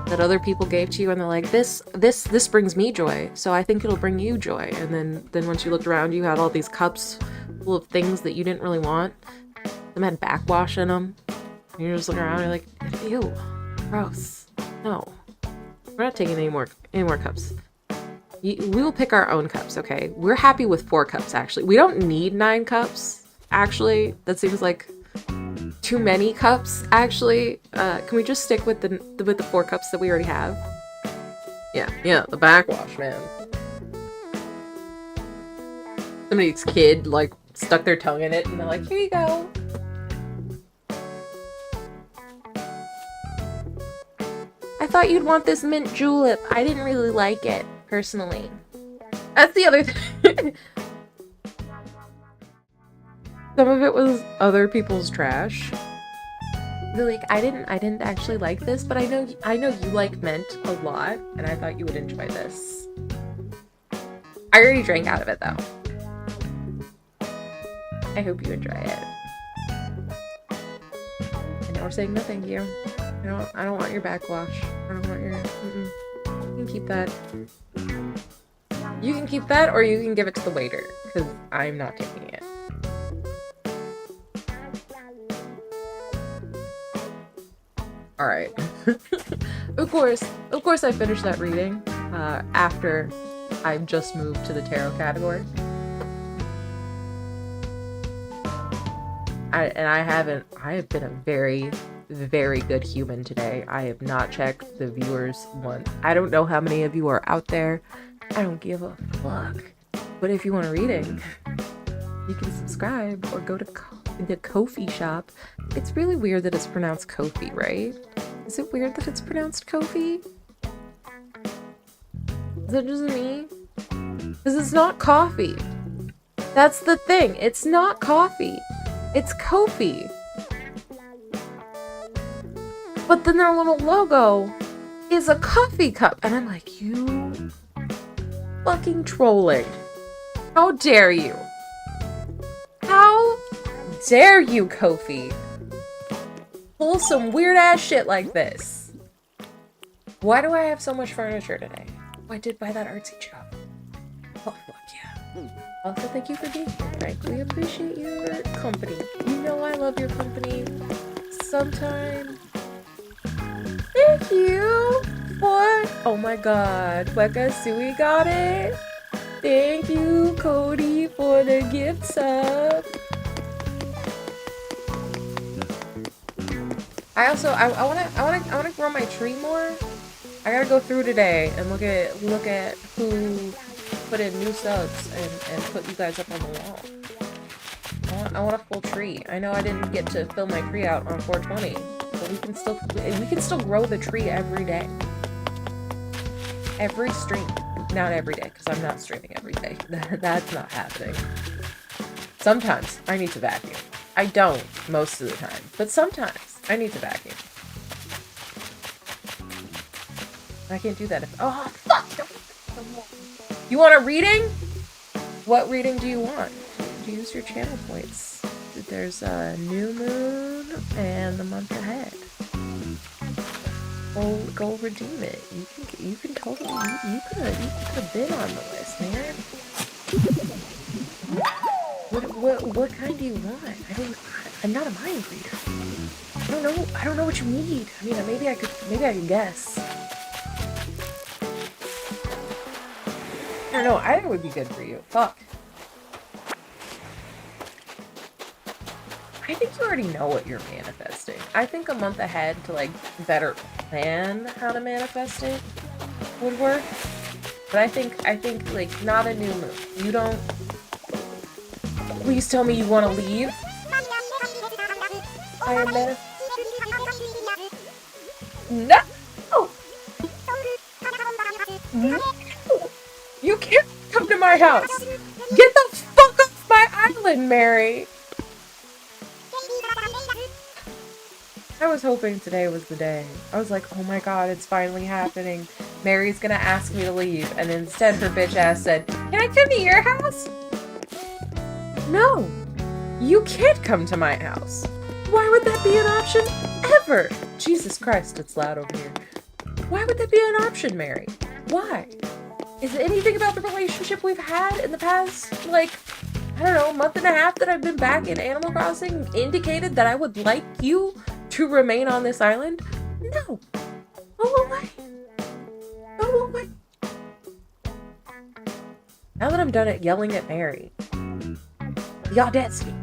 that other people gave to you, and they're like, this brings me joy, so I think it'll bring you joy. And then once you looked around, you had all these cups full of things that you didn't really want. Them had backwash in them. And you're just looking around and you're like, ew, gross. No. We're not taking any more cups. We will pick our own cups, okay? We're happy with 4 cups, actually. We don't need 9 cups, actually. That seems like too many cups, actually. Can we just stick with the 4 cups that we already have? Yeah, the backwash, man. Somebody's kid, like, stuck their tongue in it, and they're like, here you go. I thought you'd want this mint julep. I didn't really like it, personally. That's the other thing. Some of it was other people's trash. Like, I didn't actually like this, but I know you like mint a lot, and I thought you would enjoy this. I already drank out of it though. I hope you enjoy it. And now we're saying no thank you. I don't want your backwash. I don't want your You can keep that. You can keep that, or you can give it to the waiter, because I'm not taking it. Alright. Of course I finished that reading after I've just moved to the tarot category. I have been a very, very good human today. I have not checked the viewers once. I don't know how many of you are out there. I don't give a fuck. But if you want a reading, you can subscribe or go to the Ko-fi shop. It's really weird that it's pronounced Ko-fi, right? Is it weird that it's pronounced Ko-fi? Is it just me? Because it's not coffee. That's the thing. It's not coffee. It's Ko-fi. But then their little logo is a coffee cup. And I'm like, you fucking trolling. How dare you? How dare you, Ko-fi? Pull some weird ass shit like this. Why do I have so much furniture today? Oh, I did buy that artsy job. Oh, fuck yeah. Also, thank you for being here, Frank. We appreciate your company. You know I love your company. Sometime. Thank you for... Oh my god. Weka Sui got it. Thank you, Cody, for the gift sub. I wanna grow my tree more. I gotta go through today and look at who put in new subs and put you guys up on the wall. I want a full tree. I know I didn't get to fill my tree out on 420, but we can still grow the tree every day. Every stream. Not every day, because I'm not streaming every day. That's not happening. Sometimes I need to vacuum. I don't most of the time, but sometimes I need to vacuum. I can't do that if... Oh, fuck! You want a reading? What reading do you want? Use your channel points. There's a new moon and the month ahead. Go redeem it. You can totally... You could have been on the list, man. What kind do you want? I'm not a mind reader. I don't know what you need. I mean, maybe I could guess. I don't know. I think it would be good for you. Fuck. I think you already know what you're manifesting. I think a month ahead to like better plan how to manifest it would work. But I think like not a new moon. You don't. Please tell me you want to leave. I am No! No! You can't come to my house! Get the fuck off my island, Mary! I was hoping today was the day. I was like, oh my god, it's finally happening. Mary's gonna ask me to leave, and instead her bitch ass said, can I come to your house? No! You can't come to my house! Why would that be an option ever? Jesus Christ, it's loud over here. Why would that be an option, Mary? Why? Is it anything about the relationship we've had in the past, like, I don't know, month and a half that I've been back in Animal Crossing indicated that I would like you to remain on this island? No. Go away. Go away. Now that I'm done at yelling at Mary, the audacity.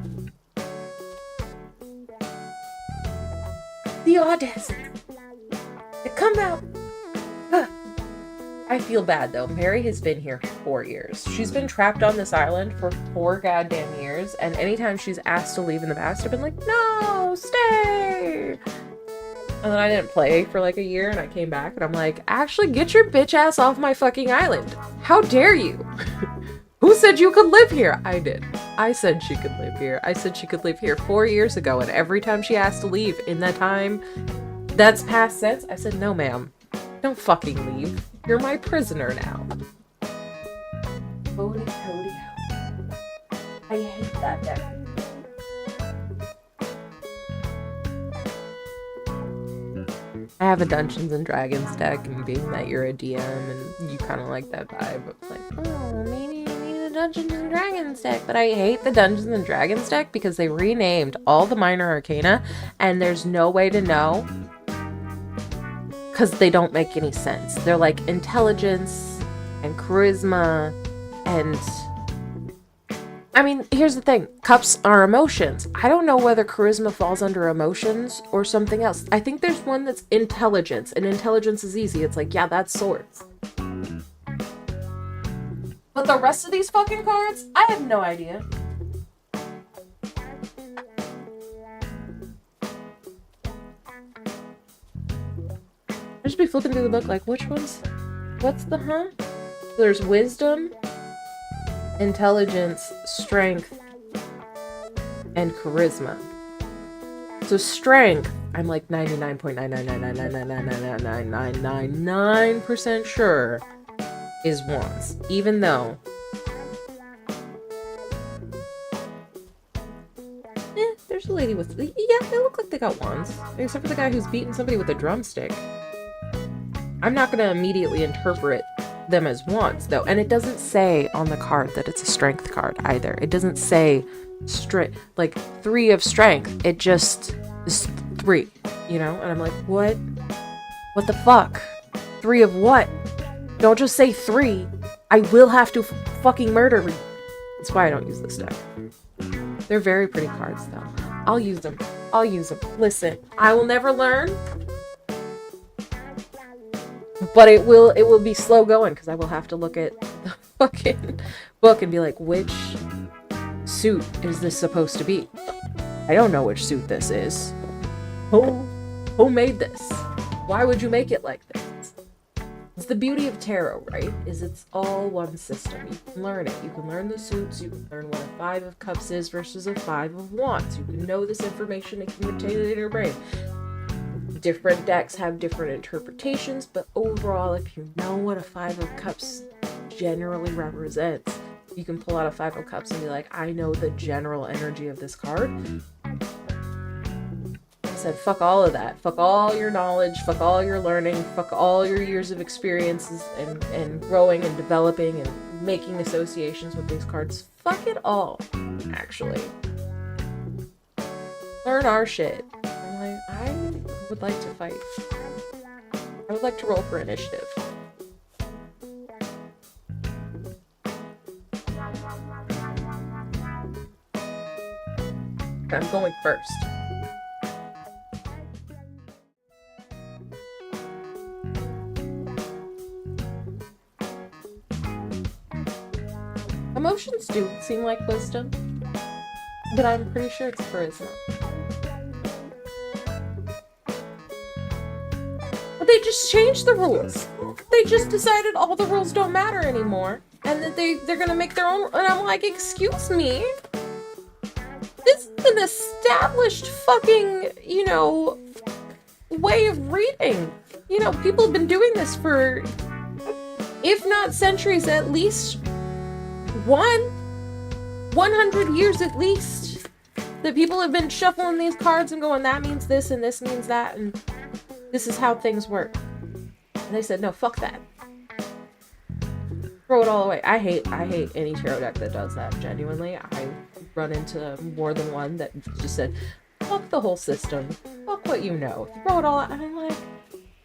The audacity. To come out. I feel bad though. Mary has been here for 4 years. She's been trapped on this island for 4 goddamn years, and anytime she's asked to leave in the past, I've been like, no, stay! And then I didn't play for like a year, and I came back, and I'm like, actually, get your bitch ass off my fucking island. How dare you? Who Who said you could live here? I did. I said she could live here. I said she could live here 4 years ago, and every time she asked to leave in that time that's past since, I said, no, ma'am. Don't fucking leave. You're my prisoner now. Holy. I hate that deck. I have a Dungeons and Dragons deck, and being that you're a DM and you kind of like that vibe, it's like, oh, maybe you need a Dungeons and Dragons deck. But I hate the Dungeons and Dragons deck because they renamed all the minor arcana, and there's no way to know because they don't make any sense. They're like intelligence and charisma and... I mean, here's the thing. Cups are emotions. I don't know whether charisma falls under emotions or something else. I think there's one that's intelligence, and intelligence is easy. It's like, yeah, that's swords. But the rest of these fucking cards, I have no idea. I just be flipping through the book like, which ones? What's the There's wisdom, intelligence, strength, and charisma. So strength, I'm like 99.999999999% sure is wands, even though there's a lady with, yeah, they look like they got wands, except for the guy who's beating somebody with a drumstick. I'm not gonna immediately interpret them as wands though, and it doesn't say on the card that it's a strength card either. It doesn't say like 3 of strength. It just is 3, you know. And I'm like, what the fuck? 3 of what? Don't just say 3. I will have to fucking murder you. That's why I don't use this deck. They're very pretty cards though. I'll use them. Listen, I will never learn, but it will be slow going because I will have to look at the fucking book and be like, which suit is this supposed to be? I don't know which suit this is. Who made this? Why would you make it like this? It's the beauty of tarot, right? Is it's all one system. You can learn it. You can learn the suits. You can learn what a 5 of cups is versus a 5 of wands. You can know this information and can retain it in your brain. Different decks have different interpretations, but overall, if you know what a 5 of cups generally represents, you can pull out a 5 of cups and be like, I know the general energy of this card. I said, fuck all of that. Fuck all your knowledge. Fuck all your learning. Fuck all your years of experiences and growing and developing and making associations with these cards. Fuck it all, actually. Learn our shit. I'm like, I would like to fight. I would like to roll for initiative. I'm going first. Emotions do seem like wisdom, but I'm pretty sure it's charisma. But they just changed the rules. They just decided all the rules don't matter anymore, and that they're gonna make their own. And I'm like, excuse me. This is an established fucking, way of reading. People have been doing this for, if not centuries, at least 100 years at least. That people have been shuffling these cards and going, that means this and this means that, and this is how things work. And they said, no, fuck that. Throw it all away. I hate any tarot deck that does that, genuinely. I run into more than one that just said, fuck the whole system. Fuck what you know. Throw it all out. And I'm like,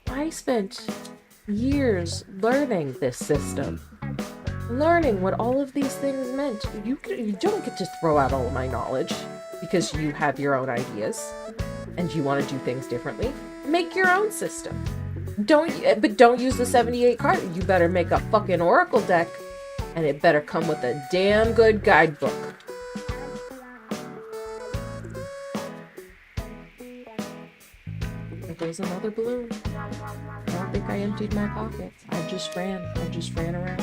I spent years learning this system. Learning what all of these things meant. You don't get to throw out all of my knowledge because you have your own ideas and you want to do things differently. Make your own system. Don't use the 78 card. You better make a fucking oracle deck, and it better come with a damn good guidebook. There goes another balloon. I don't think I emptied my pockets. I just ran around.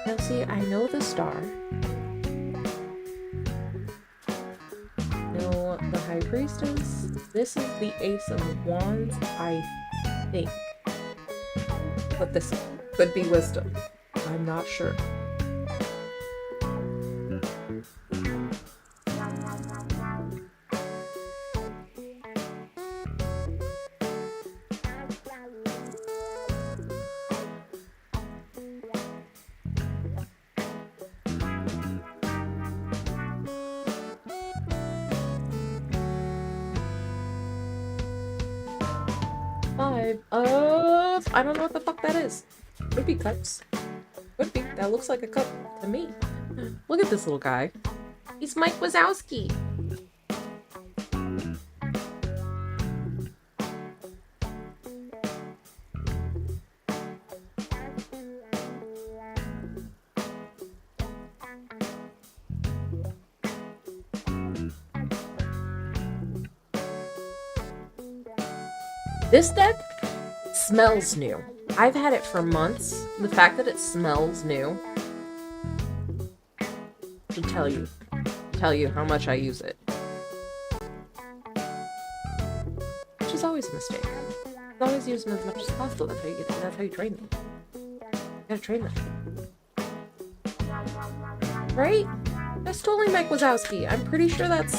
Now see, I know the star. No, the High Priestess. This is the Ace of Wands, I think. But this could be Wisdom. I'm not sure. I don't know what the fuck that is. Could be cups. Could be. That looks like a cup to me. Look at this little guy. He's Mike Wazowski. This deck smells new. I've had it for months. The fact that it smells new should tell you how much I use it. Which is always a mistake. Always use them as much as possible. That's how you train them. You gotta train them. Right? That's totally Mike Wazowski. I'm pretty sure that's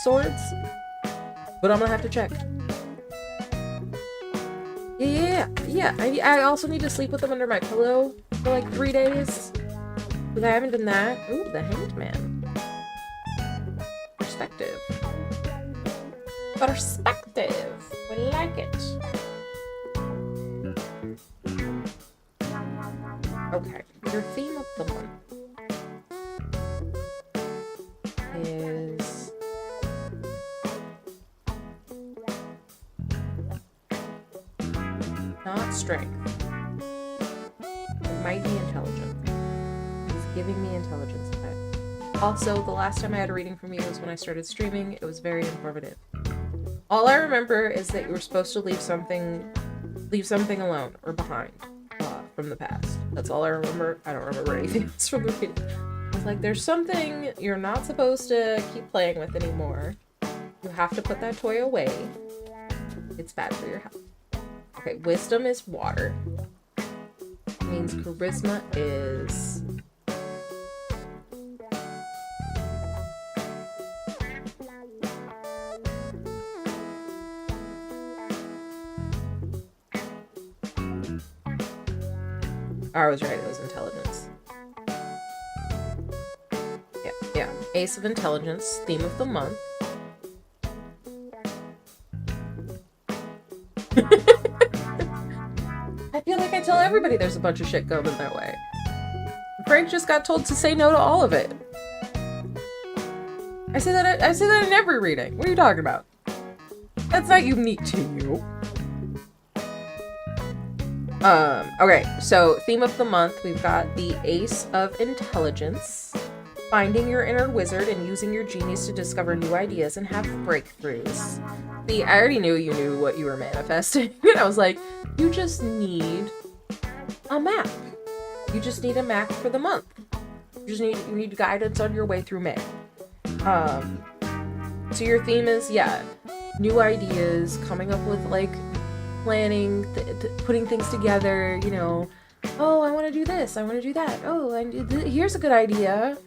swords. But I'm gonna have to check. Yeah. I also need to sleep with them under my pillow for like 3 days. Because I haven't done that. Ooh, the Hanged Man. Perspective. Perspective. We like it. Okay. Your theme of the month is... not strength. It might be intelligence. He's giving me intelligence today. Also, the last time I had a reading from you was when I started streaming. It was very informative. All I remember is that you were supposed to leave something alone or behind from the past. That's all I remember. I don't remember anything else from the reading. It's like, there's something you're not supposed to keep playing with anymore. You have to put that toy away. It's bad for your health. Okay, wisdom is water. Means charisma is... I was right, it was intelligence. Yeah. Ace of Intelligence, theme of the month. I feel like I tell everybody there's a bunch of shit going their way. Frank just got told to say no to all of it. I say that in every reading. What are you talking about? That's not unique to you. Okay, so theme of the month, we've got the Ace of Intelligence. Finding your inner wizard and using your genius to discover new ideas and have breakthroughs. See, I already knew you knew what you were manifesting. I was like, you just need a map. You just need a map for the month. You need guidance on your way through May. So your theme is, new ideas, coming up with, like, planning, putting things together, you know. Oh, I want to do this. I want to do that. Oh, here's a good idea.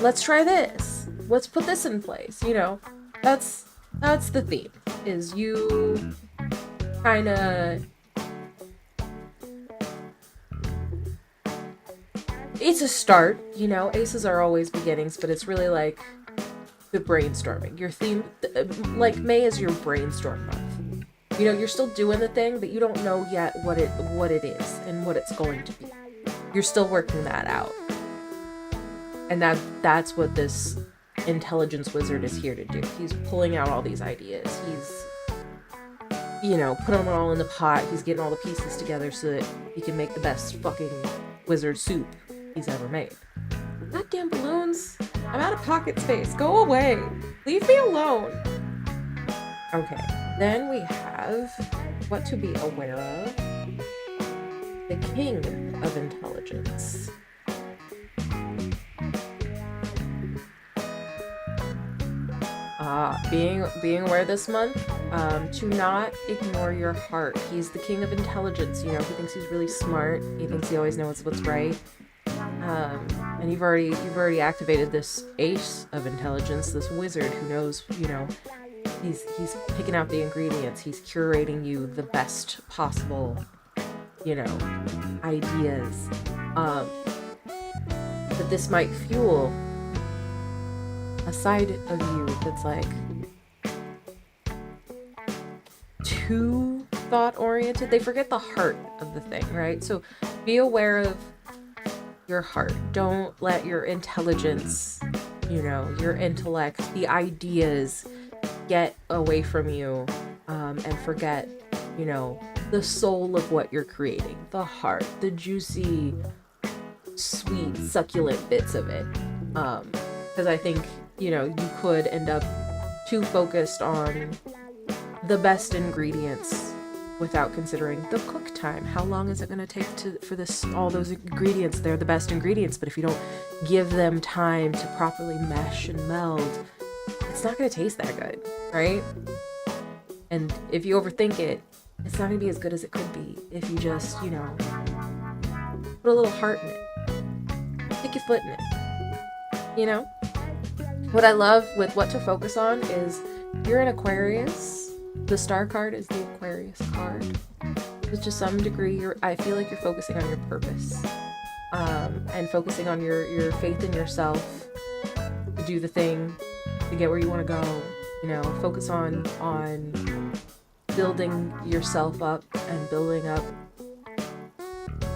Let's try this. Let's put this in place. You know, that's the theme. Is you kind of... It's a start, you know. Aces are always beginnings, but it's really like the brainstorming. Your theme, like May is your brainstorm month. You know, you're still doing the thing, but you don't know yet what it is and what it's going to be. You're still working that out. And that's what this intelligence wizard is here to do. He's pulling out all these ideas. He's, you know, putting them all in the pot. He's getting all the pieces together so that he can make the best fucking wizard soup he's ever made. Goddamn balloons. I'm out of pocket space. Go away. Leave me alone. Okay. Then we have what to be aware of. the king of intelligence. Being aware this month, to not ignore your heart. He's the king of intelligence. He thinks he's really smart. He thinks he always knows what's right. And you've already activated this ace of intelligence, this wizard who knows, he's picking out the ingredients. He's curating you the best possible, ideas. But this might fuel a side of you that's like too thought-oriented. They forget the heart of the thing, right? So be aware of your heart. Don't let your intelligence, your intellect, the ideas get away from you, and forget, the soul of what you're creating, the heart, the juicy, sweet, succulent bits of it. Because I think, you could end up too focused on the best ingredients without considering the cook time. How long is it going to take for all those ingredients? They're the best ingredients, but if you don't give them time to properly mesh and meld, it's not going to taste that good, right? And if you overthink it, it's not going to be as good as it could be if you just, put a little heart in it. Stick your foot in it, What I love with what to focus on is you're an Aquarius. The star card is the Aquarius card. So to some degree, I feel like you're focusing on your purpose, and focusing on your faith in yourself to do the thing, to get where you want to go. Focus on building yourself up and building up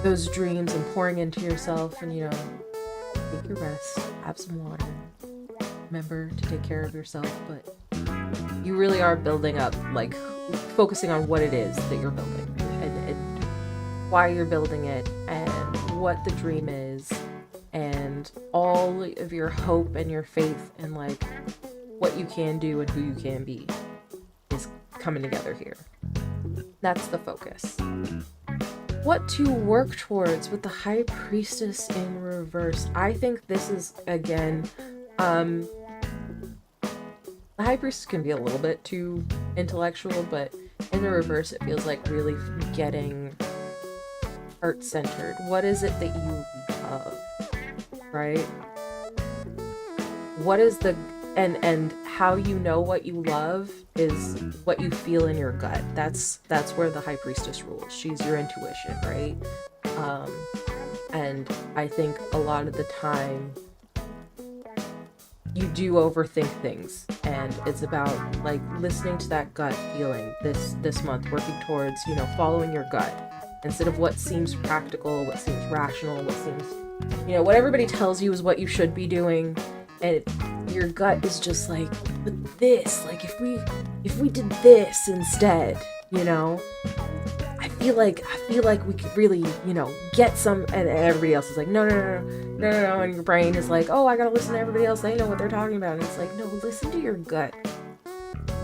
those dreams and pouring into yourself, and take your rest, have some water, remember to take care of yourself. But you really are building up, like focusing on what it is that you're building, and why you're building it, and what the dream is, and all of your hope and your faith and like what you can do and who you can be is coming together here. That's the focus. What to work towards with the High Priestess in reverse. I think this is, again, the High Priestess can be a little bit too intellectual, but in the reverse, it feels like really getting heart-centered. What is it that you love, right? What is the... And how you know what you love is what you feel in your gut. That's where the High Priestess rules. She's your intuition, right? And I think a lot of the time you do overthink things, and it's about like listening to that gut feeling this month, working towards, following your gut instead of what seems practical, what seems rational, what seems, what everybody tells you is what you should be doing. And your gut is just like, but this, like if we did this instead, I feel like we could really, get some. And everybody else is like, no, and your brain is like, oh, I gotta listen to everybody else, they know what they're talking about. And it's like, no, listen to your gut.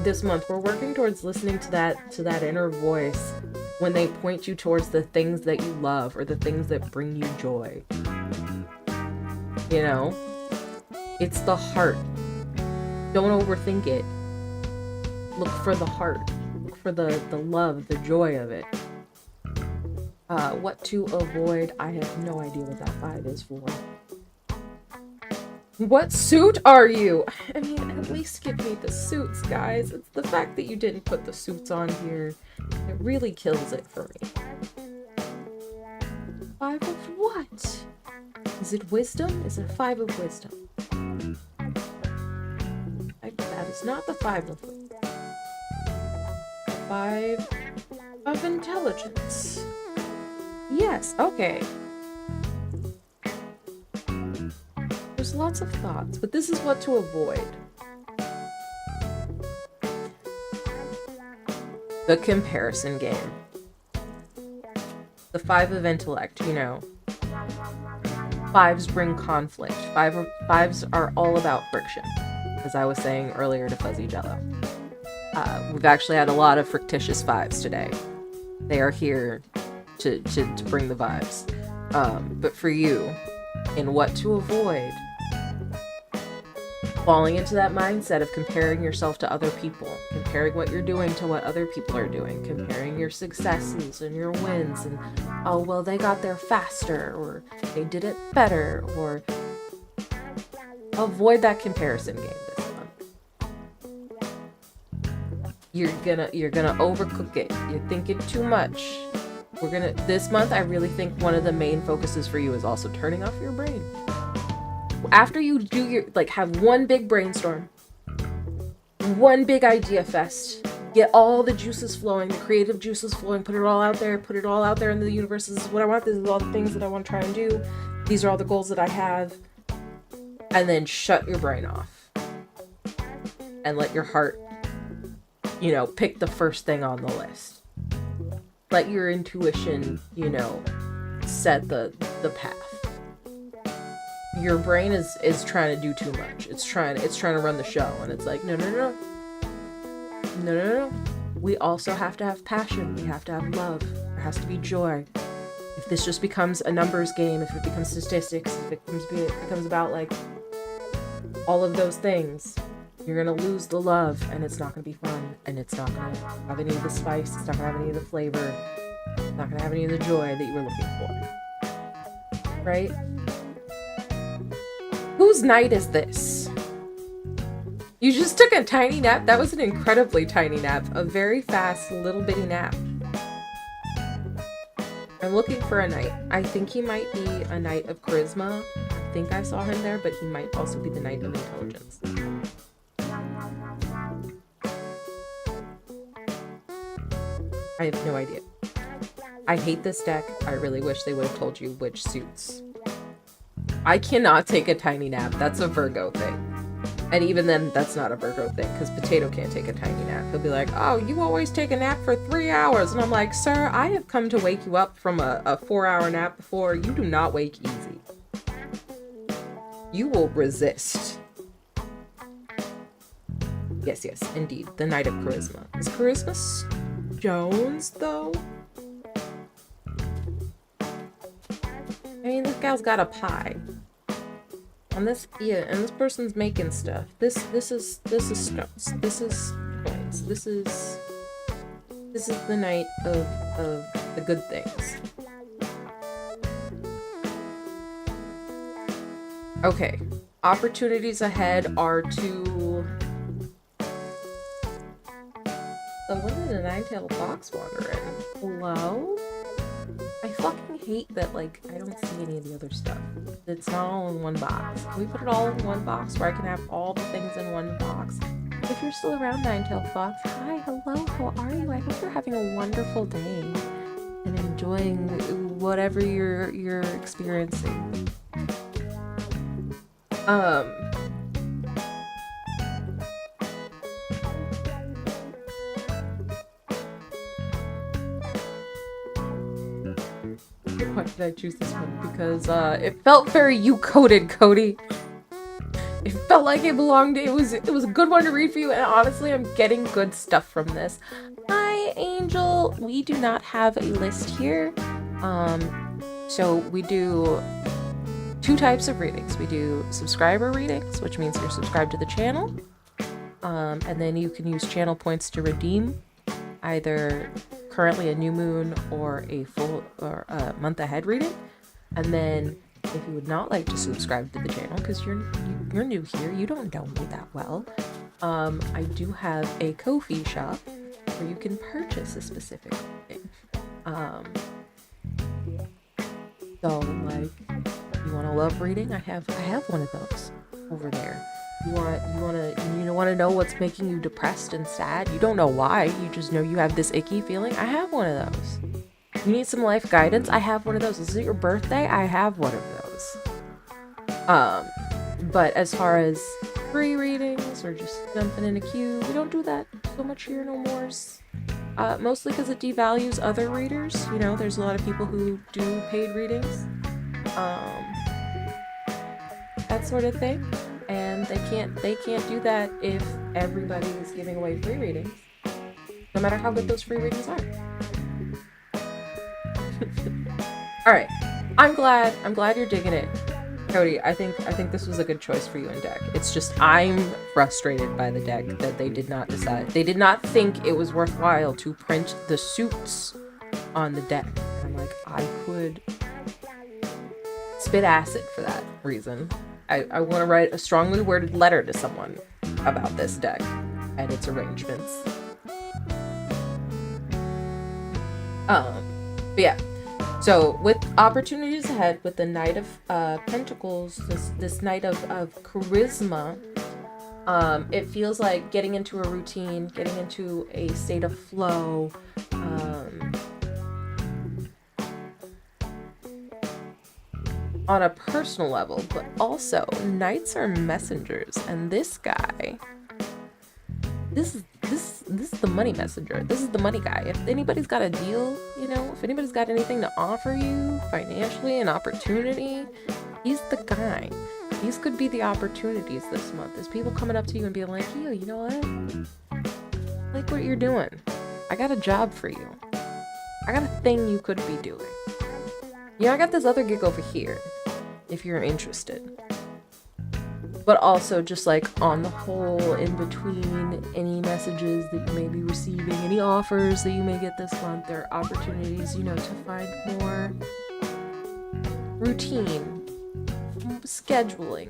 This month we're working towards listening to that inner voice when they point you towards the things that you love or the things that bring you joy. It's the heart. Don't overthink it. Look for the heart. Look for the love, the joy of it. What to avoid, I have no idea what that 5 is for. What suit are you? I mean, at least give me the suits, guys. It's the fact that you didn't put the suits on here. It really kills it for me. 5 of what? Is it wisdom? Is it 5 of wisdom? That is not the 5 of wisdom. 5 of intelligence. Yes, okay. There's lots of thoughts, but this is what to avoid. The comparison game. The 5 of intellect, 5s bring conflict. 5s are all about friction, as I was saying earlier to Fuzzy Jello. We've actually had a lot of frictitious 5s today. They are here to bring the vibes. But for you, in what to avoid, falling into that mindset of comparing yourself to other people, comparing what you're doing to what other people are doing, comparing your successes and your wins, and oh, well, they got there faster, or they did it better, or avoid that comparison game this month. You're gonna overcook it. You're thinking too much. This month, I really think one of the main focuses for you is also turning off your brain. After you do have one big brainstorm, one big idea fest, get all the juices flowing, the creative juices flowing, put it all out there in the universe. This is what I want. This is all the things that I want to try and do. These are all the goals that I have. And then shut your brain off and let your heart, pick the first thing on the list. Let your intuition, set the path. Your brain is trying to do too much. It's trying to run the show, and it's like, no. We also have to have passion. We have to have love. There has to be joy. If this just becomes a numbers game, if it becomes statistics, if it becomes about like all of those things, you're gonna lose the love, and it's not gonna be fun, and it's not gonna have any of the spice. It's not gonna have any of the flavor. It's not gonna have any of the joy that you were looking for. Right? Whose night is this? You just took a tiny nap? That was an incredibly tiny nap. A very fast, little bitty nap. I'm looking for a knight. I think he might be a knight of charisma. I think I saw him there, but he might also be the knight of intelligence. I have no idea. I hate this deck. I really wish they would have told you which suits. I cannot take a tiny nap. That's a Virgo thing. And even then, that's not a Virgo thing, because Potato can't take a tiny nap. He'll be like, oh, you always take a nap for 3 hours. And I'm like, sir, I have come to wake you up from a 4-hour nap before. You do not wake easy. You will resist. Yes, indeed. The Knight of Charisma. Is Charisma Jones, though? I mean, this gal's got a pie. And this person's making stuff. This is stones. This is coins. This is the night of the good things. Okay. Opportunities ahead are to... So when did a nine-tailed fox wander in? Hello? I fucking hate that, like, I don't see any of the other stuff. It's not all in one box. Can we put it all in one box where I can have all the things in one box? If you're still around, Nine-Tailed Fox, hi, hello, how are you? I hope you're having a wonderful day and enjoying whatever you're experiencing. Why did I choose this one? Because it felt very you-coded, Cody. It felt like it belonged. It was a good one to read for you, and honestly, I'm getting good stuff from this. Hi, Angel. We do not have a list here. So we do 2 types of readings. We do subscriber readings, which means you're subscribed to the channel, and then you can use channel points to redeem either currently a new moon or a full or a month ahead reading. And then if you would not like to subscribe to the channel because you're new here, you don't know me that well, I do have a Ko-fi shop where you can purchase a specific thing. So like, you want a love reading? I have one of those over there. You want to know what's making you depressed and sad? You don't know why. You just know you have this icky feeling. I have one of those. You need some life guidance? I have one of those. Is it your birthday? I have one of those. But as far as free readings or just jumping in a queue, we don't do that so much here no more. Mostly because it devalues other readers. You know, there's a lot of people who do paid readings. That sort of thing. And they can't do that if everybody is giving away free readings, no matter how good those free readings are. All right. I'm glad you're digging it. Cody, I think this was a good choice for you in deck. It's just I'm frustrated by the deck that they did not decide. They did not think it was worthwhile to print the suits on the deck. I'm like, I could spit acid for that reason. I want to write a strongly worded letter to someone about this deck and its arrangements. But yeah. So with opportunities ahead, with the Knight of Pentacles, this Knight of Charisma, it feels like getting into a routine, getting into a state of flow, on a personal level, but also knights are messengers, and this guy, this is the money messenger. This is the money guy. If anybody's got a deal, if anybody's got anything to offer you financially, an opportunity, he's the guy. These could be the opportunities this month. There's people coming up to you and being like, yo, you know what? I like what you're doing. I got a job for you. I got a thing you could be doing. I got this other gig over here, if you're interested. But also just like on the whole, in between any messages that you may be receiving, any offers that you may get this month, there are opportunities, to find more routine, scheduling,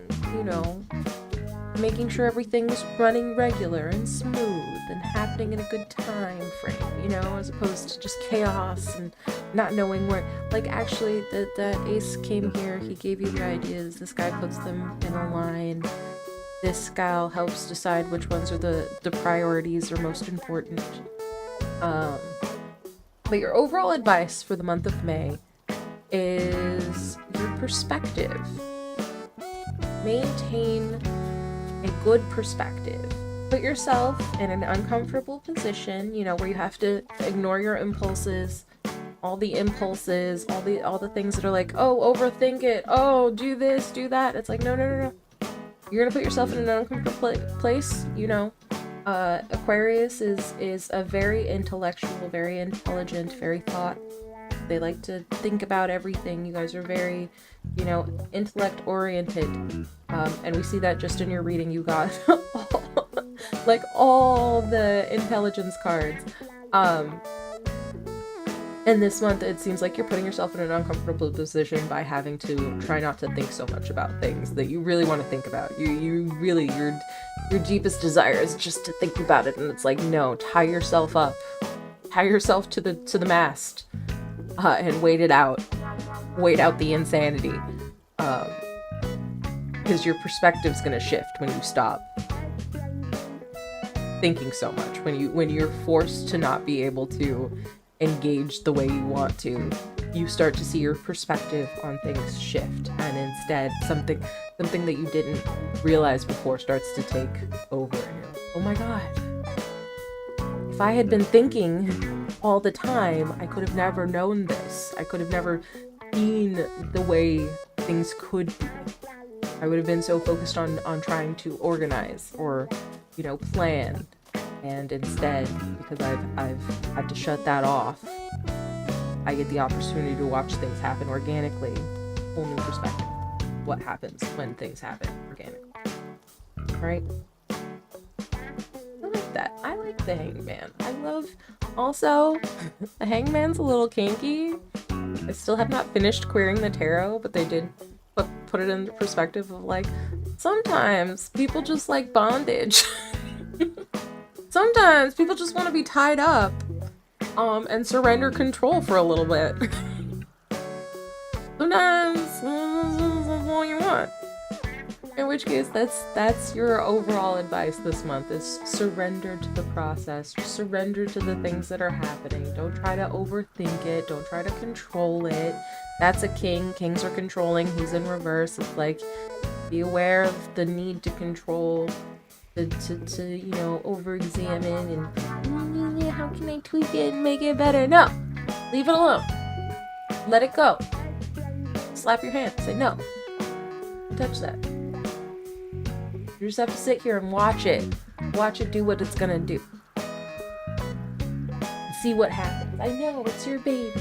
making sure everything's running regular and smooth and happening in a good time frame, as opposed to just chaos and not knowing where, like, actually the ace came here, he gave you the ideas, this guy puts them in a line, this gal helps decide which ones are the priorities or most important. But your overall advice for the month of May is your perspective. Maintain a good perspective. Put yourself in an uncomfortable position, where you have to ignore your impulses, all the things that are like, oh, overthink it, oh, do this, do that. It's like, no. You're gonna put yourself in an uncomfortable place, Aquarius is a very intellectual, very intelligent, very thought. They like to think about everything. You guys are very, intellect oriented. And we see that just in your reading. You got all the intelligence cards. And this month, it seems like you're putting yourself in an uncomfortable position by having to try not to think so much about things that you really want to think about. You really, your deepest desire is just to think about it. And it's like, no, tie yourself up. Tie yourself to the mast. And wait it out. Wait out the insanity. Because your perspective's gonna shift when you stop thinking so much. When you're forced to not be able to engage the way you want to, you start to see your perspective on things shift, and instead something that you didn't realize before starts to take over, and you're like, oh my god, if I had been thinking all the time, I could have never known this. I could have never seen the way things could be. I would have been so focused on trying to organize or plan. And instead, because I've had to shut that off, I get the opportunity to watch things happen organically. Whole new perspective. What happens when things happen organically. Right? I like that. I like the Hangman. I love... Also, the Hangman's a little kinky. I still have not finished querying the tarot, but they did put it in the perspective of, like, sometimes people just like bondage. Sometimes people just want to be tied up and surrender control for a little bit. Sometimes that's all you want. In which case, that's your overall advice this month, is surrender to the process. Just surrender to the things that are happening. Don't try to overthink it. Don't try to control it. That's a king. Kings are controlling. He's in reverse. It's like, be aware of the need to control, to over-examine and how can I tweak it and make it better? No! Leave it alone. Let it go. Slap your hand. Say no. Don't touch that. You just have to sit here and watch it. Watch it do what it's gonna do. And see what happens. I know, it's your baby.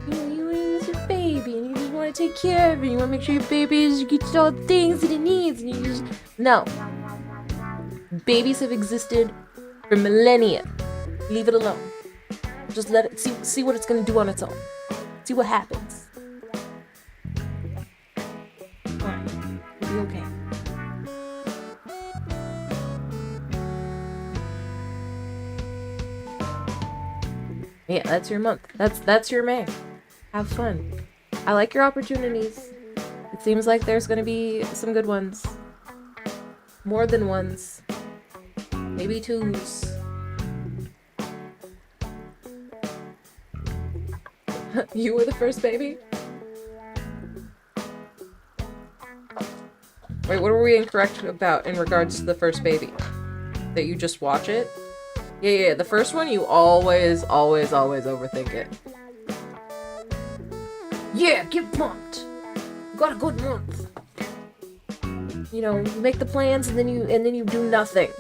You is your baby, and you just want to take care of it. You want to make sure your baby gets all the things that it needs, and you just no. Babies have existed for millennia. Leave it alone. Just let it see what it's gonna do on its own. See what happens. Fine. It'll be okay. Yeah, that's your month. That's your May. Have fun. I like your opportunities. It seems like there's gonna be some good ones. More than ones. Maybe twos. You were the first baby? Wait, what were we incorrect about in regards to the first baby? That you just watch it? Yeah, the first one you always overthink it. Yeah, get pumped! You got a good month. You know, you make the plans and then you do nothing.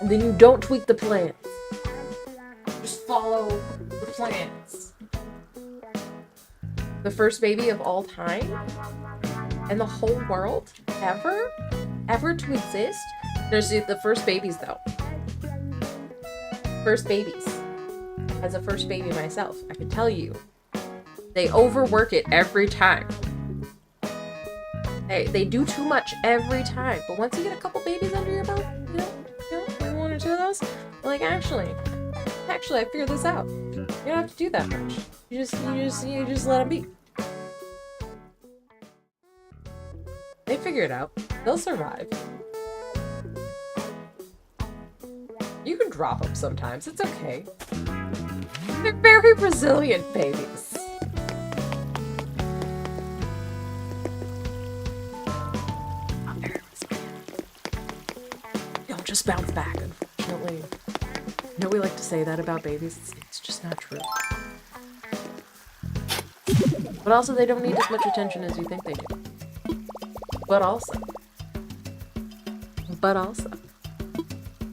And then you don't tweak the plans. Just follow the plans. The first baby of all time? And the whole world? Ever to exist? There's the first babies though. First babies. As a first baby myself, I can tell you. They overwork it every time. They do too much every time. But once you get a couple babies under your belt, you know, one or two of those, you're like, actually, I figured this out. You don't have to do that much. You just let them be. They figure it out. They'll survive. You can drop them sometimes. It's okay. They're very resilient babies. Don't just bounce back, unfortunately. I know we like to say that about babies. It's just not true. But also, they don't need as much attention as you think they do. But also,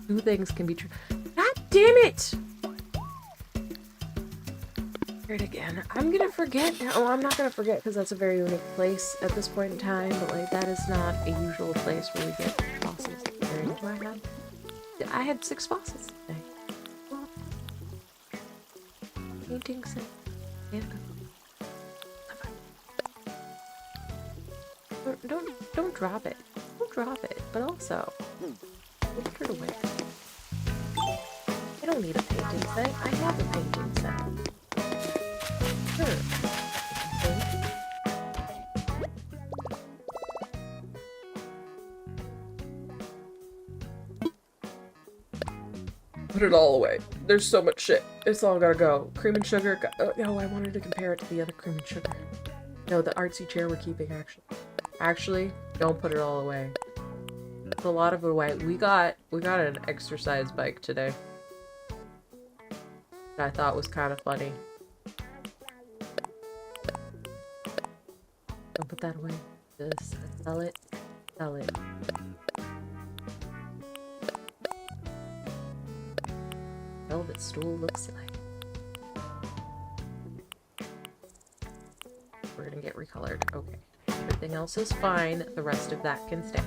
two things can be true. God damn it! Hear it again. I'm gonna forget. Oh, I'm not gonna forget because that's a very unique place at this point in time. But like, that is not a usual place where we get fossils. I had 6 fossils today. Painting set. Don't drop it. Don't drop it. But also, put it away. I don't need a painting set. I have a painting set. Sure. Put it all away. There's so much shit. It's all gotta go. Cream and sugar. No, I wanted to compare it to the other cream and sugar. No, the artsy chair we're keeping, actually. Actually, don't put it all away. It's a lot of it away. We got an exercise bike today. That I thought was kind of funny. Don't put that away. Just sell it. Sell it. Velvet stool looks like. We're gonna get recolored. Okay. Everything else is fine. The rest of that can stay.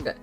Good.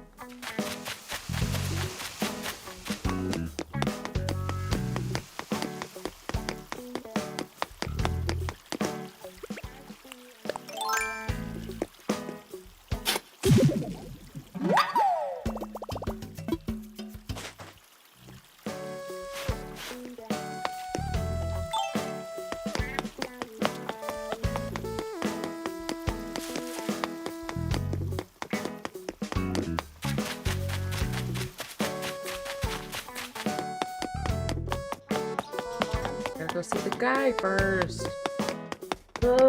Go see the guy first. There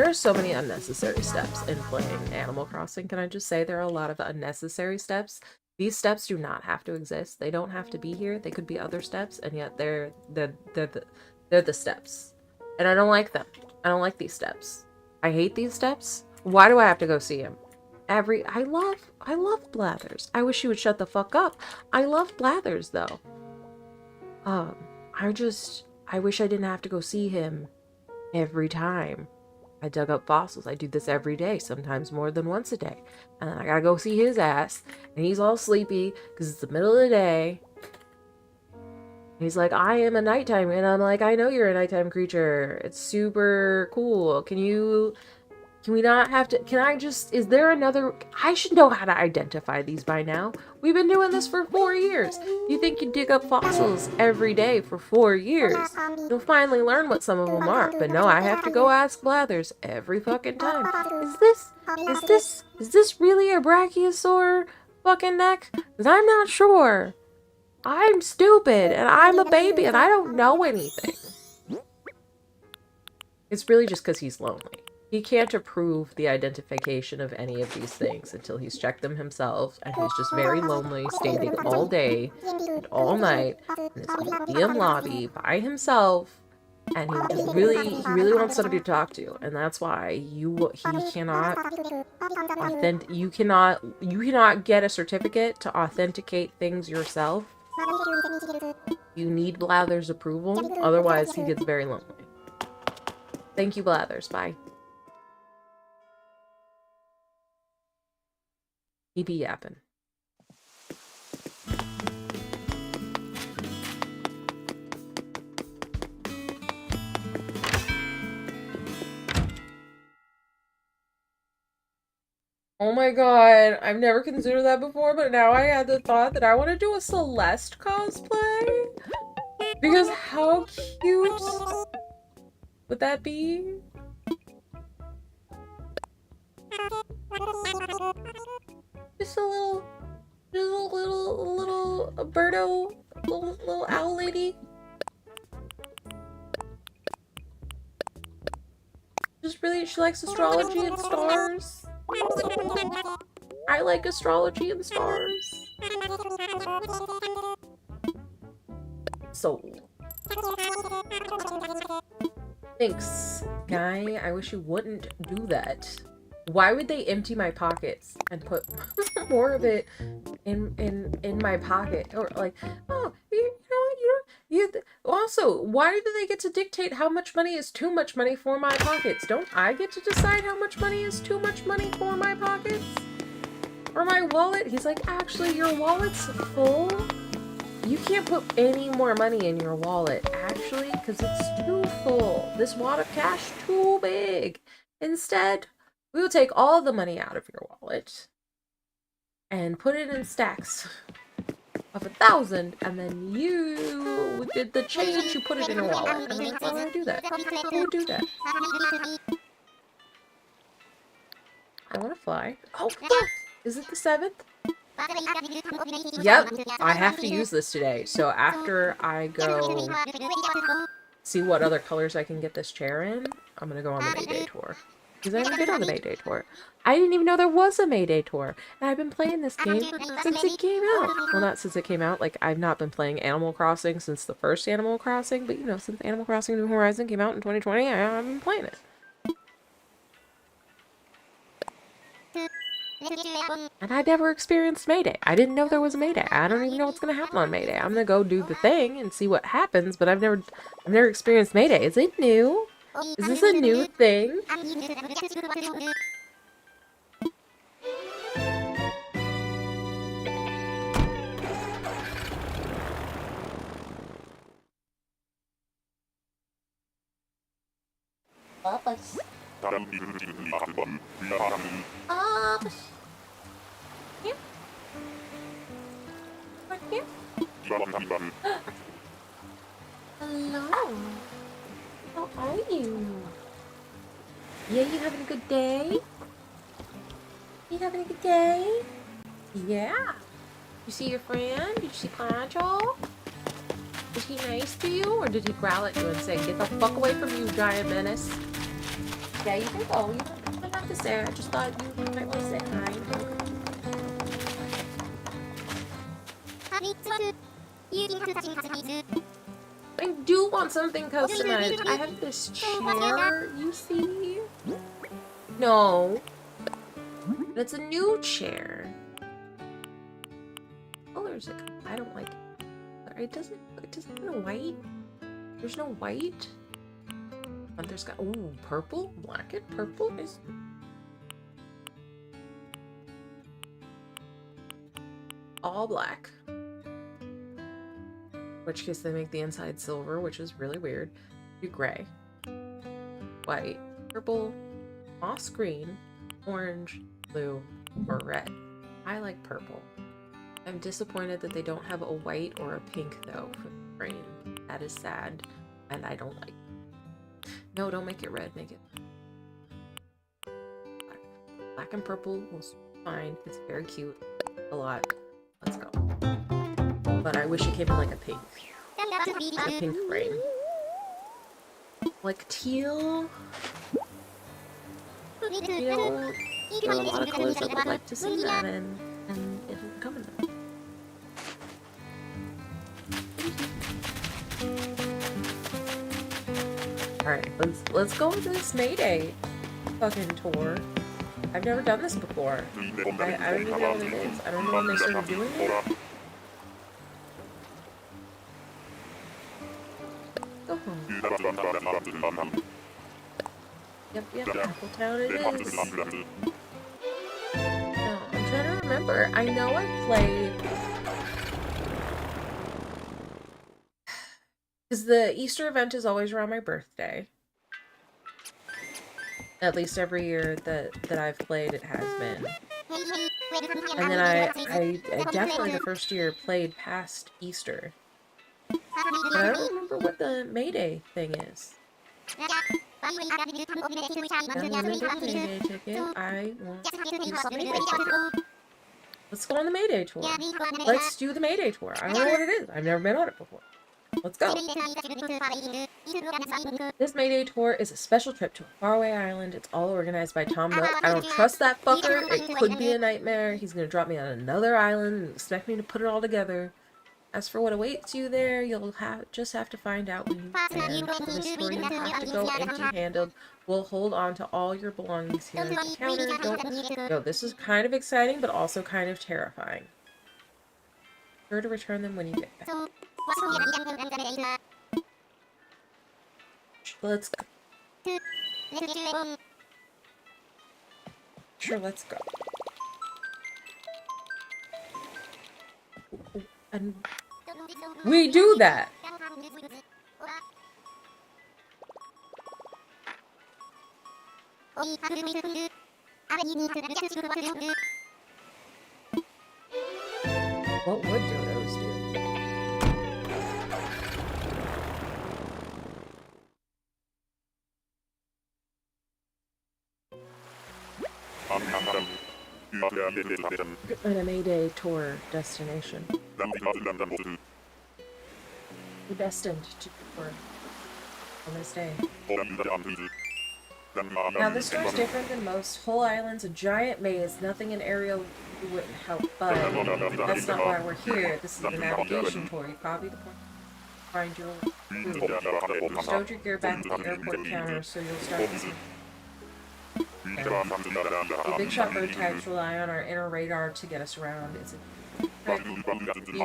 are so many unnecessary steps in playing Animal Crossing. Can I just say there are a lot of unnecessary steps? These steps do not have to exist. They don't have to be here. They could be other steps, and yet they're the steps. And I don't like them. I don't like these steps. I hate these steps. Why do I have to go see him? I love Blathers. I wish he would shut the fuck up. I love Blathers though. I wish I didn't have to go see him every time I dug up fossils. I do this every day, sometimes more than once a day. And then I gotta go see his ass, and he's all sleepy because it's the middle of the day. He's like, I am a nighttime, and I'm like, I know you're a nighttime creature. It's super cool. Can we not have to, is there another, I should know how to identify these by now. We've been doing this for 4 years. You think you dig up fossils every day for 4 years, you'll finally learn what some of them are. But no, I have to go ask Blathers every fucking time. Is this really a brachiosaur fucking neck? Because I'm not sure. I'm stupid, and I'm a baby, and I don't know anything. It's really just because he's lonely. He can't approve the identification of any of these things until he's checked them himself, and he's just very lonely, standing all day and all night in his museum lobby by himself, and he really wants somebody to talk to, and that's why you cannot get a certificate to authenticate things yourself. You need Blather's approval, otherwise he gets very lonely. Thank you, Blathers. Bye. He be yapping. Oh my god, I've never considered that before, but now I had the thought that I want to do a Celeste cosplay. Because how cute would that be? Just a little birdo, little owl lady. Just really, she likes astrology and stars. I like astrology and stars. Soul. Thanks, guy. I wish you wouldn't do that. Why would they empty my pockets and put more of it in my pocket? Or like, oh, you know what, also, why do they get to dictate how much money is too much money for my pockets? Don't I get to decide how much money is too much money for my pockets? Or my wallet? He's like, actually, your wallet's full. You can't put any more money in your wallet, actually, because it's too full. This wad of cash, too big. Instead, we will take all the money out of your wallet and put it in stacks of 1,000, and then you did the change, you put it in your wallet. And that's how I do that. Who would do that? I want to fly. Oh, fuck! Is it the 7th? Yep, I have to use this today. So after I go see what other colors I can get this chair in, I'm gonna go on the Mayday tour. Because I haven't been on the Mayday tour. I didn't even know there was a Mayday tour. And I've been playing this game since it came out. Well, not since it came out. Like, I've not been playing Animal Crossing since the first Animal Crossing. But, you know, since Animal Crossing New Horizon came out in 2020, I've been playing it. And I never experienced Mayday. I didn't know there was a Mayday. I don't even know what's going to happen on Mayday. I'm going to go do the thing and see what happens. But I've never experienced Mayday. Is it new? Is this a new thing? Here? Right here? Hello. How are you? Yeah, you having a good day? You having a good day? Yeah. You see your friend? Did you see Pancho? Was he nice to you, or did he growl at you and say, "Get the fuck away from you, giant menace"? Yeah, you can go. You don't have to say. I just thought you might want to say hi. I do want something customized. I have this chair, you see? No. It's a new chair. What color is it? I don't like it. It doesn't go white. There's no white. There's got ooh, purple, black and purple is all black. In which case they make the inside silver, which is really weird. Do gray, white, purple, moss green, orange, blue, or red. I like purple. I'm disappointed that they don't have a white or a pink though for the frame. That is sad, and I don't like it. No, don't make it red, make it black. Black and purple will be fine. It's very cute. A lot. Let's go. But I wish it came in like a pink. A pink frame. Like teal. You know, there are a lot of colors I would like to see that in, and it didn't come in them. Alright, let's go with this Mayday fucking tour. I've never done this before. I don't even know what it is. I don't know when they started doing it. Go home. Yep, Appletown it is. No, I'm trying to remember. I know I played... Because the Easter event is always around my birthday. At least every year that I've played, it has been. And then I definitely the first year played past Easter. But I don't remember what the Mayday thing is. I remember the Mayday ticket. I want to use the Mayday ticket. Let's go on the Mayday tour. Let's do the Mayday tour. I don't know what it is. I've never been on it before. Let's go. This Mayday tour is a special trip to a faraway island. It's all organized by Tom Nook. I don't trust that fucker. It could be a nightmare. He's gonna drop me on another island and expect me to put it all together. As for what awaits you there, you'll just have to find out when you land. For this tour, you have to go empty-handed. We'll hold on to all your belongings here at the counter. Yo, this is kind of exciting, but also kind of terrifying. Be sure to return them when you get back. Let's go. Sure, let's go. And we do that. What would dodos do? And a Mayday tour destination. We're destined to tour on this day. Now this tour is different than most. Whole island's a giant maze, nothing in aerial wouldn't help, but that's not why we're here. This is a navigation tour. You copy the point. Find your route. Stowed your gear back at the airport counter so you'll start using. The big shot bird types rely on our inner radar to get us around. It's the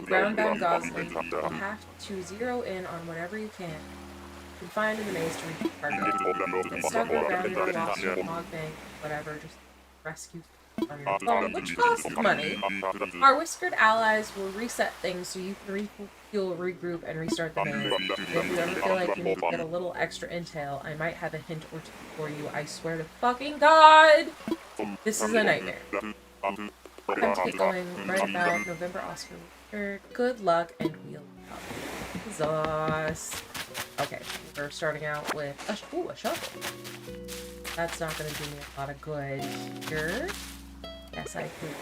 ground-bound Gosling will have to zero in on whatever you can find in the maze to reach the cargo. Get stuck or grounded or lost in a log bank, whatever, just rescue on your phone, which costs money. Our whiskered allies will reset things so you can refuel, regroup, and restart the maze. If you ever feel like you need to get a little extra intel, I might have a hint or two for you. I swear to fucking God! This is a nightmare. Time to get going right about November Oscar. Good luck, and we'll come. Jesus. Okay, we're starting out with a shovel. That's not going to do me a lot of good here. Yes, I could.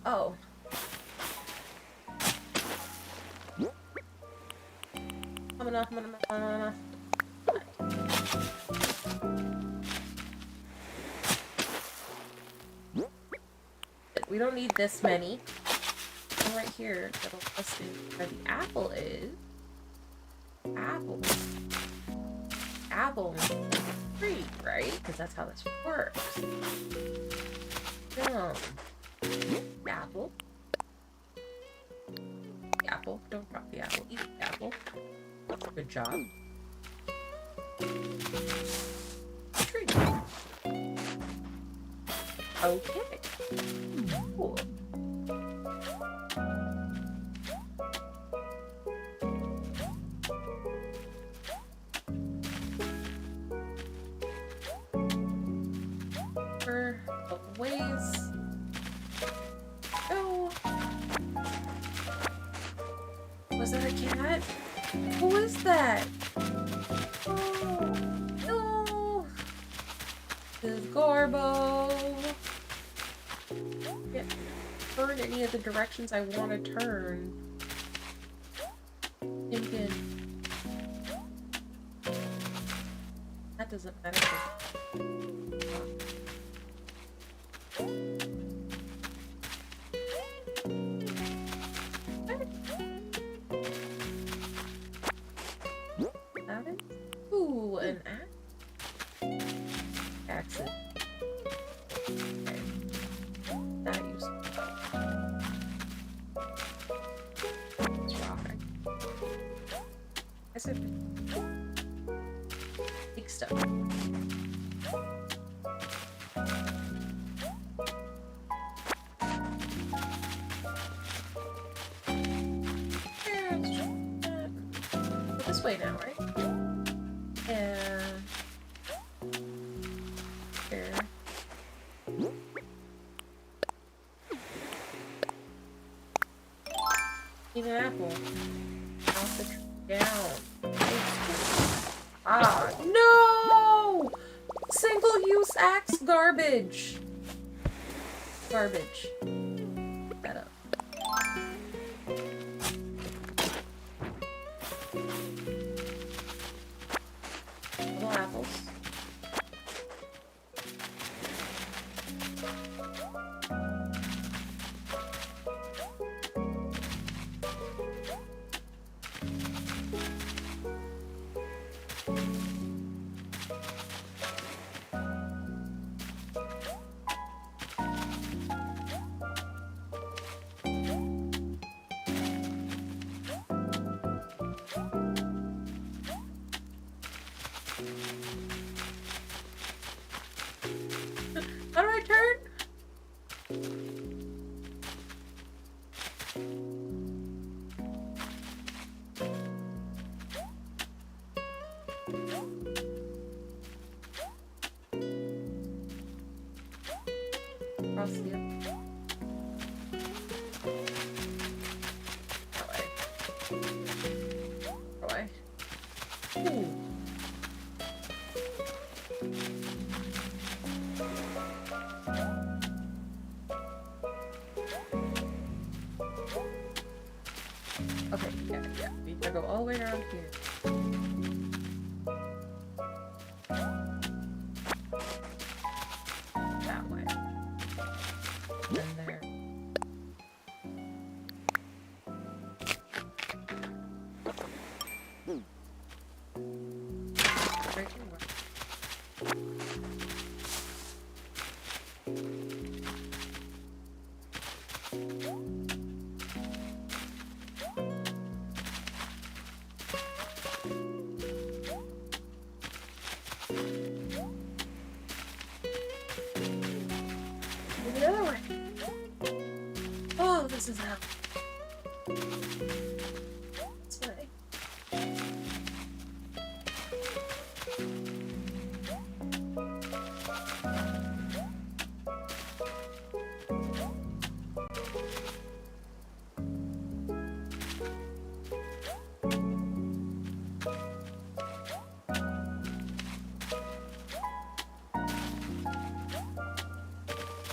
Oh. I'm gonna. We don't need this many. And right here, that'll list where the apple is. apple. Apple tree, right? Because that's how this works. Apple. The apple. Don't drop the apple. Eat the apple. Good job. Tree. Okay. Cool. Ways. Oh. Was that a cat? Who is that? Oh. No. This is Garbo. Can't turn any of the directions I want to turn. Thinking. That doesn't matter. Ooh, an axe. Okay. That used to it's rock. I said big stuff. This way now, right? And here. Eat an apple. Off the tree down. Ah, no! Single-use axe garbage. Garbage. That up. Little apples. How do I turn? Cross the that way. That way. Ooh. Okay, yeah. We need to go all the way around here. That way. And there. Right here. The other way. Oh, this is how. This way.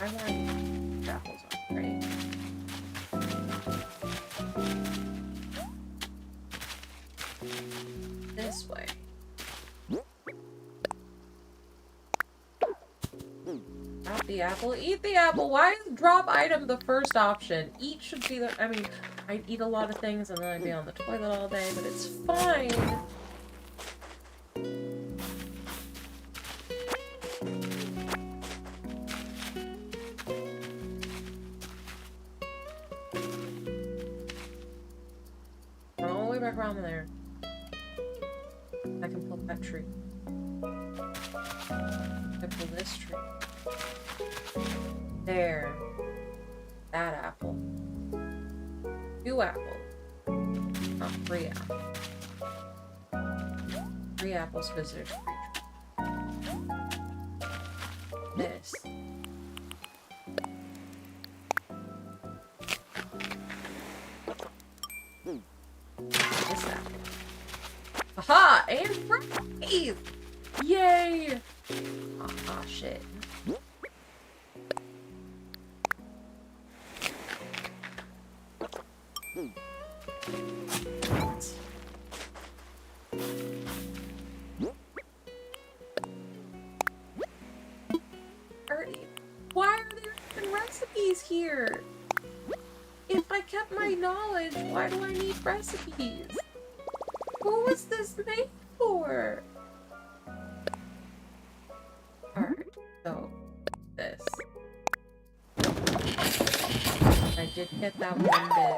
I want apples on, right? This way. Drop the apple. Eat the apple. Why is drop item the first option? Eat should be the. I mean, I'd eat a lot of things and then I'd be on the toilet all day, but it's fine. Run all the way back around there. I can pull that tree. I pull this tree. There. That apple. 2 apples. Not 3 apples. 3 apples because there's 3 trees. This. This apple. Aha! And fries! Yay! Ah, shit. Why are there even recipes here? If I kept my knowledge, why do I need recipes? What was this made for? Alright, so this. I did get that one bit.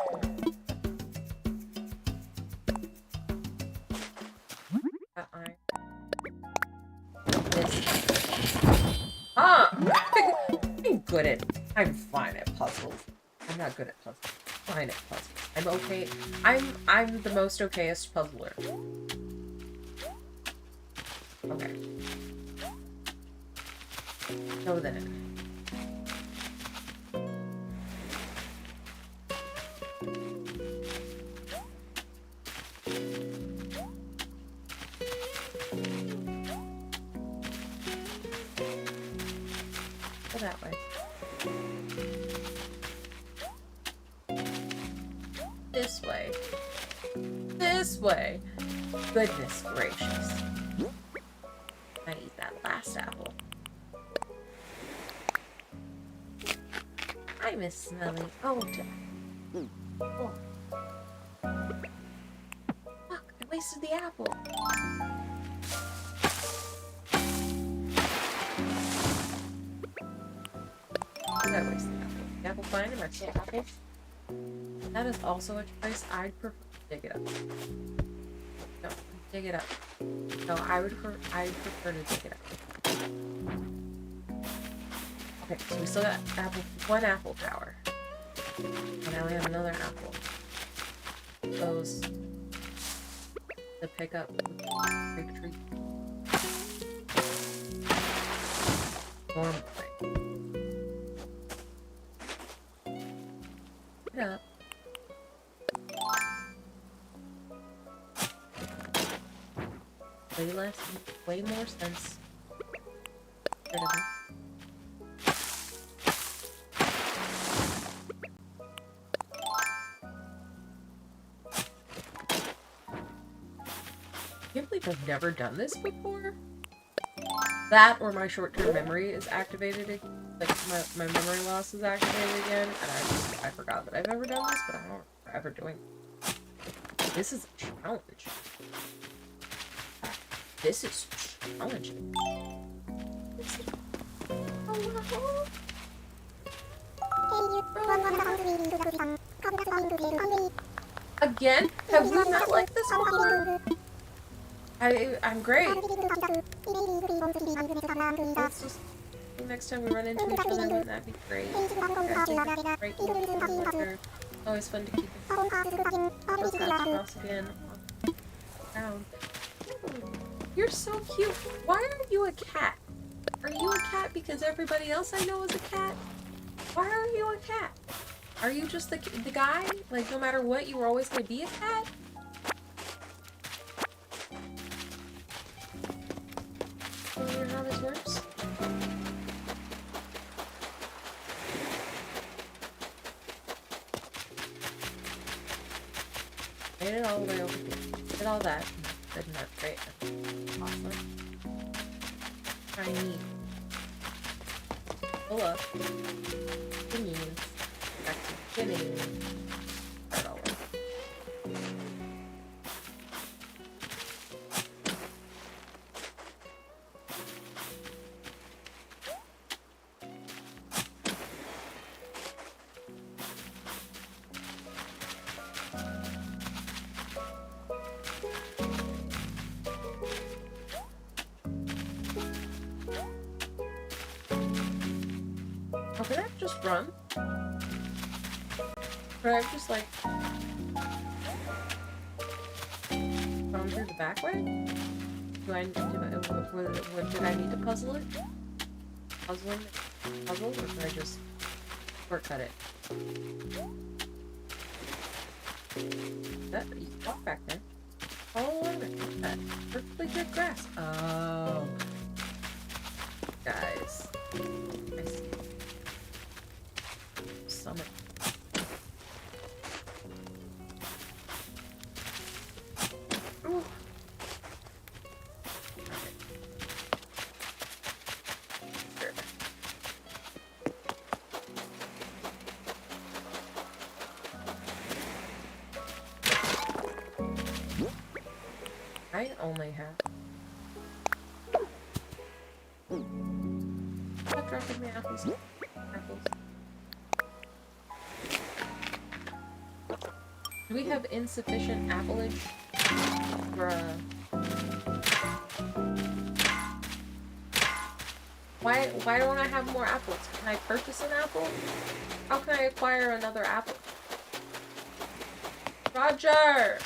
That iron. This. Ah! I'm fine at puzzles. I'm not good at puzzles. Fine at puzzles. I'm okay. I'm the most okayest puzzler. Okay. So then. Go that way. This way. This way. Goodness gracious. I eat that last apple. I miss Smelly. Oh, oh. Fuck, I wasted the apple. I wasted the apple. The apple fine? Am I seeing apples? That is also a choice. I'd prefer to dig it up. No, dig it up. No, I'd prefer to dig it up. Okay, so we still got one apple tower. And now we have another apple. Those to pick up the big tree. Normally. Pick it up. Way more sense. Get rid of it. I can't believe I've never done this before. That or my short-term memory is activated. Like, my memory loss is activated again, and I forgot that I've ever done this, but I don't remember ever doing it. This is a challenge. This is challenging. Again? Have we met like this before? I'm great. Let's just, next time we run into each other, that'd be great. Always fun to keep those guys again down. You're so cute. Why are you a cat? Are you a cat because everybody else I know is a cat? Why are you a cat? Are you just the guy? Like, no matter what, you were always going to be a cat? Do you know how this works? Made it all the way over here. Did all that. Good enough. Great. Awesome. Tiny. Pull up. Thingies. Back to spinning. Start all over. Oh, can I just run? Could I just, like, run through the back way? Did I need to puzzle it? Puzzle, or can I just shortcut it? That, you can walk back there. Follow along it. That perfectly good grass. Oh. Guys. I see. Summer. Ooh. I only have. Stop dropping me apples. Do we have insufficient appleage for Why don't I have more apples? Can I purchase an apple? How can I acquire another apple? Roger!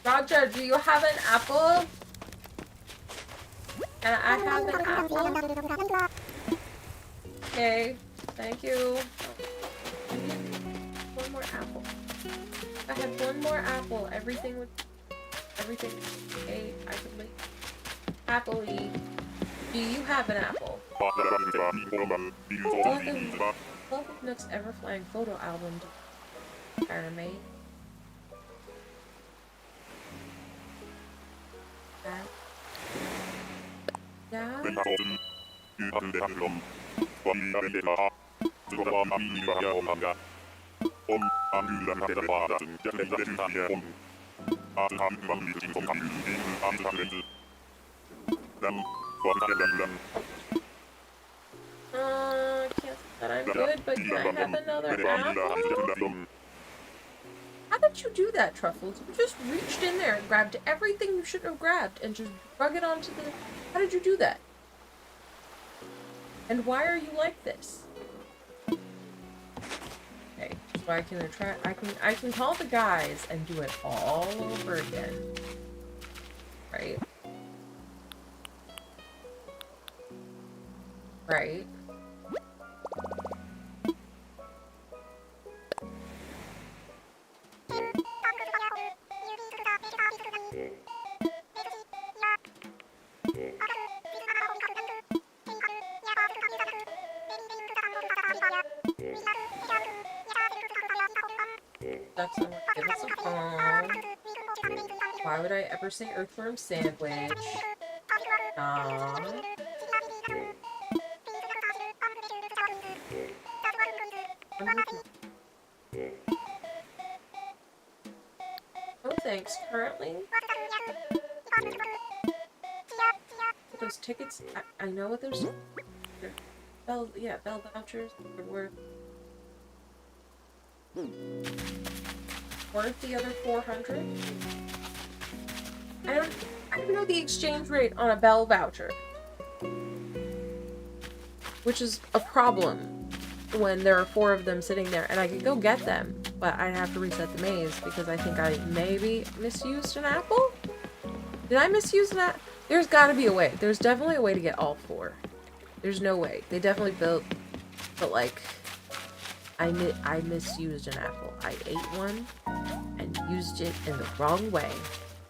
Roger, do you have an apple? Can I have an apple? Okay, thank you. One more apple. If I had one more apple, everything would okay, I could leave. Happily. Do you have an apple? Love of Nook's ever-flying photo album made. Yeah? I can't say that I'm good, but can I have another apple? How did you do that, Truffles? You just reached in there and grabbed everything you shouldn't have grabbed and just drug it onto the... How did you do that? And why are you like this? Okay, so I can try. I can call the guys and do it all over again. Right? Right? That's not give us a phone. Why would I ever say earthworm sandwich? No thanks. Currently, those tickets. I know what there's. Bell vouchers are worth the other 400. I don't know the exchange rate on a Bell voucher, which is a problem when there are 4 of them sitting there, and I could go get them, but I'd have to reset the maze because I think I maybe misused an apple. Did I misuse that? There's got to be a way. There's definitely a way to get all 4. There's no way. They definitely built, but like, I misused an apple. I ate one and used it in the wrong way.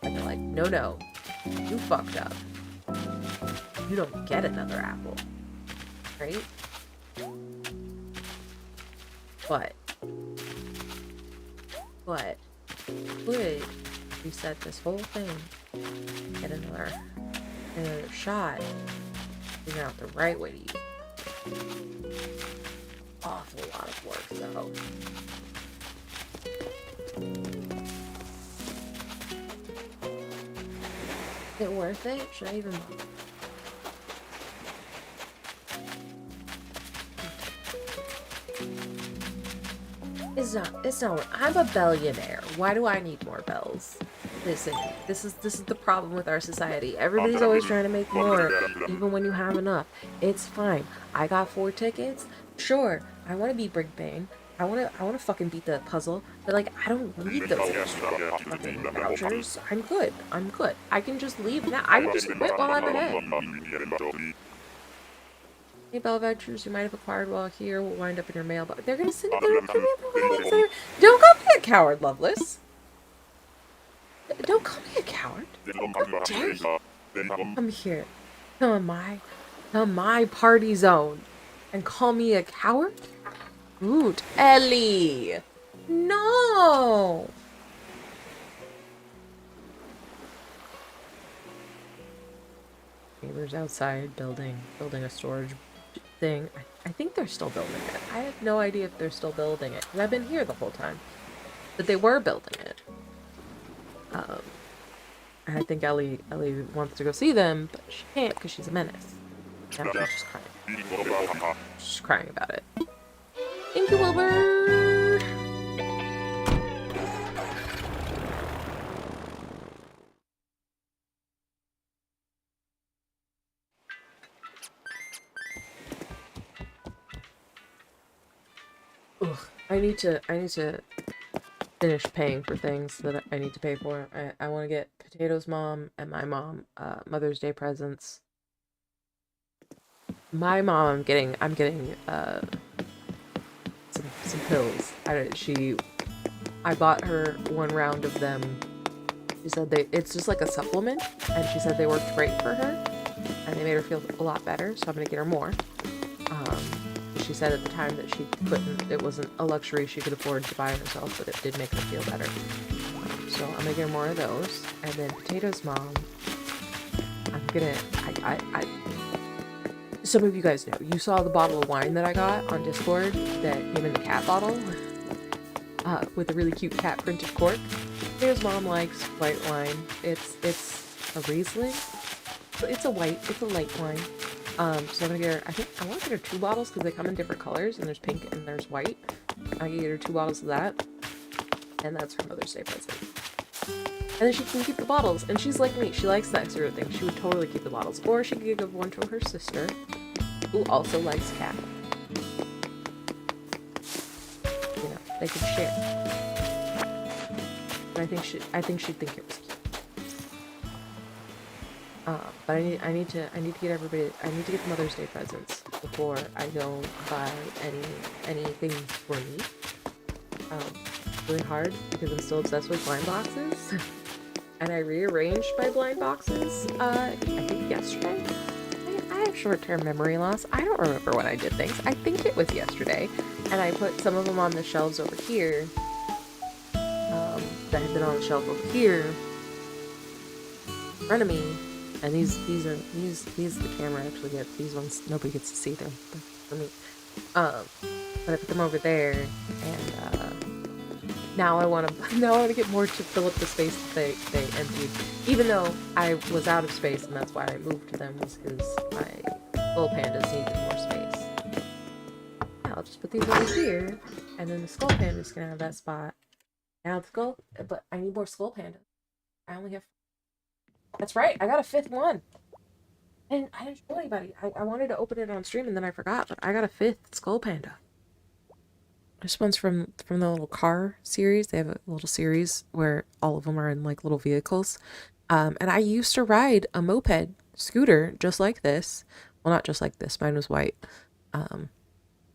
And they're like, no, you fucked up. You don't get another apple. Right? But could reset this whole thing, get another shot, figure out the right way to use it. Awful lot of work, though. Is it worth it? Should I even... It's not. I'm a billionaire. Why do I need more bells? Listen, this is the problem with our society. Everybody's always trying to make more, even when you have enough. It's fine. I got 4 tickets. Sure, I want to beat Big Bang. I wanna fucking beat the puzzle. But like, I don't need those extra fucking vouchers. I'm good. I'm good. I can just leave now. I can just quit while I'm ahead. Hey, bell vouchers you might have acquired while here will wind up in your mail, but they're gonna send it. They're gonna come in. Don't call me a coward, Lovelace. Don't call me a coward. How dare you come here to my party zone and call me a coward? Rude. Ellie! No! Neighbors outside building a storage thing. I think they're still building it. I have no idea if they're still building it, because I've been here the whole time. But they were building it. And I think Ellie wants to go see them, but she can't because she's a menace. And she's just crying. She's crying about it. Thank you, Wilbur! Ugh, I need to finish paying for things that I need to pay for. I want to get Potato's mom and my mom Mother's Day presents. My mom, I'm getting some pills. I bought her 1 round of them. She said it's just like a supplement, and she said they worked great for her, and they made her feel a lot better. So I'm gonna get her more. She said at the time that it wasn't a luxury she could afford to buy herself, but it did make her feel better. So I'm gonna get her more of those. And then Potato's mom, some of you guys know, you saw the bottle of wine that I got on Discord that came in the cat bottle, with a really cute cat printed cork. Potato's mom likes white wine. It's a Riesling. It's a light wine. So I'm gonna get her, I want to get her 2 bottles because they come in different colors, and there's pink and there's white. I can get her 2 bottles of that, and that's her Mother's Day present. And then she can keep the bottles, and she's like me, she likes that sort of thing. She would totally keep the bottles, or she could give one to her sister, who also likes cat. You know, they could share. But I think she'd think it was cute. But I need to get everybody. I need to get the Mother's Day presents before I go buy anything for me. It's really hard because I'm still obsessed with blind boxes, and I rearranged my blind boxes. I think yesterday. I have short-term memory loss. I don't remember when I did things. I think it was yesterday, and I put some of them on the shelves over here. That had been on the shelf over here in front of me. And these the camera actually gets. These ones nobody gets to see them, but for me. But I put them over there, and now I want to get more to fill up the space that they emptied. Even though I was out of space, and that's why I moved to them, was because my little pandas needed more space. Yeah, I'll just put these over here, and then the skull panda's gonna have that spot. Now the skull, but I need more skull pandas. I only have. That's right, I got a 5th one. And I didn't show anybody. I wanted to open it on stream and then I forgot, but I got a 5th skull panda. This one's from the little car series. They have a little series where all of them are in like little vehicles. And I used to ride a moped scooter just like this. Well, not just like this. Mine was white.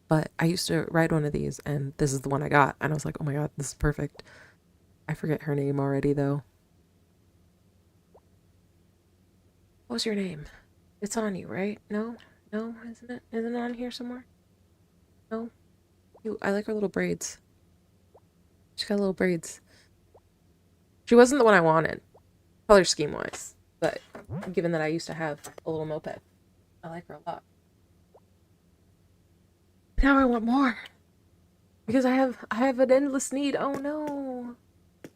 But I used to ride one of these, and this is the one I got. And I was like, oh my god, this is perfect. I forget her name already, though. What was your name? It's on you, right? No? No? Isn't it? Isn't it on here somewhere? No? I like her little braids. She's got little braids. She wasn't the one I wanted, color scheme-wise. But given that I used to have a little moped, I like her a lot. Now I want more. Because I have an endless need. Oh no.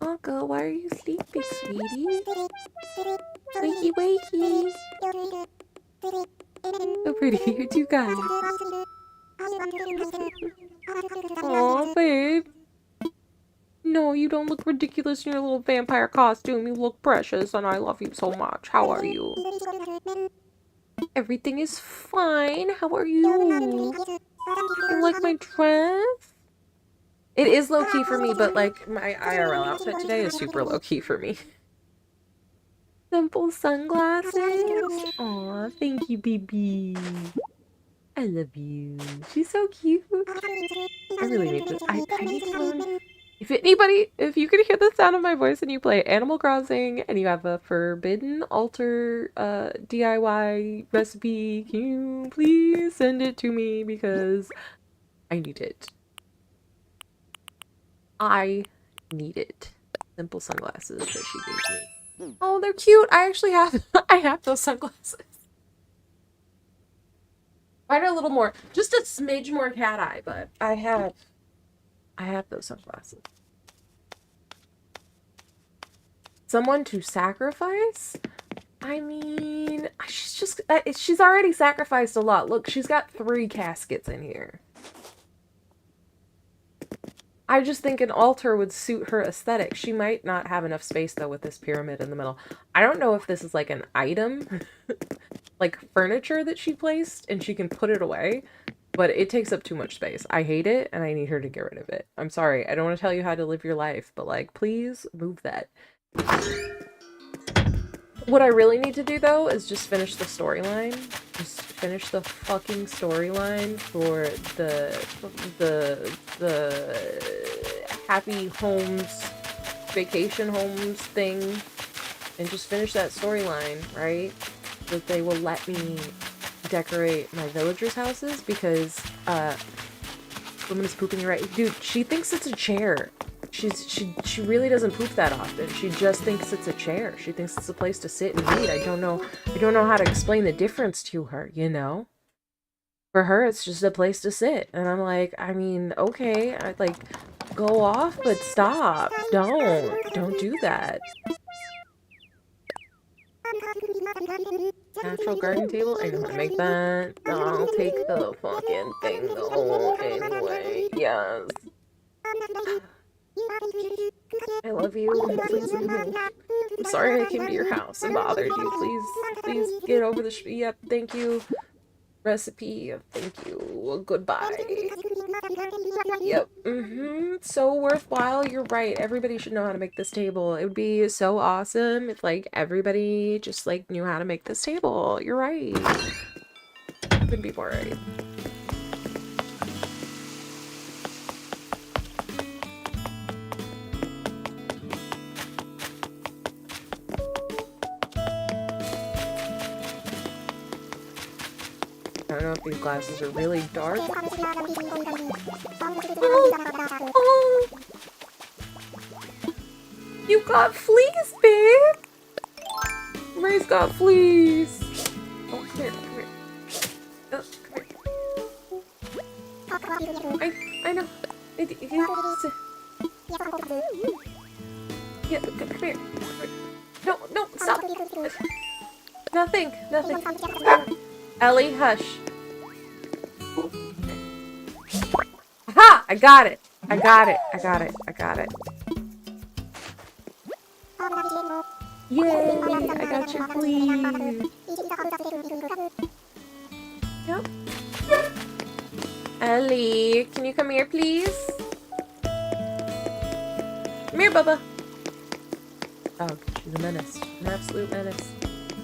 Uncle, why are you sleeping, sweetie? Wakey wakey. So pretty, you two guys. Aw, babe. No, you don't look ridiculous in your little vampire costume. You look precious, and I love you so much. How are you? Everything is fine. How are you? You like my dress? It is low-key for me, but, like, my IRL outfit today is super low-key for me. Simple sunglasses? Aw, thank you, baby. I love you. She's so cute. I really need this. I need to learn. If you can hear the sound of my voice and you play Animal Crossing and you have a Forbidden Altar DIY recipe, can you please send it to me because I need it. I need it. Simple sunglasses that she gave me. Oh, they're cute. I actually have I have those sunglasses. Mine are a little more, just a smidge more cat eye, but I have those sunglasses. Someone to sacrifice? I mean, she's already sacrificed a lot. Look, she's got 3 caskets in here. I just think an altar would suit her aesthetic. She might not have enough space, though, with this pyramid in the middle. I don't know if this is like an item, like furniture that she placed, and she can put it away, but it takes up too much space. I hate it, and I need her to get rid of it. I'm sorry. I don't want to tell you how to live your life, but, like, please move that. What I really need to do, though, is just finish the storyline. Just finish the fucking storyline for the happy homes, vacation homes thing. And just finish that storyline, right? That they will let me decorate my villagers' houses because, woman is pooping right. Dude, she thinks it's a chair. She really doesn't poop that often. She just thinks it's a chair. She thinks it's a place to sit and read. I don't know how to explain the difference to her, you know? For her, it's just a place to sit. And I'm like, I mean, okay, I'd like, go off, but stop. Don't do that. Natural garden table? I know how to make that. I'll take the fucking thing though, anyway. Yes. I love you. Please leave me. I'm sorry I came to your house and bothered you. Please get over the yep, thank you. Recipe, thank you. Goodbye. Yep. So worthwhile. You're right. Everybody should know how to make this table. It would be so awesome if, like, everybody just, like, knew how to make this table. You're right. Couldn't be more right. I don't know if these glasses are really dark. Oh. You got fleas, babe! Ray's got fleas! Oh, come here, come here. Oh, come here. I know. Yeah, come here. No, stop! Nothing. Ellie, hush. Aha! I got it. Yay! I got your flea. Yep. Ellie, can you come here, please? Come here, Bubba. Oh, she's a menace. An absolute menace.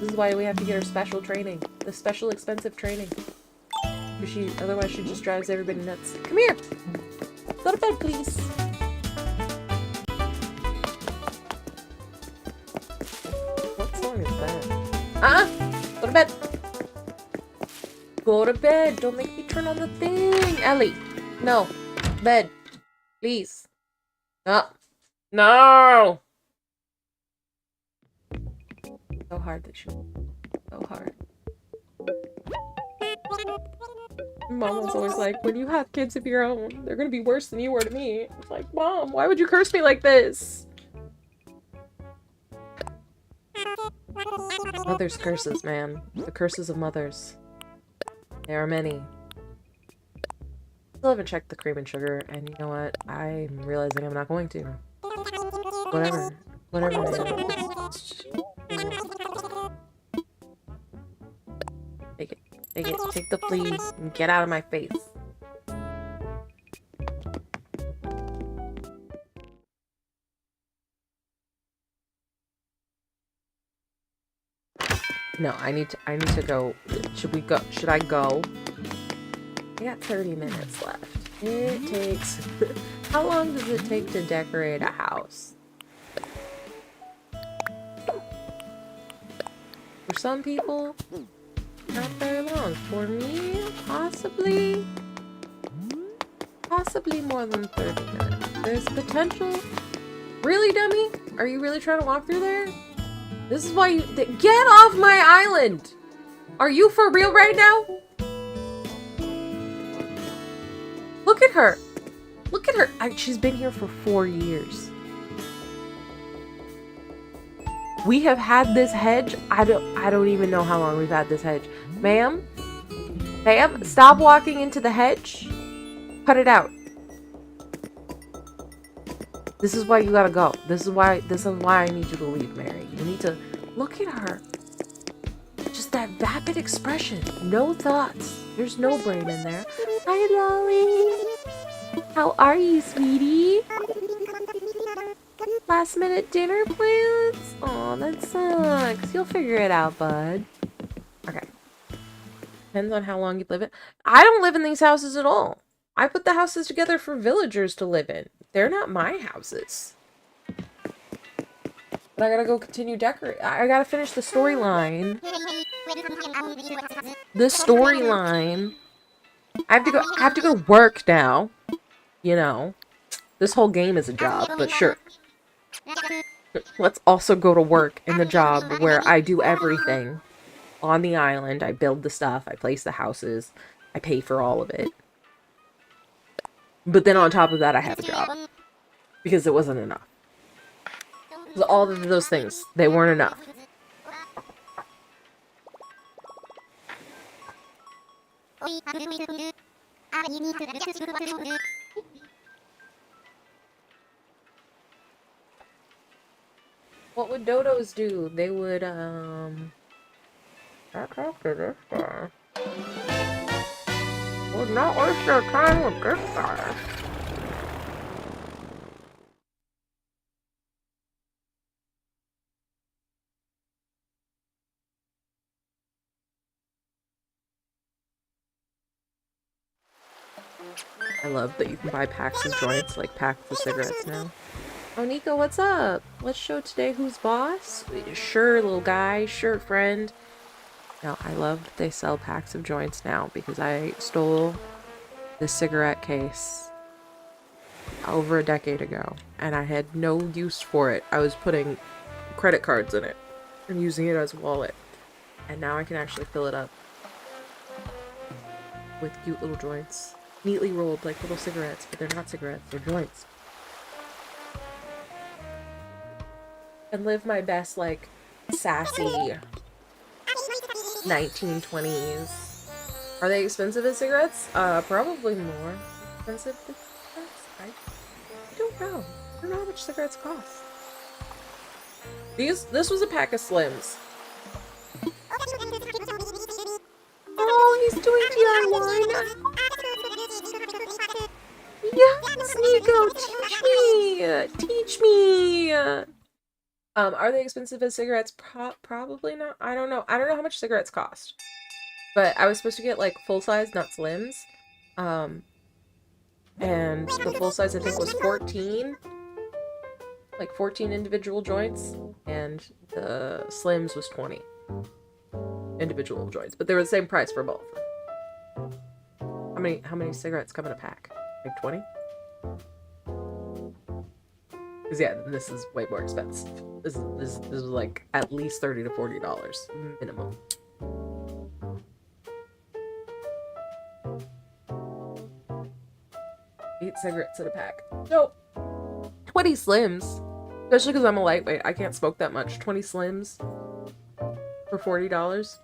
This is why we have to get her special training. The special expensive training. Because otherwise she just drives everybody nuts. Come here! Go to bed, please. What song is that? Go to bed! Go to bed! Don't make me turn on the thing! Ellie! No! Bed! Please! No! So hard that she... So hard. Mom was always like, when you have kids of your own, they're gonna be worse than you were to me. It's like, Mom, why would you curse me like this? Mother's curses, man. The curses of mothers. There are many. Still haven't checked the cream and sugar, and you know what? I'm realizing I'm not going to. Whatever. Whatever it is. Take it. Take it. Take the fleas and get out of my face. No, I need to go. Should I go? I got 30 minutes left. It takes how long does it take to decorate a house? For some people, not very long. For me, possibly more than 30 minutes. There's potential. Really, dummy? Are you really trying to walk through there? This is why you get off my island! Are you for real right now? Look at her. Look at her. She's been here for 4 years. We have had this hedge. I don't even know how long we've had this hedge. Ma'am? Ma'am, stop walking into the hedge. Cut it out. This is why you gotta go. This is why I need you to leave, Mary. You need to look at her. Just that vapid expression. No thoughts. There's no brain in there. Hi, Lolly. How are you, sweetie? Last minute dinner plans? Aw, that sucks. You'll figure it out, bud. Okay. Depends on how long you live in. I don't live in these houses at all. I put the houses together for villagers to live in. They're not my houses. But I gotta go continue decorating. I gotta finish the storyline. The storyline. I have to go work now. You know. This whole game is a job, but sure. Let's also go to work in the job where I do everything. On the island, I build the stuff, I place the houses, I pay for all of it. But then on top of that, I have a job. Because it wasn't enough. All of those things, they weren't enough. What would dodos do? They would, not talk to this guy. Would not waste their time with this guy. I love that you can buy packs of joints, like packs of cigarettes now. Oh, Nico, what's up? Let's show today who's boss. Sure, little guy. Sure, friend. No, I love that they sell packs of joints now because I stole this cigarette case over a decade ago and I had no use for it. I was putting credit cards in it and using it as a wallet. And now I can actually fill it up with cute little joints. Neatly rolled like little cigarettes, but they're not cigarettes, they're joints. And live my best, like, sassy 1920s. Are they expensive as cigarettes? Probably more expensive than cigarettes. I don't know. I don't know how much cigarettes cost. This was a pack of Slims. Oh, he's doing DIY. Yes, Nico, teach me! Teach me! Are they expensive as cigarettes? Probably not. I don't know. I don't know how much cigarettes cost. But I was supposed to get, like, full size, not Slims. And the full size, I think, was 14. Like, 14 individual joints. And the Slims was 20. Individual joints. But they were the same price for both. How many cigarettes come in a pack? Like 20? Because yeah, this is way more expensive. This is like at least $30 to $40 minimum. Eight cigarettes in a pack. Nope. 20 Slims. Especially because I'm a lightweight. I can't smoke that much. 20 Slims for $40.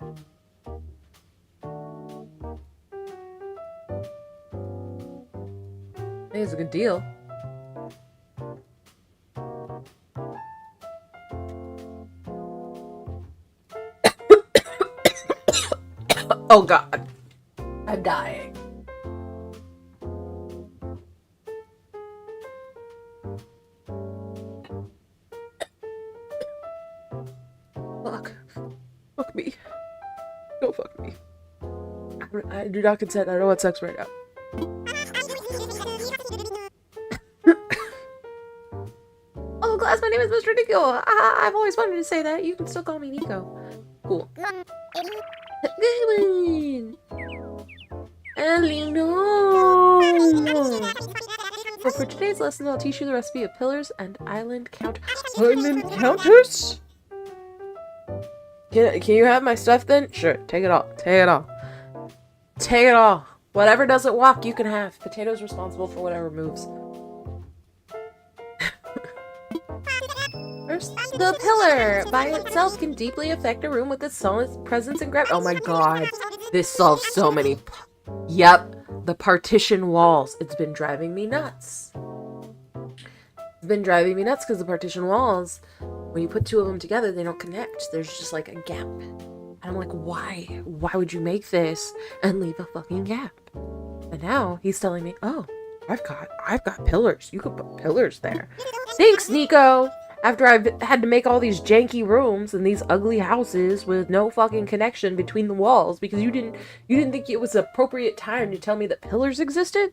I think it's a good deal. Oh god. I'm dying. Fuck. Fuck me. Don't fuck me. I do not consent. I don't want sex right now. Oh, class, my name is Mr. Nico. I've always wanted to say that. You can still call me Nico. Cool. For today's lesson, I'll teach you the recipe of pillars and island counters. Island counters? Can you have my stuff then? Sure, take it all. Take it all. Take it all. Whatever doesn't walk, you can have. Potato's responsible for whatever moves. First, the pillar by itself can deeply affect a room with its solid presence and gravity. Oh my god. This solves so many... Yep. The partition walls. It's been driving me nuts. It's been driving me nuts because the partition walls, when you put two of them together, they don't connect. There's just like a gap. And I'm like, why? Why would you make this and leave a fucking gap? And now he's telling me, oh, I've got pillars. You could put pillars there. Thanks, Nico. After I've had to make all these janky rooms and these ugly houses with no fucking connection between the walls because you didn't think it was appropriate time to tell me that pillars existed?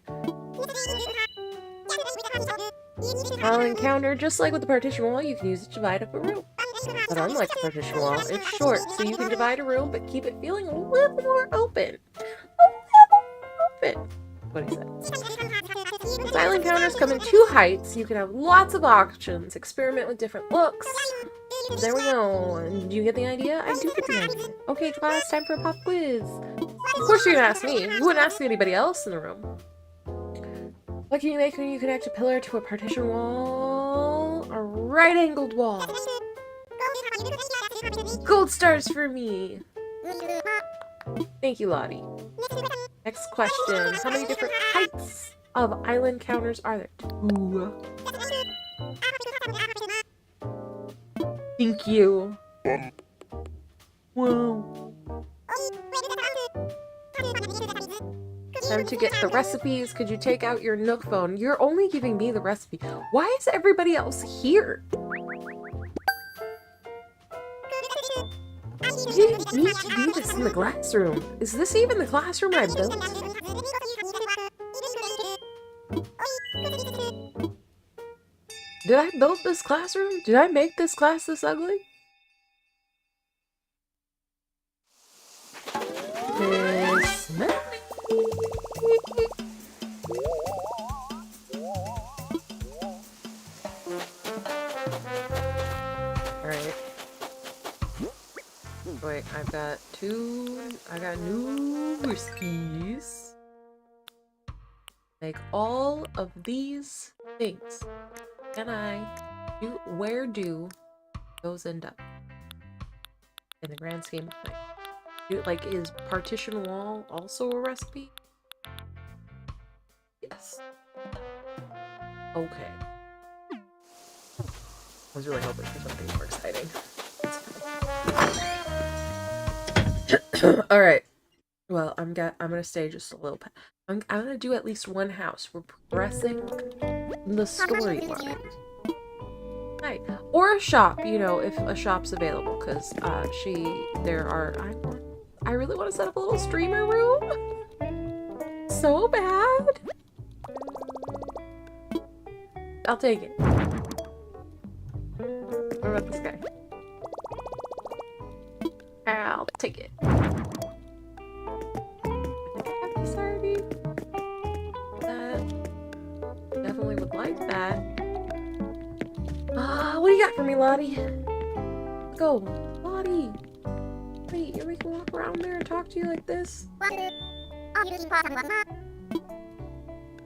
Island counter, just like with the partition wall, you can use it to divide up a room. But unlike the partition wall, it's short, so you can divide a room but keep it feeling a little more open. A little open. What he said. Island counters come in two heights. You can have lots of options. Experiment with different looks. There we go. Do you get the idea? I do get the idea. Okay, class, time for a pop quiz. Of course you're gonna ask me. You wouldn't ask anybody else in the room. What can you make when you connect a pillar to a partition wall? A right-angled wall. Gold stars for me. Thank you, Lottie. Next question. How many different heights of island counters are there? Two. Thank you. Whoa. Time to get the recipes. Could you take out your Nook phone? You're only giving me the recipe. Why is everybody else here? You didn't need to do this in the classroom. Is this even the classroom I built? Did I build this classroom? Did I make this class this ugly? Miss Melanie. Alright. Wait, I got new recipes. Make all of these things. Where do those end up? In the grand scheme of things. Like, is partition wall also a recipe? Yes. Okay. I was really hoping for something more exciting. Alright. Well, I'm gonna stay just a little. I'm gonna do at least one house. We're progressing the storyline. Right. Or a shop, you know, if a shop's available, because I really want to set up a little streamer room. So bad. I'll take it. What about this guy? I'll take it. Sorry. Definitely would like that. What do you got for me, Lottie? Go, Lottie. Wait, you're making me walk around there and talk to you like this?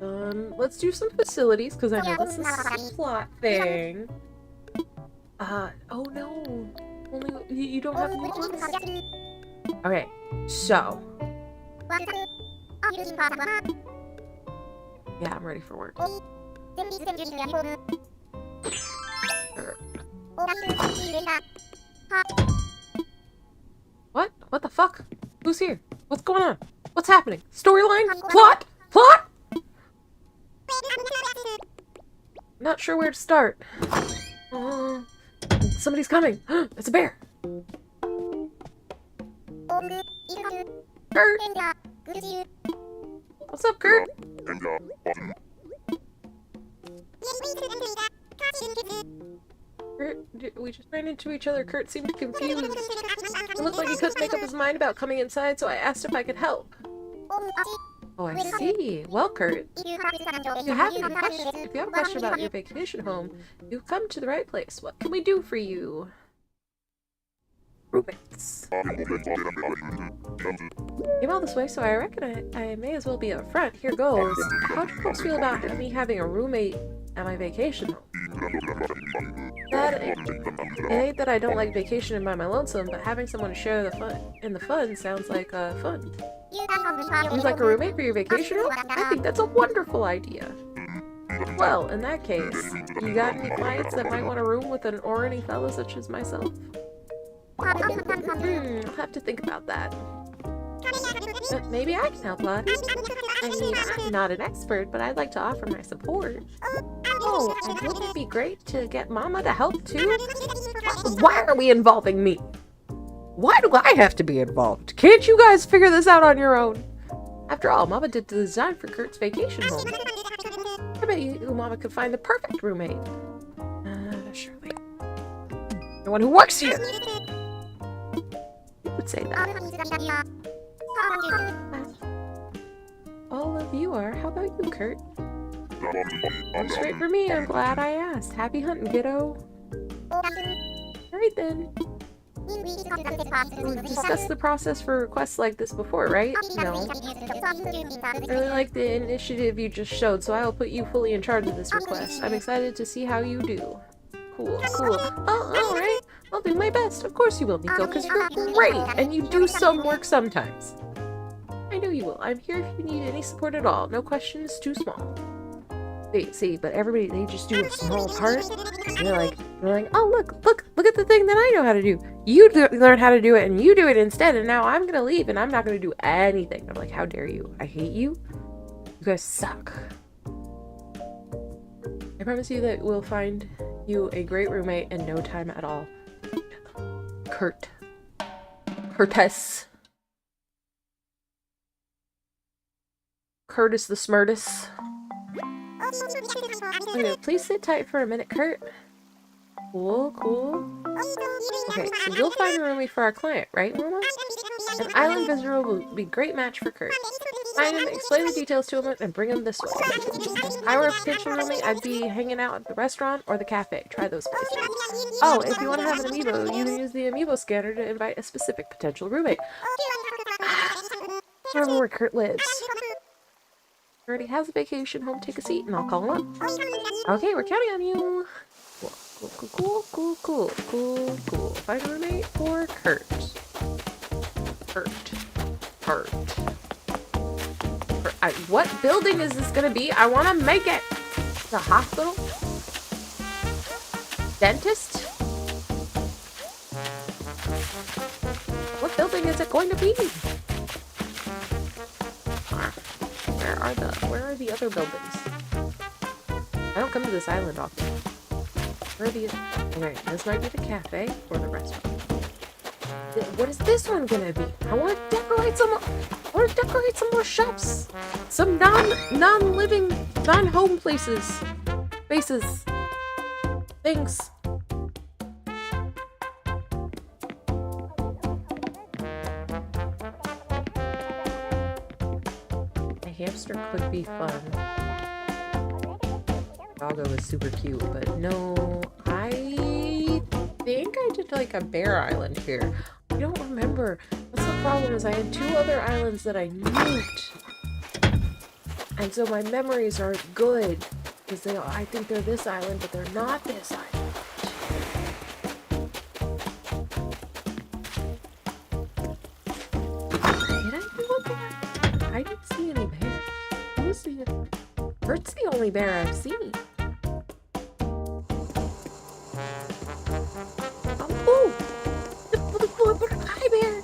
Let's do some facilities, because I know this is a plot thing. Oh no. Only you don't have any ones? Okay, so. Yeah, I'm ready for work. What? What the fuck? Who's here? What's going on? What's happening? Storyline? Plot? Plot? Not sure where to start. Somebody's coming. It's a bear. Kurt. What's up, Kurt? Kurt, we just ran into each other. Kurt seemed confused. It looked like he couldn't make up his mind about coming inside, so I asked if I could help. Oh, I see. Well, Kurt, if you have a question about your vacation home, you've come to the right place. What can we do for you? Roommates. Came all this way, so I reckon I may as well be up front. Here goes. How do you folks feel about me having a roommate at my vacation home? It ain't that I don't like vacationing by my lonesome, but having someone to share the fun sounds like fun. You'd like a roommate for your vacation home? I think that's a wonderful idea. Well, in that case, you got any clients that might want a room with an ornery fellow such as myself? I'll have to think about that. Maybe I can help, lad. I mean, I'm not an expert, but I'd like to offer my support. Oh, and wouldn't it be great to get Mama to help too? Why are we involving me? Why do I have to be involved? Can't you guys figure this out on your own? After all, Mama did the design for Kurt's vacation home. I bet you Mama could find the perfect roommate. Surely. The one who works here! You would say that. All of you are. How about you, Kurt? Straight for me. I'm glad I asked. Happy hunting, kiddo. Alright then. We've discussed the process for requests like this before, right? No. I really like the initiative you just showed, so I will put you fully in charge of this request. I'm excited to see how you do. Cool, cool. Oh, alright. I'll do my best. Of course you will, Nico, because you're great, and you do some work sometimes. I know you will. I'm here if you need any support at all. No question is too small. Wait, see, but everybody, they just do a small part. They're like, oh, look at the thing that I know how to do. You learn how to do it, and you do it instead, and now I'm gonna leave, and I'm not gonna do anything. I'm like, how dare you? I hate you. You guys suck. I promise you that we'll find you a great roommate in no time at all. Curtis the Smartest. Okay, please sit tight for a minute, Kurt. Cool. Okay, so you'll find a roommate for our client, right, Mama? An island visitor will be a great match for Kurt. Find him, explain the details to him, and bring him this way. If I were a potential roommate, I'd be hanging out at the restaurant or the cafe. Try those places. Oh, if you want to have an amiibo, you can use the amiibo scanner to invite a specific potential roommate. I remember where Kurt lives. He already has a vacation home. Take a seat, and I'll call him up. Okay, we're counting on you. Cool. Find a roommate for Kurt. What building is this gonna be? I want to make it. The hospital? Dentist? What building is it going to be? Where are the other buildings? I don't come to this island often. Where are the... Okay, this might be the cafe or the restaurant. What is this one gonna be? I want to decorate some more shops. Some non-living, non-home places. Spaces. Things. A hamster could be fun. Doggo is super cute, but no, I think I did like a bear island here. I don't remember. That's the problem, is I had two other islands that I nuked. And so my memories aren't good. Because I think they're this island, but they're not this island. Did I do a bear? I didn't see any bears. Who was the... Bert's the only bear I've seen. Hi, bear.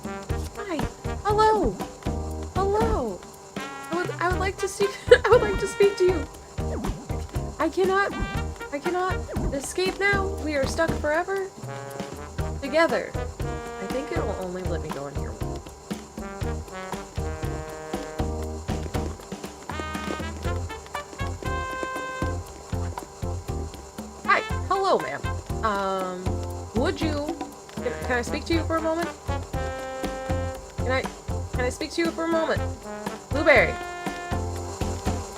Hi. Hello. like to see. I would like to speak to you. I cannot escape now. We are stuck forever together. I think it'll only let me go in here. Hi, hello, ma'am. Would you? Can I speak to you for a moment? Can I speak to you for a moment? Blueberry.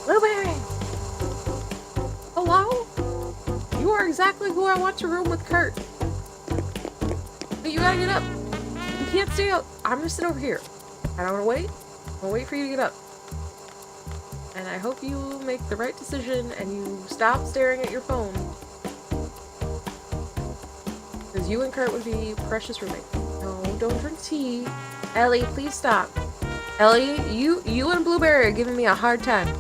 Blueberry. Hello? You are exactly who I want to room with Kurt. But you gotta get up. You can't stay up. I'm gonna sit over here. And I'm gonna wait. I'm gonna wait for you to get up. And I hope you make the right decision and you stop staring at your phone. Because you and Kurt would be precious roommates. No, don't drink tea. Ellie, please stop. Ellie, you and Blueberry are giving me a hard time.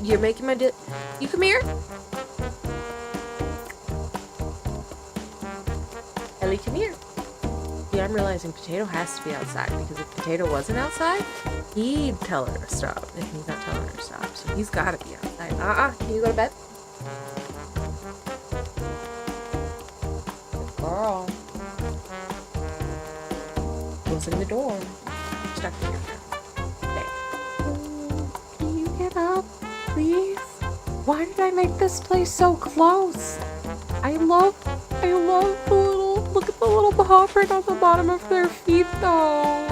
You're making my you come here? Ellie, come here. Yeah, I'm realizing Potato has to be outside, because if Potato wasn't outside, he'd tell her to stop, and he's not telling her to stop, so he's gotta be outside. Can you go to bed? Good girl. Closing the door. Stuck in your room. Okay. Can you get up, please? Why did I make this place so close? I love the little, look at the little paw print on the bottom of their feet though.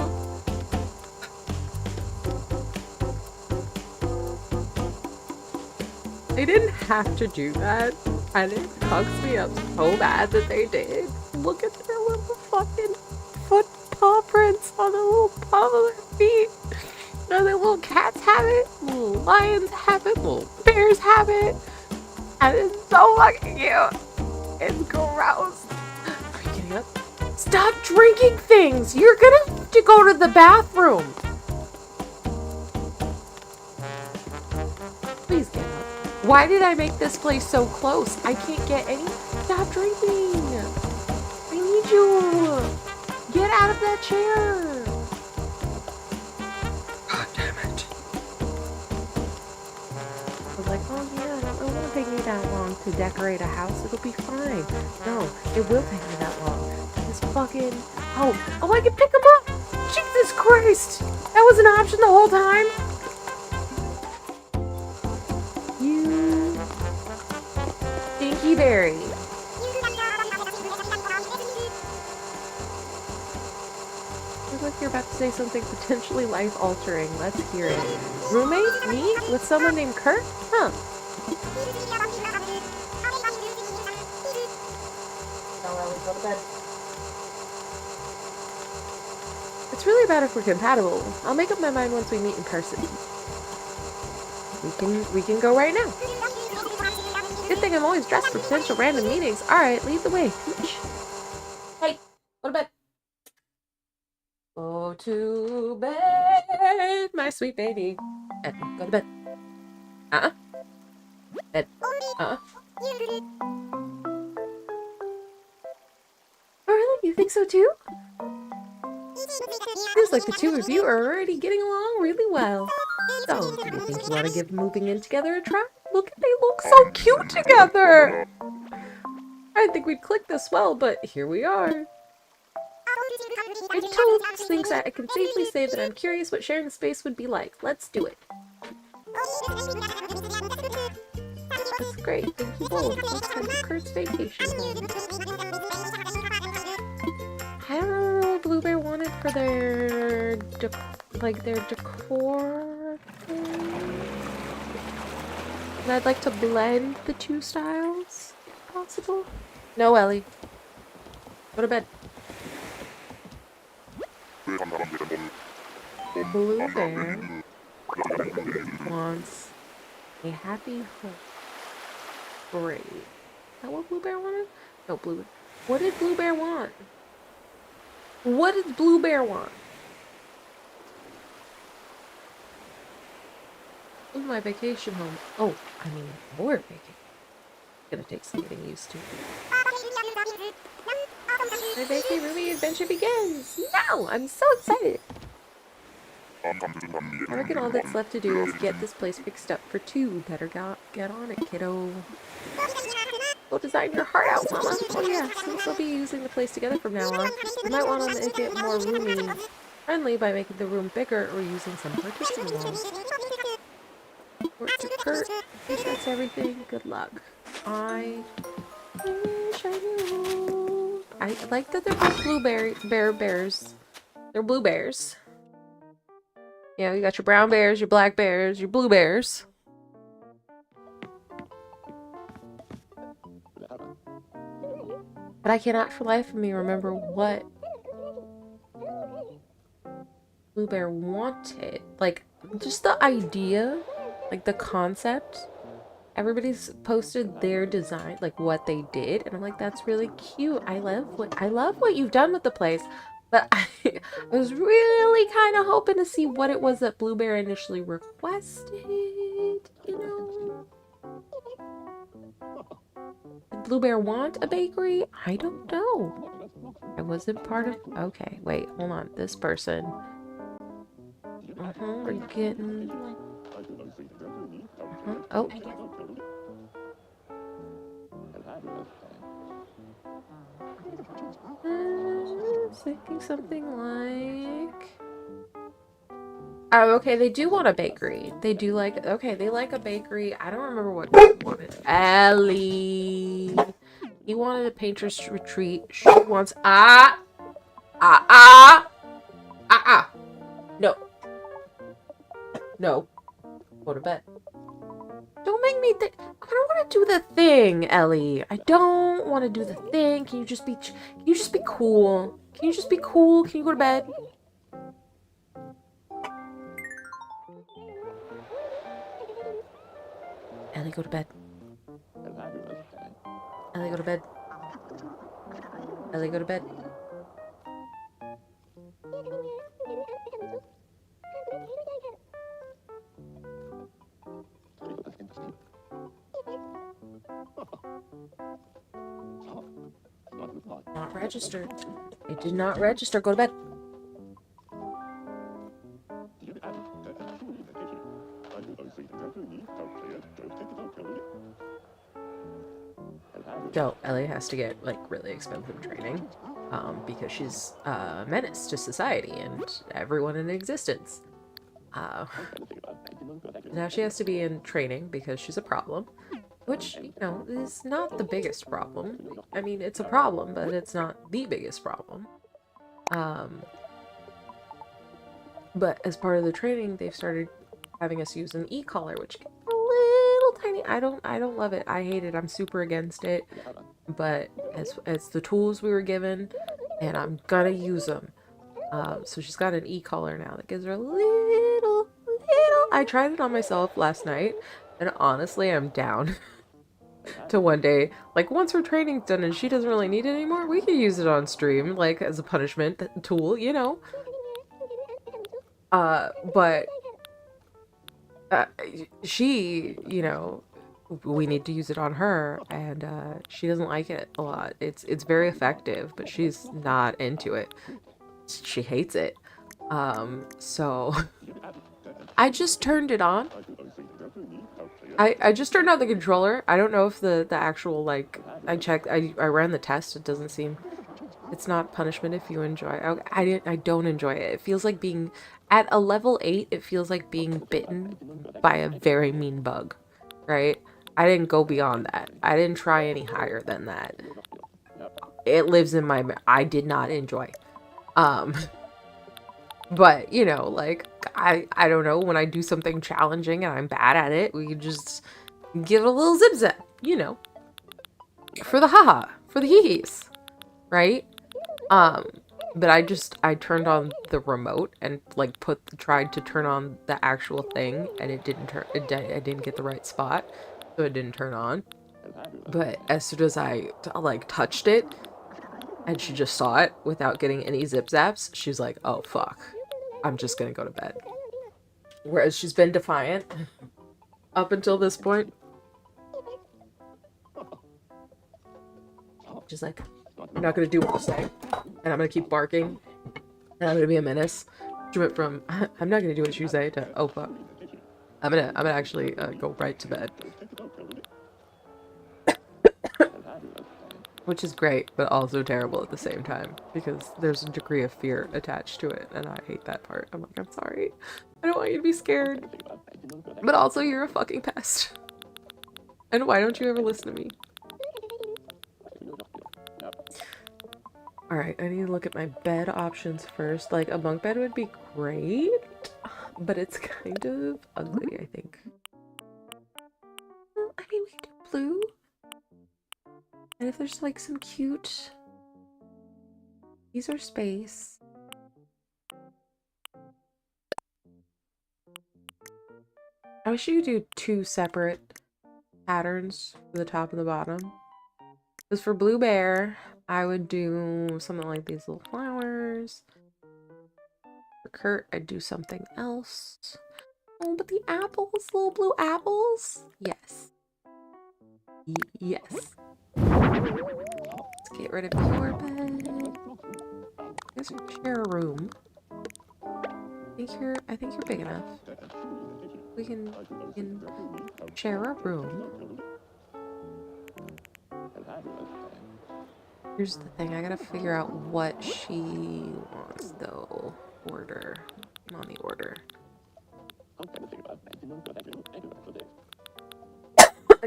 They didn't have to do that, and it fucks me up so bad that they did. Look at their little fucking foot paw prints on the little palm of their feet. No, the little cats have it, little lions have it, little bears have it, and it's so fucking cute. It's gross. Are you getting up? Stop drinking things! You're gonna have to go to the bathroom. Please get up. Why did I make this place so close? I can't get any. Stop drinking. I need you. Get out of that chair. God damn it. I was like, oh yeah, it won't take me that long to decorate a house. It'll be fine. No, it will take me that long. This fucking... Oh, I can pick him up. Jesus Christ. That was an option the whole time. You... Stinky berry. Looks like you're about to say something potentially life-altering. Let's hear it. Roommate? Me? With someone named Kurt? Huh. Go to bed. It's really about if we're compatible. I'll make up my mind once we meet in person. We can go right now. Good thing I'm always dressed for potential random meetings. Alright, lead the way. Peach. Hey, go to bed. Go to bed, my sweet baby. Go to bed. Bed. Oh, really? You think so too? Feels like the two of you are already getting along really well. So, do you think you want to give moving in together a try? Look, they look so cute together! I didn't think we'd click this well, but here we are. Taurus thinks I can safely say that I'm curious what sharing space would be like. Let's do it. That's great. Thank you both. Let's come to Kurt's vacation home. I don't know what Blueberry wanted for their decor thing. And I'd like to blend the two styles, if possible. No, Ellie. Go to bed. Blueberry wants a happy home. Great. Is that what Blueberry wanted? No, Blueberry. What did Blueberry want? What did Blueberry want? This is my vacation home. Oh, I mean, more vacation. It's gonna take some getting used to. My vacation roomie adventure begins! Now! I'm so excited! I reckon all that's left to do is get this place fixed up for two. Better get on it, kiddo. Go design your heart out, mama. Oh yeah, since we'll be using the place together from now on, you might want to make it more roomy friendly by making the room bigger or using some partition walls. Work to Kurt. I think that's everything. Good luck. I wish I knew. I like that they're both bears. They're blue bears. You know, you got your brown bears, your black bears, your blue bears. But I cannot for life of me remember what Blue Bear wanted. Like, just the idea, like the concept. Everybody's posted their design, like what they did, and I'm like, that's really cute. I love what you've done with the place. But I was really kind of hoping to see what it was that Blue Bear initially requested, you know? Did Blue Bear want a bakery? I don't know. I wasn't part of... Okay, wait, hold on. This person. We're getting... Oh. Thinking something like... Oh, okay, they do want a bakery. They do like... Okay, they like a bakery. I don't remember what he wanted. Ellie. He wanted a painter's retreat. She wants... No. No. Go to bed. Don't make me think. I don't want to do the thing, Ellie. I don't want to do the thing. Can you just be cool? Can you just be cool? Can you go to bed? Ellie, go to bed. Ellie, go to bed. Ellie, go to bed. Not registered. It did not register. Go to bed. So Ellie has to get like really expensive training because she's a menace to society and everyone in existence. Now she has to be in training because she's a problem, which, you know, is not the biggest problem. I mean, it's a problem, but it's not the biggest problem. But as part of the training, they've started having us use an e-collar, which gets a little tiny. I don't love it. I hate it. I'm super against it. But it's the tools we were given, and I'm gonna use them. So she's got an e-collar now that gives her a little. I tried it on myself last night, and honestly, I'm down to one day, like, once her training's done and she doesn't really need it anymore, we can use it on stream, like, as a punishment tool, you know. But she, you know, we need to use it on her, and she doesn't like it a lot. It's very effective, but she's not into it. She hates it. So I just turned it on. I just turned on the controller. I don't know if the actual, like, I checked, I ran the test. It doesn't seem, it's not punishment if you enjoy. I don't enjoy it. It feels like being, at a level 8, it feels like being bitten by a very mean bug, right? I didn't go beyond that. I didn't try any higher than that. It lives in my, I did not enjoy. But, you know, like, I don't know, when I do something challenging and I'm bad at it, we just give it a little zip-zap, you know, for the haha, for the hee-hees, right? But I turned on the remote and, like, tried to turn on the actual thing, and it didn't turn, I didn't get the right spot, so it didn't turn on. But as soon as I, like, touched it, and she just saw it without getting any zip-zaps, she's like, oh, fuck. I'm just gonna go to bed. Whereas she's been defiant up until this point. She's like, I'm not gonna do what you say. And I'm gonna keep barking. And I'm gonna be a menace. She went from I'm not gonna do what you say to oh fuck. I'm gonna actually go right to bed. Which is great, but also terrible at the same time, because there's a degree of fear attached to it, and I hate that part. I'm like, I'm sorry. I don't want you to be scared. But also, you're a fucking pest. And why don't you ever listen to me? Alright, I need to look at my bed options first. Like, a bunk bed would be great, but it's kind of ugly, I think. Well, I mean, we can do blue. And if there's like some cute... These are space. I wish you could do 2 separate patterns for the top and the bottom. Because for Blue Bear, I would do something like these little flowers. For Kurt, I'd do something else. Oh, but the apples, little blue apples? Yes. Yes. Let's get rid of your bed. I guess we can share a room. I think you're big enough. We can share a room. Here's the thing, I gotta figure out what she wants though. Order. I'm on the order.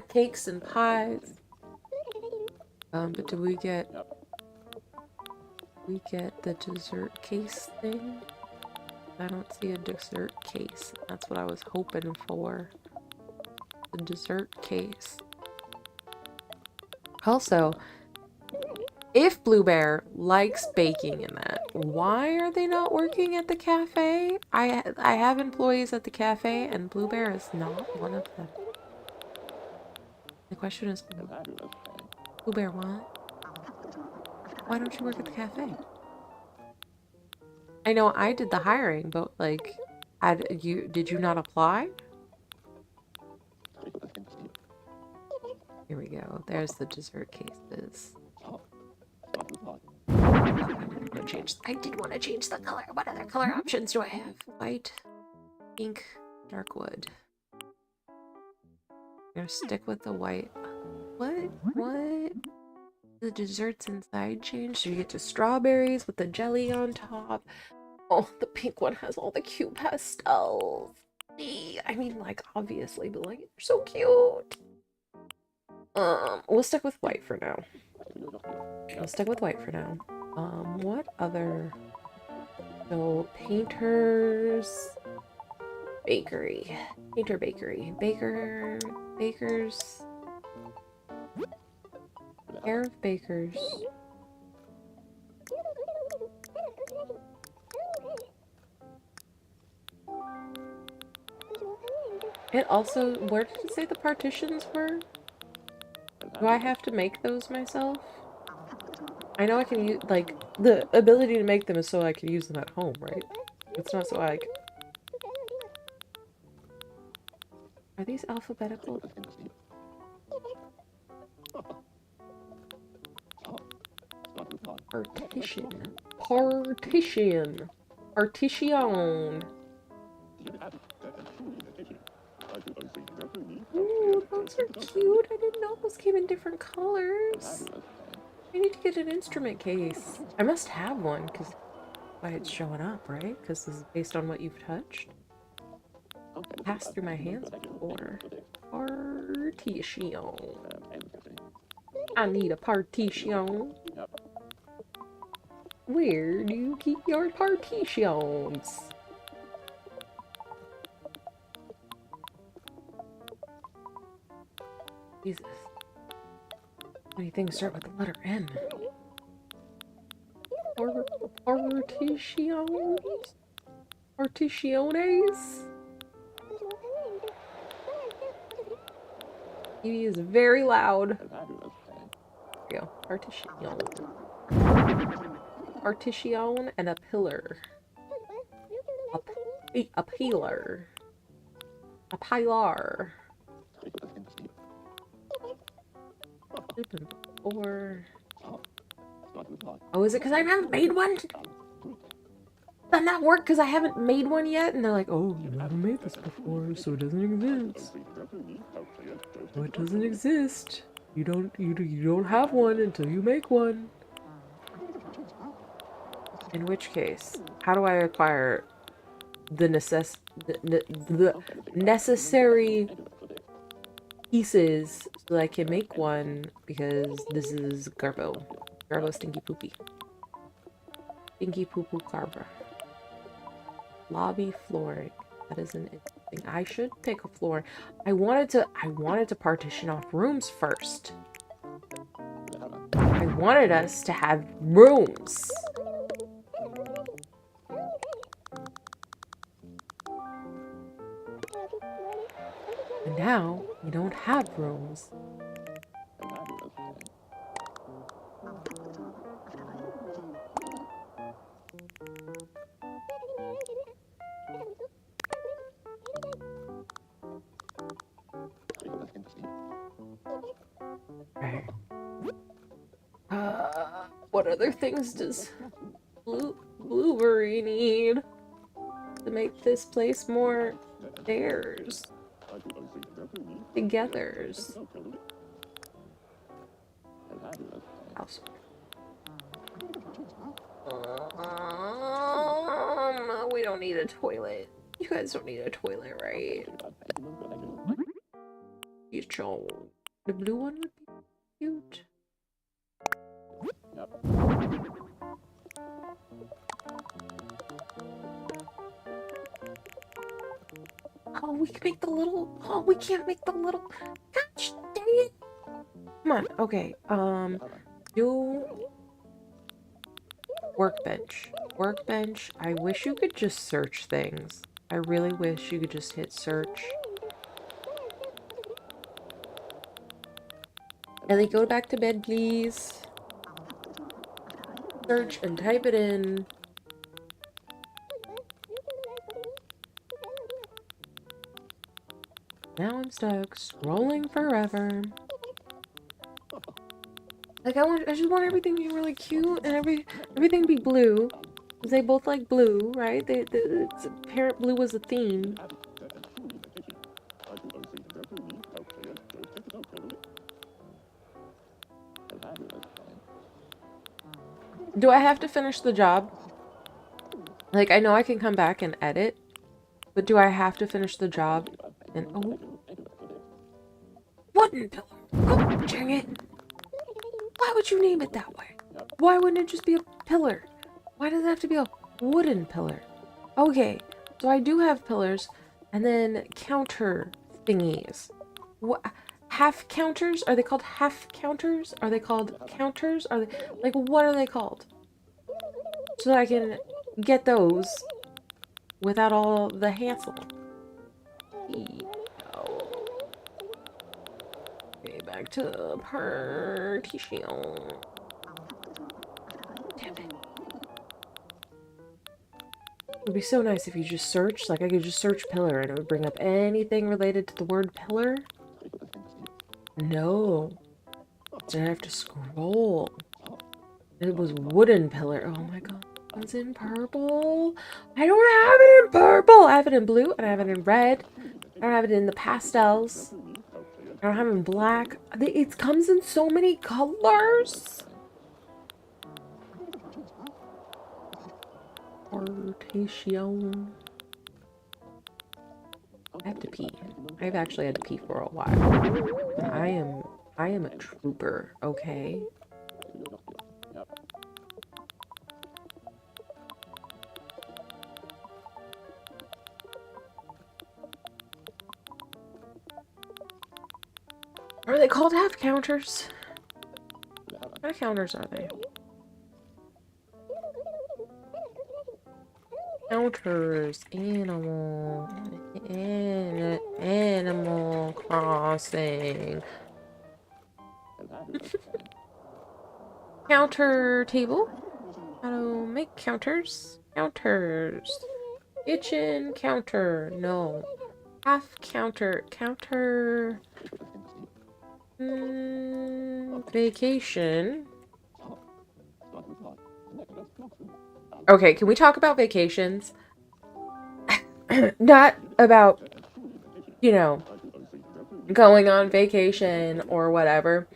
Cakes and pies. But do we get the dessert case thing? I don't see a dessert case. That's what I was hoping for. The dessert case. Also, if Blue Bear likes baking in that, why are they not working at the cafe? I have employees at the cafe, and Blue Bear is not one of them. The question is, Blue Bear, what? Why don't you work at the cafe? I know I did the hiring, but like, did you not apply? Here we go. There's the dessert cases. I did want to change the color. What other color options do I have? White, pink, dark wood. I'm gonna stick with the white. What? The desserts inside change, so you get to strawberries with the jelly on top. Oh, the pink one has all the cute pastels. I mean, like, obviously, but like, they're so cute. We'll stick with white for now. What other? So, Painter's Bakery. Bakers. Pair of bakers. It also, where did it say the partitions were? Do I have to make those myself? I know I can use, like, the ability to make them is so I can use them at home, right? It's not so like... Are these alphabetical? Partition. Ooh, those are cute. I didn't know those came in different colors. I need to get an instrument case. I must have one, because why it's showing up, right? Because this is based on what you've touched. Passed through my hands before. Partition. I need a partition. Where do you keep your partitions? Jesus. Many things start with the letter M. Partitions? Partitiones? TV is very loud. There we go. Partition. Partition and a pillar. A pilar. A pilar. Or... Oh, is it because I haven't made one? Does not work because I haven't made one yet? And they're like, oh, you haven't made this before, so it doesn't exist. So it doesn't exist. You don't have one until you make one. In which case, how do I acquire the necessary pieces so that I can make one? Because this is Garbo. Garbo Stinky Poopy. Stinky Poo Poo Garbo. Lobby flooring. That is an interesting. I should pick a floor. I wanted to partition off rooms first. I wanted us to have rooms. And now we don't have rooms. Right. What other things does Blueberry need to make this place more theirs? Togethers. House. We don't need a toilet. You guys don't need a toilet, right? The blue one would be cute. Oh, we can make the little. Oh, we can't make the little. Gosh dang it! Come on. Okay. Do workbench. Workbench. I wish you could just search things. I really wish you could just hit search. Ellie, go back to bed, please. Search and type it in. Now I'm stuck scrolling forever. Like I just want everything to be really cute and everything be blue. Cause they both like blue, right? It's apparent blue was a theme. Do I have to finish the job? Like, I know I can come back and edit, but do I have to finish the job? And oh, wooden pillar! Oh, dang it! Why would you name it that way? Why wouldn't it just be a pillar? Why does it have to be a wooden pillar? Okay, so I do have pillars, and then counter thingies. What? Half counters? Are they called half counters? Are they called counters? Are they like what are they called? So that I can get those without all the hassle. Okay, back to partition. Damn it. It would be so nice if you just search, like I could just search pillar and it would bring up anything related to the word pillar. No. So I have to scroll. It was wooden pillar. Oh my god. It's in purple. I don't have it in purple. I have it in blue and I have it in red. I don't have it in the pastels. I don't have it in black. It comes in so many colors. Partition. I have to pee. I've actually had to pee for a while. I am a trooper, okay? Are they called half counters? What kind of counters are they? Counters, Animal Crossing. Counter table. How to make counters? Counters. Kitchen counter. No. Half counter. Counter. Vacation. Okay, can we talk about vacations? Not about, you know, going on vacation or whatever.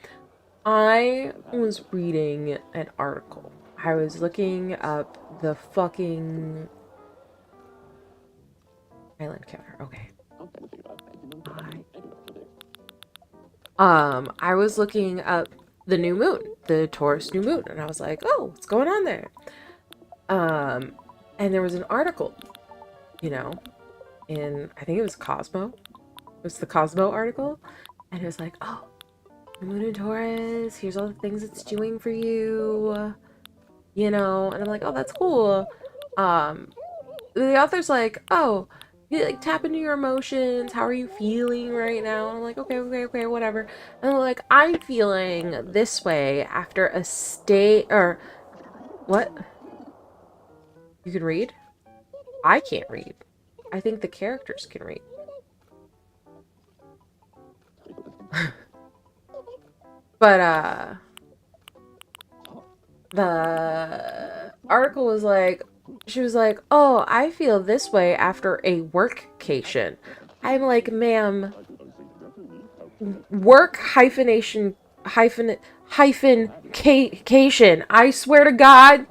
I was reading an article. I was looking up the fucking island counter. Okay. I was looking up the new moon, the Taurus new moon, and I was like, "Oh, what's going on there?" Um, and there was an article, you know, in I think it was Cosmo. It was the Cosmo article, and it was like, "Oh, the moon in Taurus. Here's all the things it's doing for you." You know, and I'm like, oh, that's cool. Um, the author's like, oh, you like tap into your emotions. How are you feeling right now? And I'm like, okay, whatever. And they're like, I'm feeling this way after a stay or what? You can read? I can't read. I think the characters can read. But the article was like, she was like, oh, I feel this way after a workcation. I'm like, ma'am, work hyphenation. I swear to God,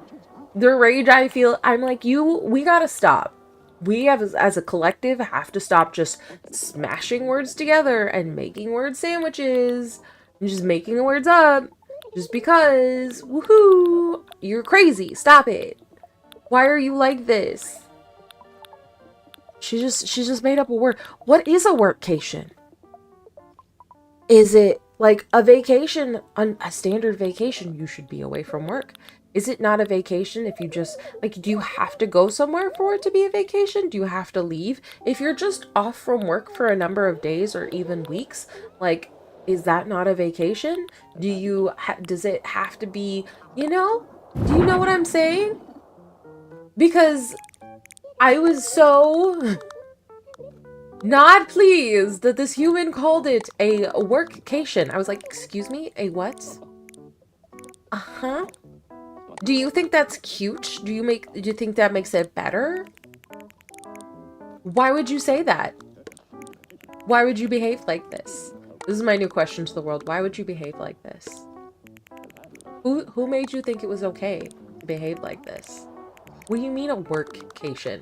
the rage I feel, I'm like, we gotta stop. We have, as a collective, have to stop just smashing words together and making word sandwiches and just making the words up just because, woohoo, you're crazy. Stop it. Why are you like this? She just made up a word. What is a workcation? Is it like a vacation, a standard vacation, you should be away from work? Is it not a vacation if you just, like, do you have to go somewhere for it to be a vacation? Do you have to leave? If you're just off from work for a number of days or even weeks, like, is that not a vacation? Does it have to be, you know? Do you know what I'm saying? Because I was so not pleased that this human called it a workcation. I was like, excuse me, a what? Uh-huh. Do you think that's cute? Do you think that makes it better? Why would you say that? Why would you behave like this? This is my new question to the world. Why would you behave like this? Who made you think it was okay to behave like this? What do you mean a workcation?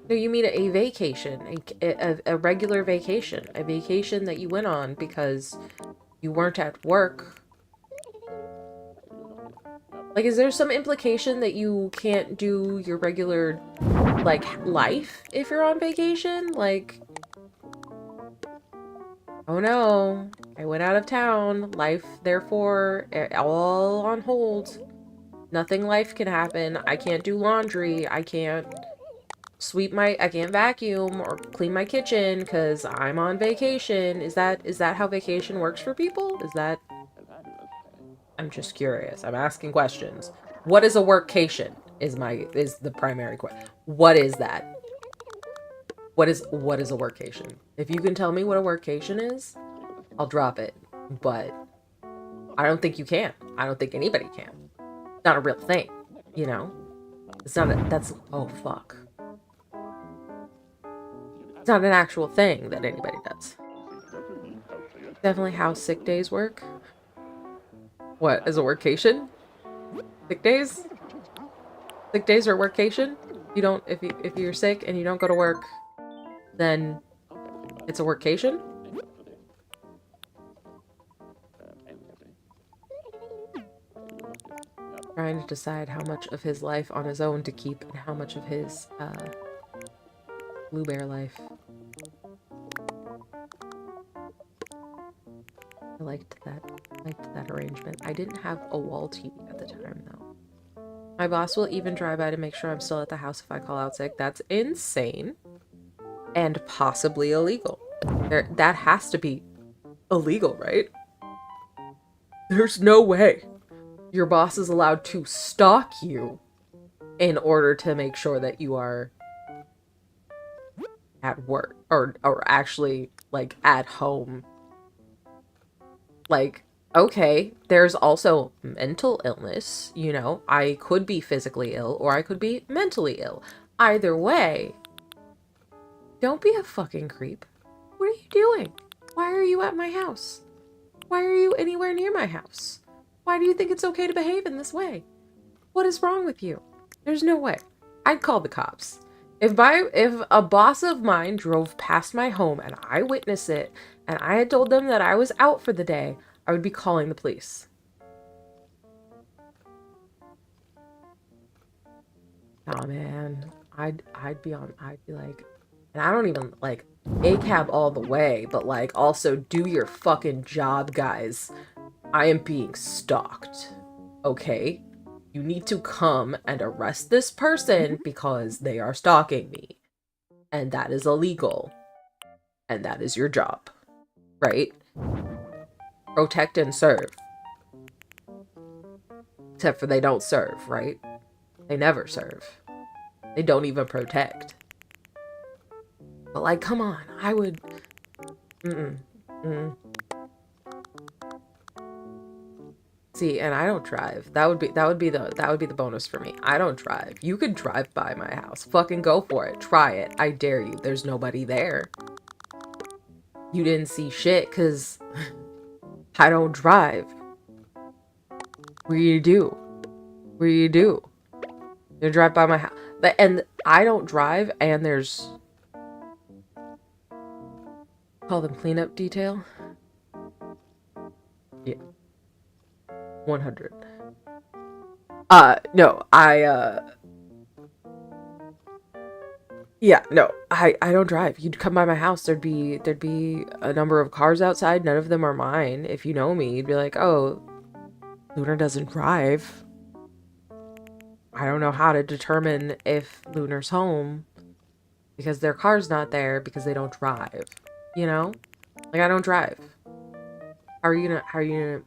No, you mean a vacation, a regular vacation, a vacation that you went on because you weren't at work. Like, is there some implication that you can't do your regular, like, life if you're on vacation? Like, oh no, I went out of town, life, therefore, all on hold. Nothing life can happen. I can't do laundry. I can't I can't vacuum or clean my kitchen because I'm on vacation. Is that how vacation works for people? I'm just curious. I'm asking questions. What is a workcation? Is the primary question. What is that? What is a workation? If you can tell me what a workation is, I'll drop it. But I don't think you can. I don't think anybody can. It's not a real thing, you know? It's not oh fuck. It's not an actual thing that anybody does. Definitely how sick days work. What, is a workation? Sick days? Sick days are a workation? You don't, if you're sick and you don't go to work, then it's a workation? Trying to decide how much of his life on his own to keep and how much of his, Blue Bear life. I liked that arrangement. I didn't have a wall TV at the time, though. My boss will even drive by to make sure I'm still at the house if I call out sick. That's insane. And possibly illegal. That has to be illegal, right? There's no way your boss is allowed to stalk you in order to make sure that you are at work or actually like at home. Like, Okay, there's also mental illness, you know. I could be physically ill or I could be mentally ill. Either way, don't be a fucking creep. What are you doing? Why are you at my house? Why are you anywhere near my house? Why do you think it's okay to behave in this way? What is wrong with you? There's no way. I'd call the cops. If a boss of mine drove past my home and I witnessed it and I had told them that I was out for the day, I would be calling the police. Oh man, I'd be like, and I don't even like ACAB all the way, but like also do your fucking job, guys. I am being stalked. Okay? You need to come and arrest this person because they are stalking me. And that is illegal. And that is your job. Right? Protect and serve. Except for they don't serve, right? They never serve. They don't even protect. But like, come on, I would... See, and I don't drive. That would be the bonus for me. I don't drive. You could drive by my house. Fucking go for it. Try it. I dare you. There's nobody there. You didn't see shit because I don't drive. What do you do? What do you do? You drive by my house. And I don't drive, and there's... Call them cleanup detail? Yeah. 100. No, yeah, no, I don't drive. You'd come by my house, there'd be a number of cars outside, none of them are mine. If you know me, you'd be like, oh, Lunar doesn't drive. I don't know how to determine if Lunar's home because their car's not there because they don't drive. You know? Like, I don't drive. How are you gonna...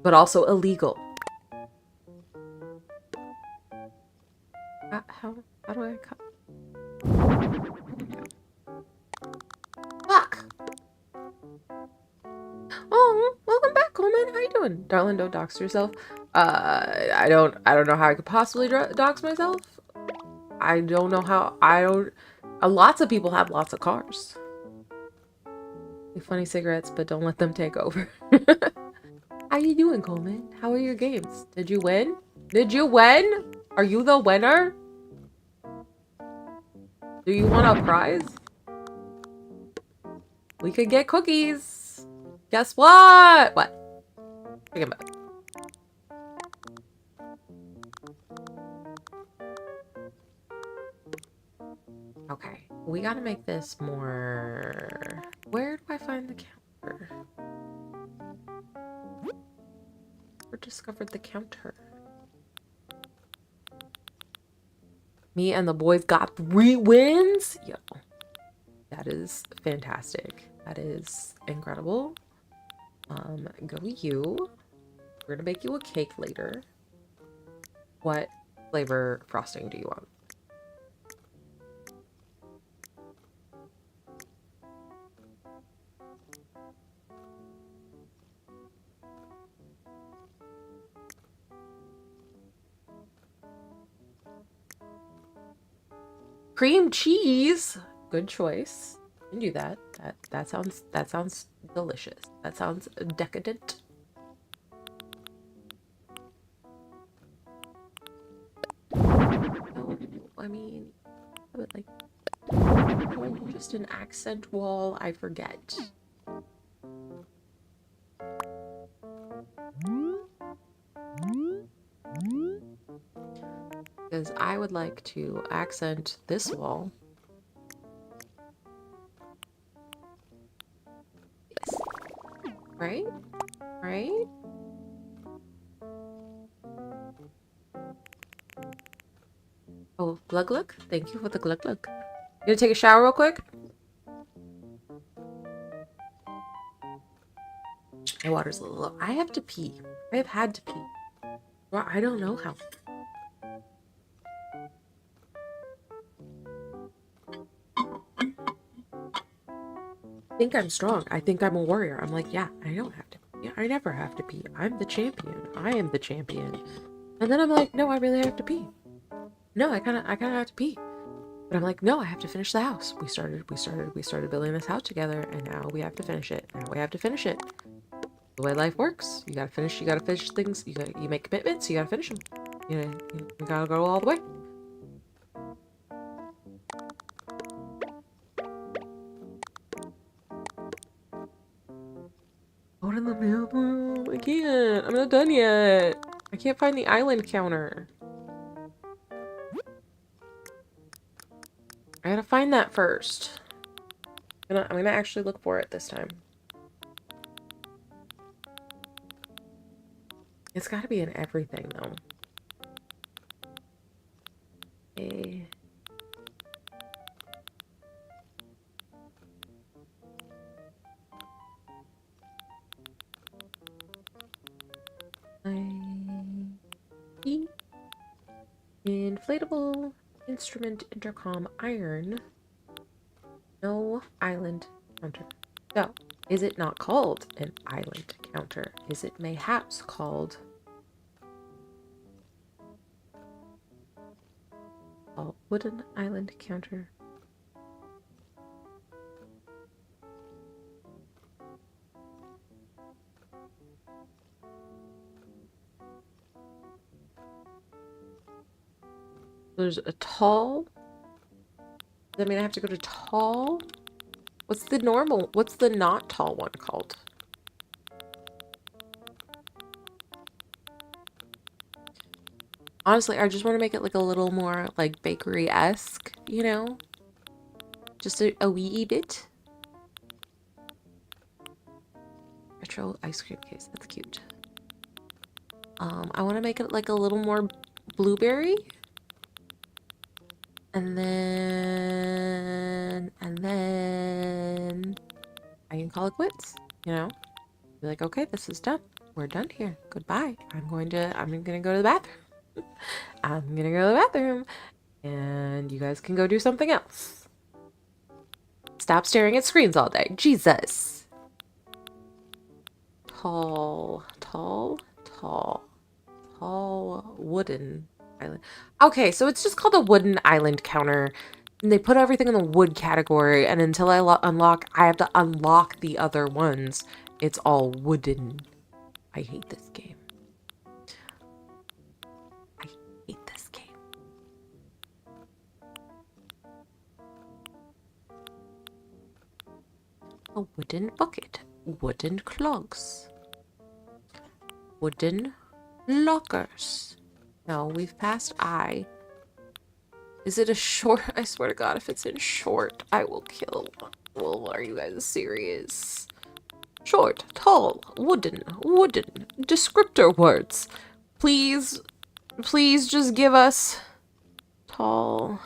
But also illegal. How do I cut? Fuck! Oh, welcome back, Coleman. How you doing? Darling, don't dox yourself. I don't know how I could possibly dox myself. I don't know how. Lots of people have lots of cars. Funny cigarettes, but don't let them take over. How you doing, Coleman? How are your games? Did you win? Did you win? Are you the winner? Do you want a prize? We could get cookies. Guess what? What? Think about it. Okay, we gotta make this more... Where do I find the counter? Never discovered the counter. Me and the boys got 3 wins? Yo. That is fantastic. That is incredible. Go you. We're gonna make you a cake later. What flavor frosting do you want? Cream cheese. Good choice. You can do that. That sounds delicious. That sounds decadent. I mean, like just an accent wall. I forget. Because I would like to accent this wall. Yes. Right? Right? Oh, glug glug? Thank you for the glug glug. You gonna take a shower real quick? My water's a little low. I have to pee. I have had to pee. Well, I don't know how. think I'm strong. I think I'm a warrior. I'm like, yeah, I don't have to. Yeah, I never have to pee. I'm the champion. I am the champion. And then I'm like, no, I really have to pee. No, I kind of have to pee. But I'm like, no, I have to finish the house. We started building this house together, and now we have to finish it. Now we have to finish it. The way life works, you gotta finish things. You make commitments, you gotta finish them. You gotta go all the way. Go to the mailroom. I can't. I'm not done yet. I can't find the island counter. I gotta find that first. I'm gonna actually look for it this time. It's gotta be in everything, though. Okay. Inflatable instrument intercom iron. No island counter. So, is it not called an island counter? Is it mayhaps called a wooden island counter? There's a tall. Does that mean I have to go to tall? What's the not tall one called? Honestly, I just want to make it like a little more like bakery-esque, you know? Just a wee bit. Retro ice cream case. That's cute. I want to make it like a little more blueberry. And then I can call it quits, you know? Be like, okay, this is done. We're done here. Goodbye. I'm gonna go to the bathroom. I'm gonna go to the bathroom. And you guys can go do something else. Stop staring at screens all day. Jesus. Tall wooden island. Okay, so it's just called a wooden island counter. And they put everything in the wood category, and until I I have to unlock the other ones. It's all wooden. I hate this game. I hate this game. A wooden bucket. Wooden clogs. Wooden lockers. No, we've passed I. Is it a short? I swear to God, if it's in short, I will kill. Well, are you guys serious? Short, tall, wooden. Descriptor words. Please just give us tall,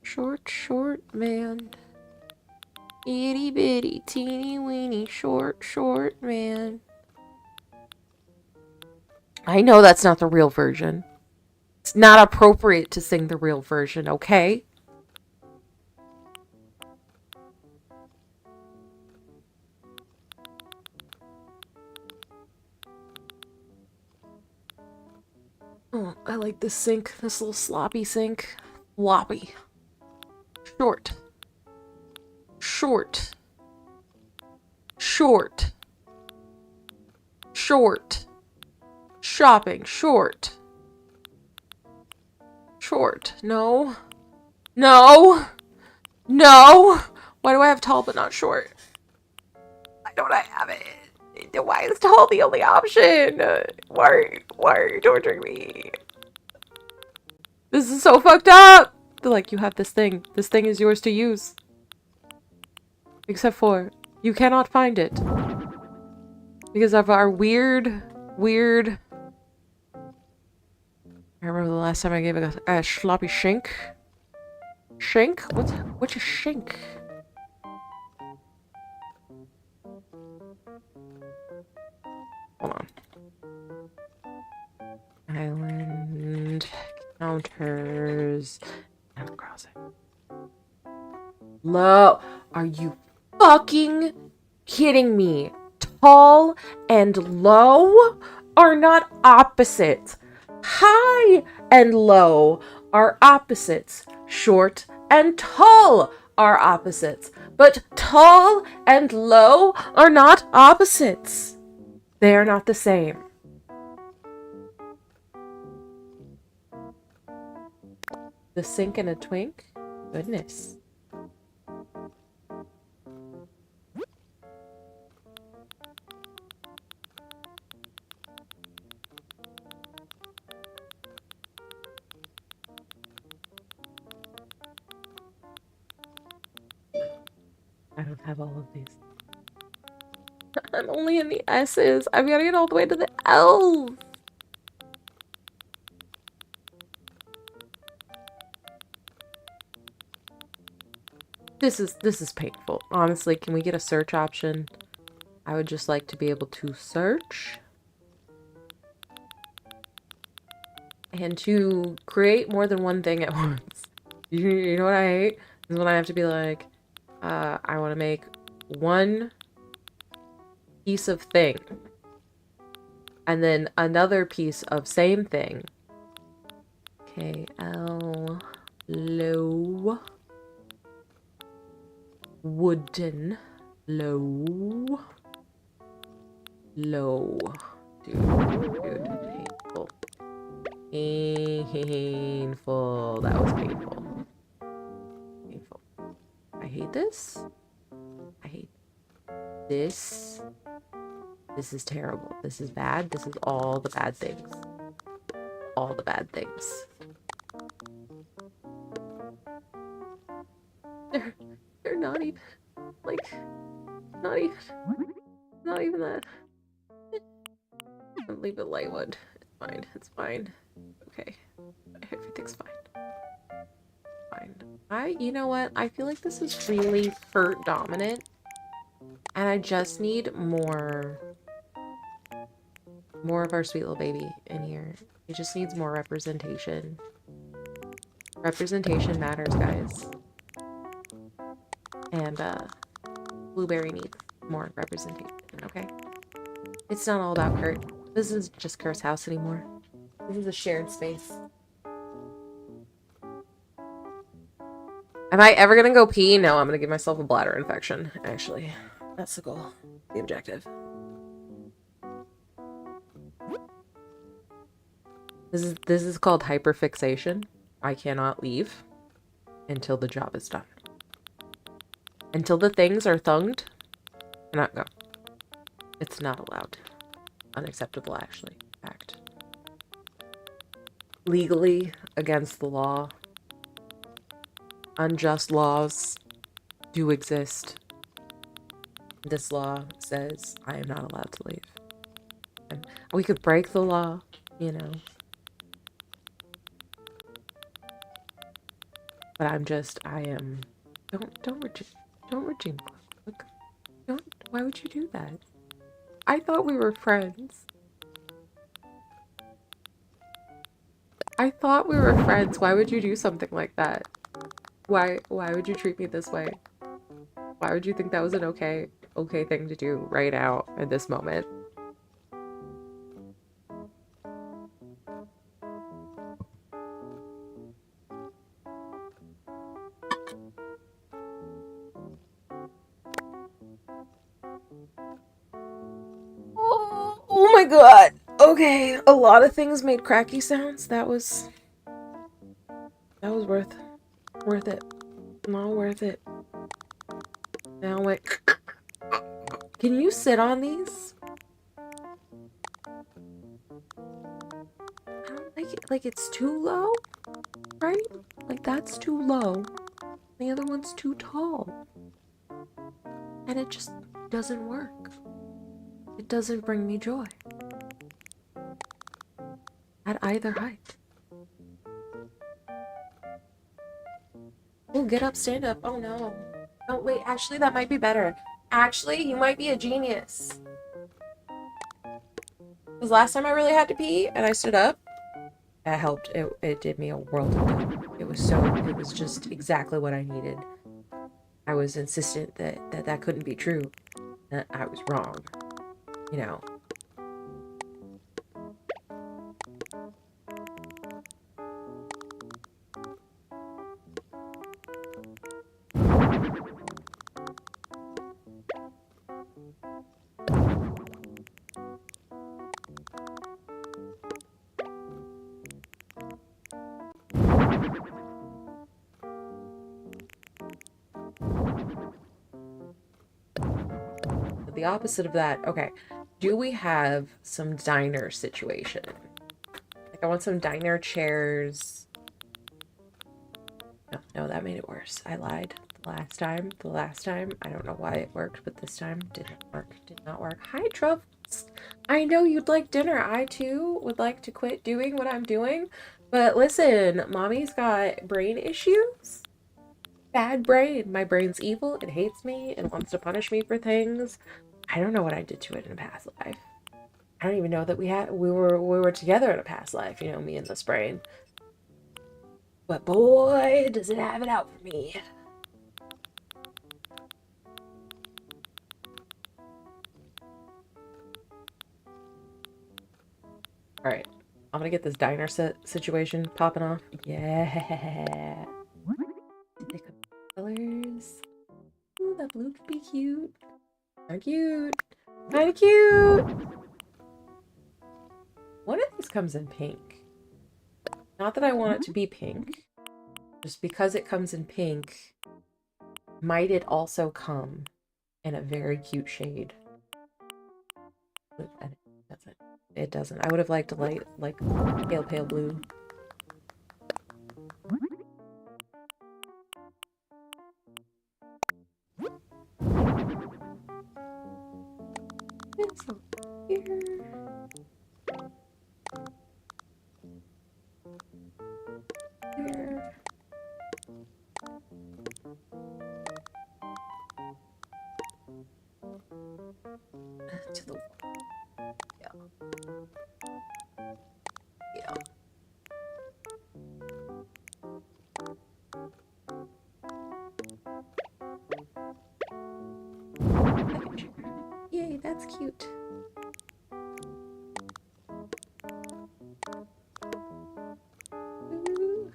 short man. Itty bitty, teeny weeny, short man. I know that's not the real version. It's not appropriate to sing the real version, okay? Oh, I like this sink. This little sloppy sink. Floppy. Short. Shopping. Short. No. Why do I have tall but not short? Why don't I have it? Why is tall the only option? Why are you torturing me? This is so fucked up! They're like, you have this thing. This thing is yours to use. Except for, you cannot find it. Because of our weird... I remember the last time I gave a sloppy shank. Shank? What's a shank? Hold on. Island counters. Animal Crossing. low. Are you fucking kidding me? Tall and low are not opposites. High and low are opposites. Short and tall are opposites. But tall and low are not opposites. They are not the same. The sink and a twink? Goodness. I don't have all of these. I'm only in the S's. I've got to get all the way to the L's. This is painful. Honestly, can we get a search option? I would just like to be able to search. And to create more than one thing at once. You know what I hate? Is when I have to be like, I want to make one piece of thing. And then another piece of same thing. Okay, L, low. Wooden, low. Low. Dude, painful. Painful. That was painful. Painful. I hate this. I hate this. This is terrible. This is bad. This is all the bad things. All the bad things. They're not even, like, not even that. I'll leave it lightwood. It's fine. It's fine. Okay. Everything's fine. Fine. You know what? I feel like this is really hurt dominant. And I just need more of our sweet little baby in here. It just needs more representation. Representation matters, guys. And, Blueberry needs more representation, okay? It's not all about Kurt. This is just Kurt's house anymore. This is a shared space. Am I ever gonna go pee? No, I'm gonna give myself a bladder infection, actually. That's the goal. The objective. This is called hyperfixation. I cannot leave until the job is done. Until the things are thunged, cannot go. It's not allowed. Unacceptable, actually. Fact. Legally against the law. Unjust laws do exist. This law says I am not allowed to leave. And we could break the law, you know. But I am. Don't regime cloak. Why would you do that? I thought we were friends. I thought we were friends. Why would you do something like that? Why would you treat me this way? Why would you think that was an okay thing to do right now at this moment? Oh my god. Okay, a lot of things made cracky sounds. That was worth it. Not worth it. Now wait. Can you sit on these? I don't like it. Like, it's too low, right? Like, that's too low. The other one's too tall. And it just doesn't work. It doesn't bring me joy. At either height. Oh, get up, stand up. Oh no. Oh wait, actually that might be better. Actually, you might be a genius. Because last time I really had to pee and I stood up, that helped. It did me a world of good. It was just exactly what I needed. I was insistent that couldn't be true, that I was wrong, you know. The opposite of that, okay. Do we have some diner situation? Like, I want some diner chairs. No, that made it worse. I lied. The last time, I don't know why it worked, but this time didn't work. Did not work. Hi, Truffles. I know you'd like dinner. I, too, would like to quit doing what I'm doing. But listen, Mommy's got brain issues. Bad brain. My brain's evil. It hates me. It wants to punish me for things. I don't know what I did to it in a past life. I don't even know that we were together in a past life, you know, me and this brain. But boy, does it have it out for me. Alright, I'm gonna get this diner situation popping off. Yeah. Did they come colors? Ooh, that blue could be cute. Kinda cute. Kinda cute! What if this comes in pink? Not that I want it to be pink. Just because it comes in pink, might it also come in a very cute shade? And it doesn't. It doesn't. I would have liked a light, like, pale blue. It's over here. Here. To the yeah. Yeah. Yay, that's cute. Ooh.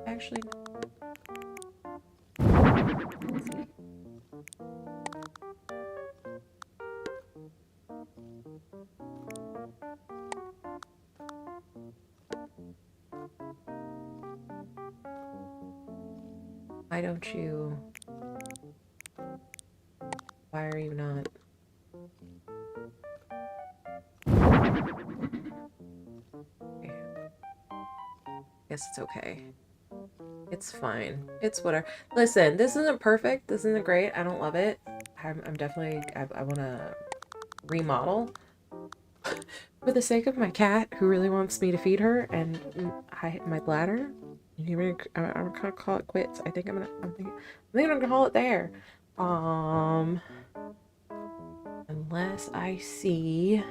Actually, why don't you? Why are you not? Okay. Guess it's okay. It's fine. It's whatever. Listen, this isn't perfect. This isn't great. I don't love it. I'm definitely, I want to remodel for the sake of my cat who really wants me to feed her and my bladder. I'm gonna call it quits. I think I'm gonna call it there. Unless I see.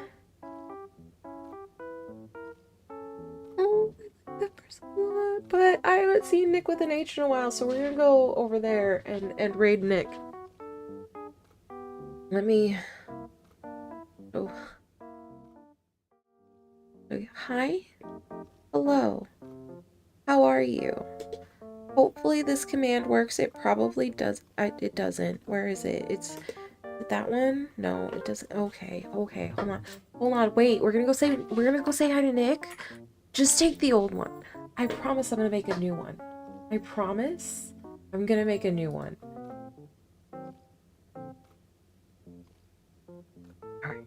Oh, I like that person a lot, but I haven't seen Nick with an H in a while, so we're gonna go over there and raid Nick. Let me. Oh. Hi. Hello. How are you? Hopefully this command works. It probably does. It doesn't. Where is it? It's that one? No, it doesn't. Okay. Okay. Hold on. Wait. We're gonna go say hi to Nick. Just take the old one. I promise I'm gonna make a new one. I promise I'm gonna make a new one. Alright.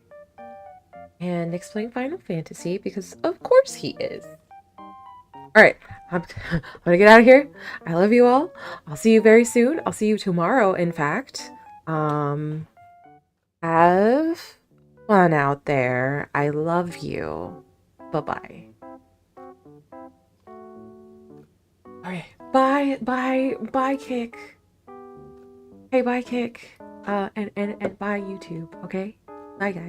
And Nick's playing Final Fantasy because of course he is. Alright, I'm gonna get out of here. I love you all. I'll see you very soon. I'll see you tomorrow, in fact. Have fun out there. I love you. Bye-bye. Okay. Bye, Kick. Hey, bye, Kick. And bye, YouTube. Okay. Bye, guys.